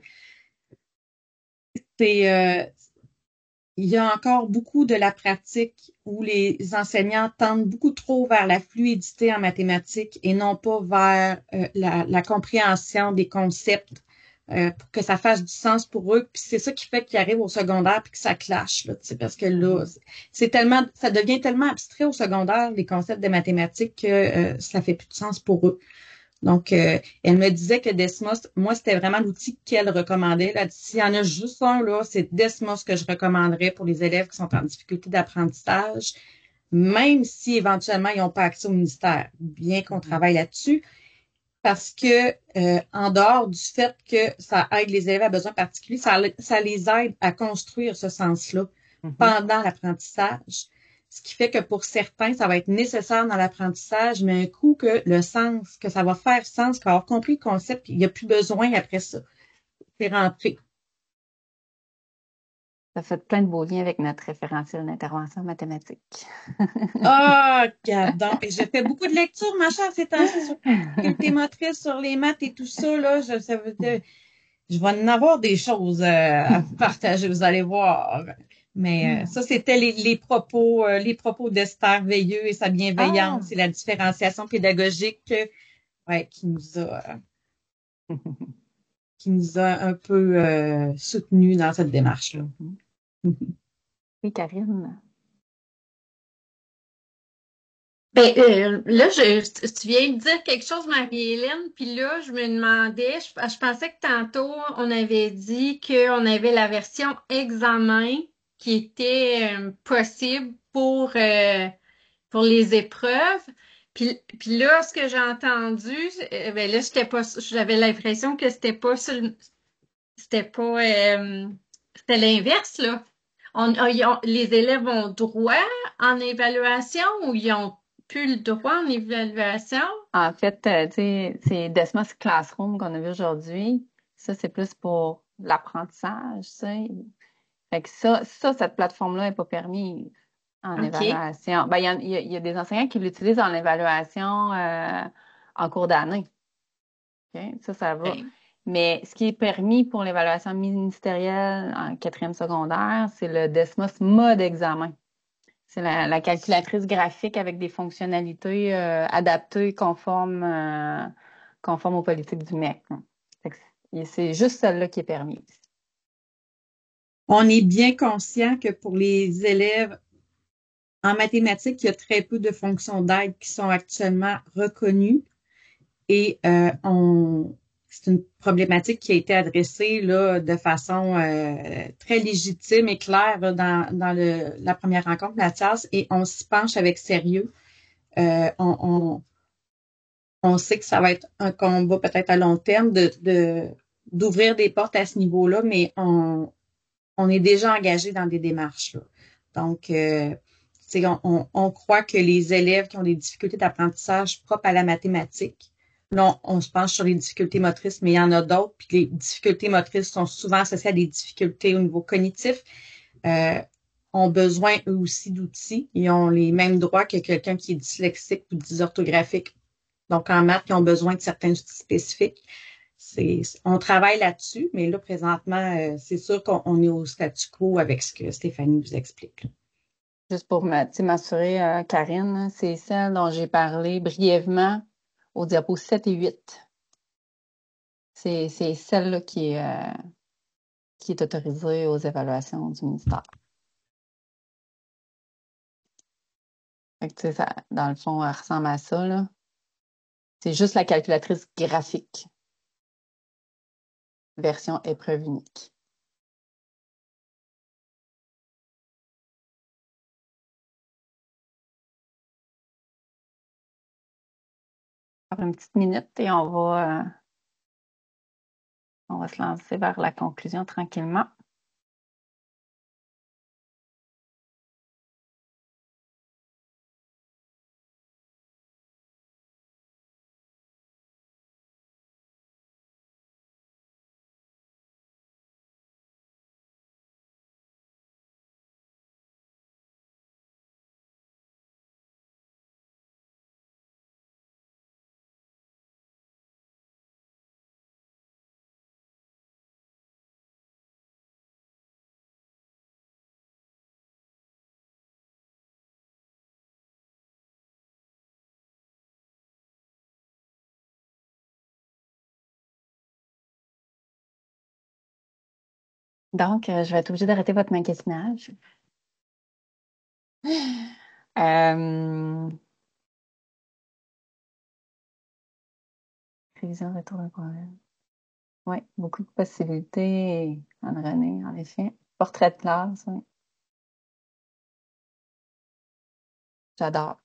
il y a encore beaucoup de la pratique où les enseignants tendent beaucoup trop vers la fluidité en mathématiques et non pas vers la compréhension des concepts pour que ça fasse du sens pour eux. Puis c'est ça qui fait qu'ils arrivent au secondaire puis que ça clash, là, parce que là, ça devient tellement abstrait au secondaire, les concepts de mathématiques, que ça fait plus de sens pour eux. Donc, elle me disait que Desmos, moi, c'était vraiment l'outil qu'elle recommandait. Là, s'il y en a juste un, là, c'est Desmos que je recommanderais pour les élèves qui sont en difficulté d'apprentissage, même si éventuellement ils n'ont pas accès au ministère. Bien qu'on travaille là-dessus, parce que en dehors du fait que ça aide les élèves à besoins particuliers, ça les aide à construire ce sens-là pendant l'apprentissage. Ce qui fait que pour certains, ça va être nécessaire dans l'apprentissage, mais un coup que le sens, que ça va faire sens, qu'avoir compris le concept, il n'y a plus besoin après ça. C'est rentré. Ça fait plein de beaux liens avec notre référentiel d'intervention mathématique. Gadon. Et je fais beaucoup de lectures, ma chère, ces temps-ci, sur faculté motrice, sur les maths et tout ça, là. Je vais en avoir des choses à partager, vous allez voir. Mais ça, c'était les propos d'Esther Veilleux et sa bienveillance et la différenciation pédagogique qui nous a un peu soutenus dans cette démarche-là. Oui, Karine. Là, tu viens de dire quelque chose, Marie-Hélène, puis là, je me demandais, je pensais que tantôt, on avait dit qu'on avait la version examen qui était possible pour les épreuves. Puis là, ce que j'ai entendu, là, j'avais l'impression que c'était l'inverse, là. Les élèves ont droit en évaluation ou ils ont plus le droit en évaluation? En fait, tu sais, c'est Desmos Classroom qu'on a vu aujourd'hui. Ça, c'est plus pour l'apprentissage, tu sais. Fait que cette plateforme-là n'est pas permise en évaluation. Ben, il y a des enseignants qui l'utilisent en évaluation en cours d'année. Okay? Ça va. Mais ce qui est permis pour l'évaluation ministérielle en 4e secondaire, c'est le Desmos mode examen. C'est la calculatrice graphique avec des fonctionnalités adaptées conformes aux politiques du MEC. Fait que c'est juste celle-là qui est permise. On est bien conscient que pour les élèves en mathématiques, il y a très peu de fonctions d'aide qui sont actuellement reconnues et c'est une problématique qui a été adressée là, de façon très légitime et claire là, dans la première rencontre de Mathias et on s'y penche avec sérieux. On sait que ça va être un combat peut-être à long terme d'ouvrir des portes à ce niveau-là, mais on est déjà engagé dans des démarches. Là. Donc, on croit que les élèves qui ont des difficultés d'apprentissage propres à la mathématique, là, on se penche sur les difficultés motrices, mais il y en a d'autres, puis les difficultés motrices sont souvent associées à des difficultés au niveau cognitif, ont besoin eux aussi d'outils. Ils ont les mêmes droits que quelqu'un qui est dyslexique ou dysorthographique. Donc, en maths, ils ont besoin de certains outils spécifiques. On travaille là-dessus, mais là, présentement, c'est sûr qu'on est au statu quo avec ce que Stéphanie vous explique. Là. Juste pour m'assurer, Karine, c'est celle dont j'ai parlé brièvement au diapo 7 et 8. C'est celle-là qui est autorisée aux évaluations du ministère. Fait que, ça, dans le fond, elle ressemble à ça, là. C'est juste la calculatrice graphique. Version épreuve unique. Encore une petite minute et on va se lancer vers la conclusion tranquillement. Donc, je vais être obligée d'arrêter votre magasinage. Révision, retour d'un problème. Oui, beaucoup de possibilités, Anne-Renée, en effet. Portrait de classe, oui. J'adore.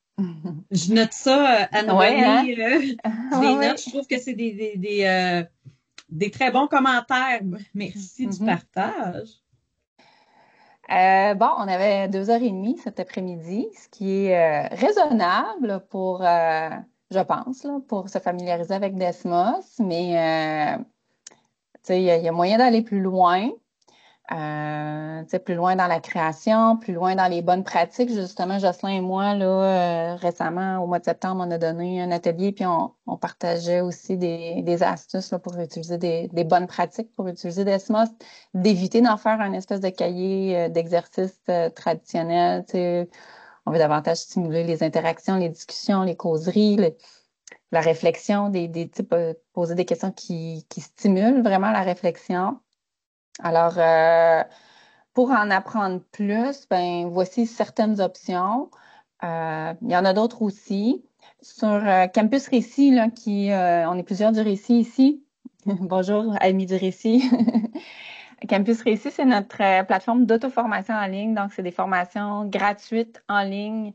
Je note ça, Anne-Renée. Ouais, hein? Je les note. Je trouve que c'est des très bons commentaires. Merci du partage. Bon, on avait 2h30 cet après-midi, ce qui est raisonnable pour, je pense, là, pour se familiariser avec Desmos, mais il y a moyen d'aller plus loin. Plus loin dans la création, plus loin dans les bonnes pratiques. Justement, Jocelyn et moi, là, récemment, au mois de septembre, on a donné un atelier, puis on partageait aussi des astuces là, pour utiliser des bonnes pratiques pour utiliser Desmos, d'éviter d'en faire un espèce de cahier d'exercice traditionnel. On veut davantage stimuler les interactions, les discussions, les causeries, la réflexion, poser des questions qui stimulent vraiment la réflexion. Alors, pour en apprendre plus, ben voici certaines options. Il y en a d'autres aussi. Sur Campus Récit, là, on est plusieurs du Récit ici. Bonjour, amis du Récit. Campus Récit, c'est notre plateforme d'auto-formation en ligne. Donc, c'est des formations gratuites en ligne,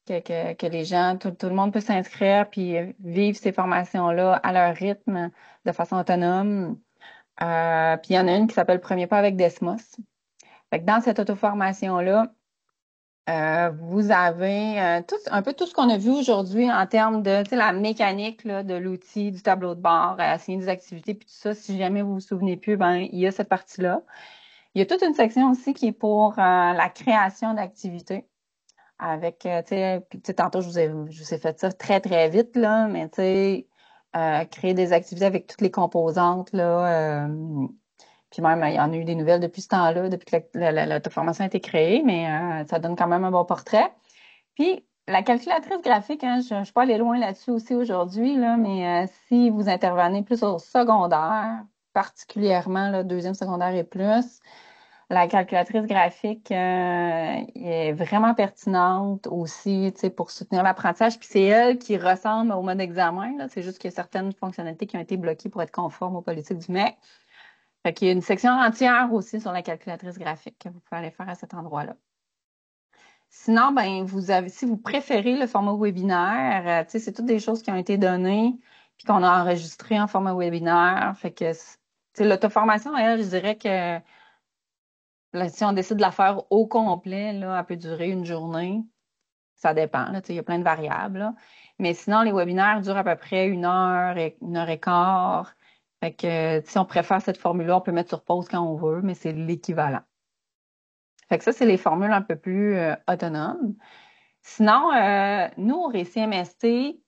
que les gens, tout le monde peut s'inscrire puis vivre ces formations-là à leur rythme, de façon autonome. Puis il y en a une qui s'appelle Premier pas avec Desmos. Fait que dans cette auto-formation-là, vous avez un peu tout ce qu'on a vu aujourd'hui en termes de la mécanique là, de l'outil, du tableau de bord, assigner des activités, puis tout ça. Si jamais vous vous souvenez plus, ben il y a cette partie-là. Il y a toute une section aussi qui est pour la création d'activités. Avec, tantôt, je vous ai fait ça très, très vite, là, mais créer des activités avec toutes les composantes, là, Puis même, il y en a eu des nouvelles depuis ce temps-là, depuis que l'auto-formation a été créée, mais ça donne quand même un bon portrait. Puis, la calculatrice graphique, hein, je ne suis pas allée loin là-dessus aussi aujourd'hui, là, mais si vous intervenez plus au secondaire, particulièrement là, deuxième secondaire et plus, la calculatrice graphique est vraiment pertinente aussi, tu sais, pour soutenir l'apprentissage. Puis c'est elle qui ressemble au mode examen, là. C'est juste qu'il y a certaines fonctionnalités qui ont été bloquées pour être conformes aux politiques du MEC. Fait qu'il y a une section entière aussi sur la calculatrice graphique que vous pouvez aller faire à cet endroit-là. Sinon, ben, si vous préférez le format webinaire, tu sais, c'est toutes des choses qui ont été données puis qu'on a enregistrées en format webinaire. Fait que, tu sais, l'auto-formation, elle, je dirais que là, si on décide de la faire au complet, là, elle peut durer une journée. Ça dépend, là, tu sais, il y a plein de variables, là. Mais sinon, les webinaires durent à peu près 1 heure et quart. Fait que, si on préfère cette formule-là, on peut mettre sur pause quand on veut, mais c'est l'équivalent. Fait que ça, c'est les formules un peu plus autonomes. Sinon, nous, au Récit MST,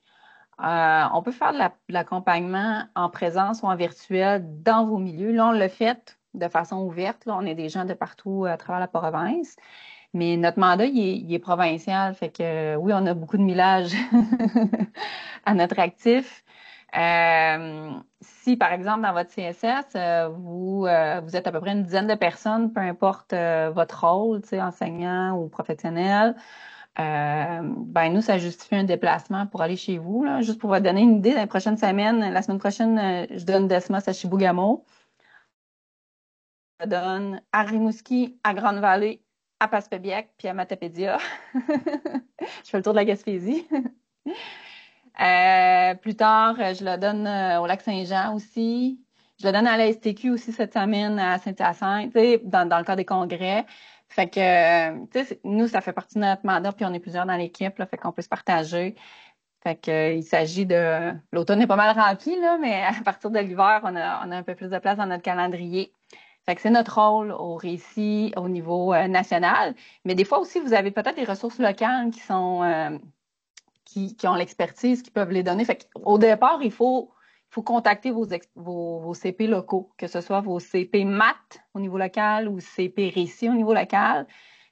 on peut faire de l'accompagnement en présence ou en virtuel dans vos milieux. Là, on l'a fait de façon ouverte. Là, on est des gens de partout à travers la province. Mais notre mandat, il est provincial. Fait que oui, on a beaucoup de millages à notre actif. Si, par exemple, dans votre CSS, vous êtes à peu près une dizaine de personnes, peu importe votre rôle, tu sais, enseignant ou professionnel, ben nous, ça justifie un déplacement pour aller chez vous, là. Juste pour vous donner une idée, la semaine prochaine, je donne Desmos à Chibougamau. Je donne à Rimouski, à Grande-Vallée, à Passepébiac, puis à Matapédia. Je fais le tour de la Gaspésie. Plus tard, je le donne au Lac-Saint-Jean aussi. Je le donne à la STQ aussi cette semaine à Saint-Hyacinthe, tu sais, dans le cadre des congrès. Fait que, tu sais, nous, ça fait partie de notre mandat, puis on est plusieurs dans l'équipe, là, fait qu'on peut se partager. Fait que, il s'agit de... L'automne est pas mal rempli, là, mais à partir de l'hiver, on a un peu plus de place dans notre calendrier. Fait que c'est notre rôle au récit au niveau national. Mais des fois aussi, vous avez peut-être des ressources locales qui sont... qui ont l'expertise, qui peuvent les donner. Fait qu'au départ, il faut contacter vos CP locaux, que ce soit vos CP maths au niveau local ou CP récit au niveau local.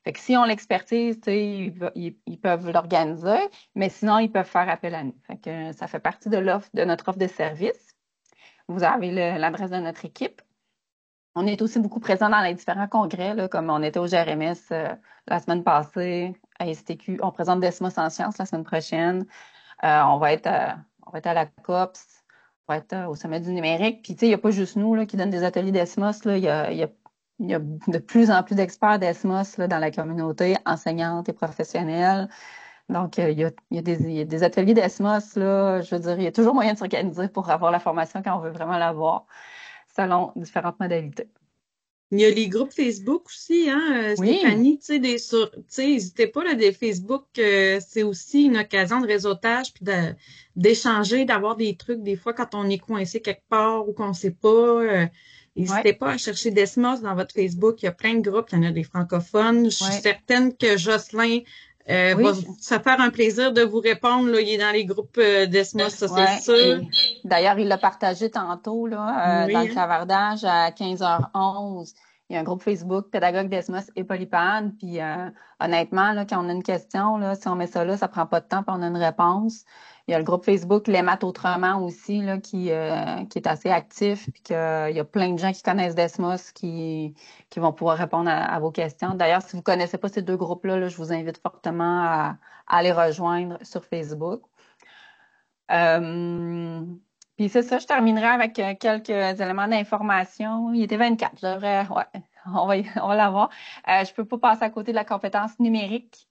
Fait que si on l'expertise, ils peuvent l'organiser, mais sinon, ils peuvent faire appel à nous. Fait que ça fait partie de notre offre de service. Vous avez l'adresse de notre équipe. On est aussi beaucoup présent dans les différents congrès, là, comme on était au GRMS la semaine passée, à STQ. On présente Desmos en sciences la semaine prochaine. On va être à la COPS, on va être au sommet du numérique. Puis, tu sais, il n'y a pas juste nous là, qui donnent des ateliers Desmos. Là. Il y a de plus en plus d'experts Desmos là, dans la communauté, enseignante et professionnelle. Donc, il y a des ateliers Desmos. Là, je veux dire, il y a toujours moyen de s'organiser pour avoir la formation quand on veut vraiment l'avoir, selon différentes modalités. Il y a les groupes Facebook aussi, hein, Oui. Stéphanie, tu sais, n'hésitez pas, là, des Facebook, c'est aussi une occasion de réseautage puis d'échanger, d'avoir des trucs, des fois, quand on est coincé quelque part ou qu'on ne sait pas, n'hésitez pas à chercher Desmos dans votre Facebook, il y a plein de groupes, il y en a des francophones, je suis certaine que Jocelyn va se faire un plaisir de vous répondre, là, il est dans les groupes Desmos, ça c'est sûr. D'ailleurs, il l'a partagé tantôt là, dans le clavardage à 15h11. Il y a un groupe Facebook, Pédagogue Desmos et Polypad. Puis honnêtement, là, quand on a une question, là, si on met ça là, ça prend pas de temps, puis on a une réponse. Il y a le groupe Facebook Les Maths Autrement aussi, là, qui est assez actif, puis qu'il y a plein de gens qui connaissent Desmos qui vont pouvoir répondre à vos questions. D'ailleurs, si vous connaissez pas ces deux groupes-là, là, je vous invite fortement à les rejoindre sur Facebook. Puis c'est ça, je terminerai avec quelques éléments d'information. Il était 24, je devrais, ouais, on va l'avoir. Je peux pas passer à côté de la compétence numérique,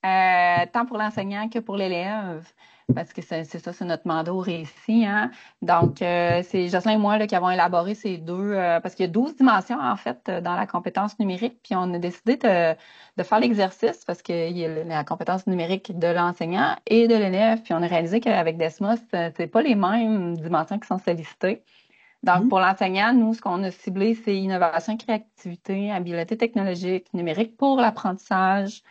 tant pour l'enseignant que pour l'élève, parce que c'est ça, c'est notre mandat au récit, hein. Donc, c'est Jocelyn et moi là, qui avons élaboré ces deux, parce qu'il y a 12 dimensions, en fait, dans la compétence numérique, puis on a décidé de faire l'exercice, parce qu'il y a la compétence numérique de l'enseignant et de l'élève, puis on a réalisé qu'avec Desmos, c'est pas les mêmes dimensions qui sont sollicitées. Donc, pour l'enseignant, nous, ce qu'on a ciblé, c'est innovation, créativité, habileté technologique, numérique pour l'apprentissage,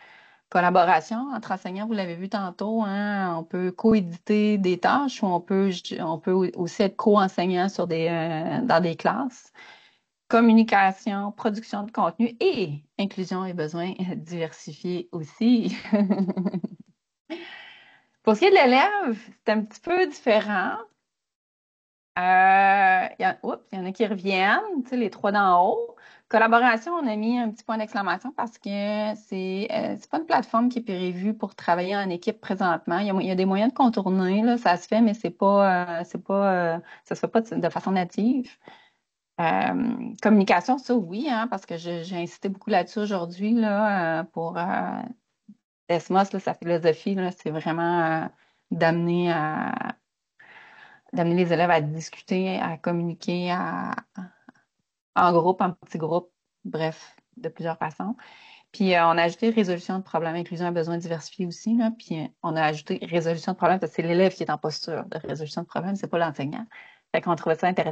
collaboration entre enseignants, vous l'avez vu tantôt, hein, on peut coéditer des tâches ou on peut aussi être co-enseignant dans des classes. communication, production de contenu et inclusion et besoins diversifiés aussi. Pour ce qui est de l'élève, c'est un petit peu différent. Il y en a qui reviennent, tu sais, les 3 d'en haut. Collaboration, on a mis un petit point d'exclamation parce que c'est pas une plateforme qui est prévue pour travailler en équipe présentement. Il y a des moyens de contourner, là, ça se fait, mais ça se fait pas de façon native. Communication, ça oui, hein, parce que j'ai insisté beaucoup là-dessus aujourd'hui là, pour Desmos, là, sa philosophie, là, c'est vraiment d'amener les élèves à discuter, à communiquer en groupe, en petits groupes, bref, de plusieurs façons. Puis on a ajouté résolution de problèmes, inclusion et besoins diversifiés aussi, là. Puis on a ajouté résolution de problèmes parce que c'est l'élève qui est en posture de résolution de problèmes, c'est pas l'enseignant. Fait qu'on trouvait ça intéressant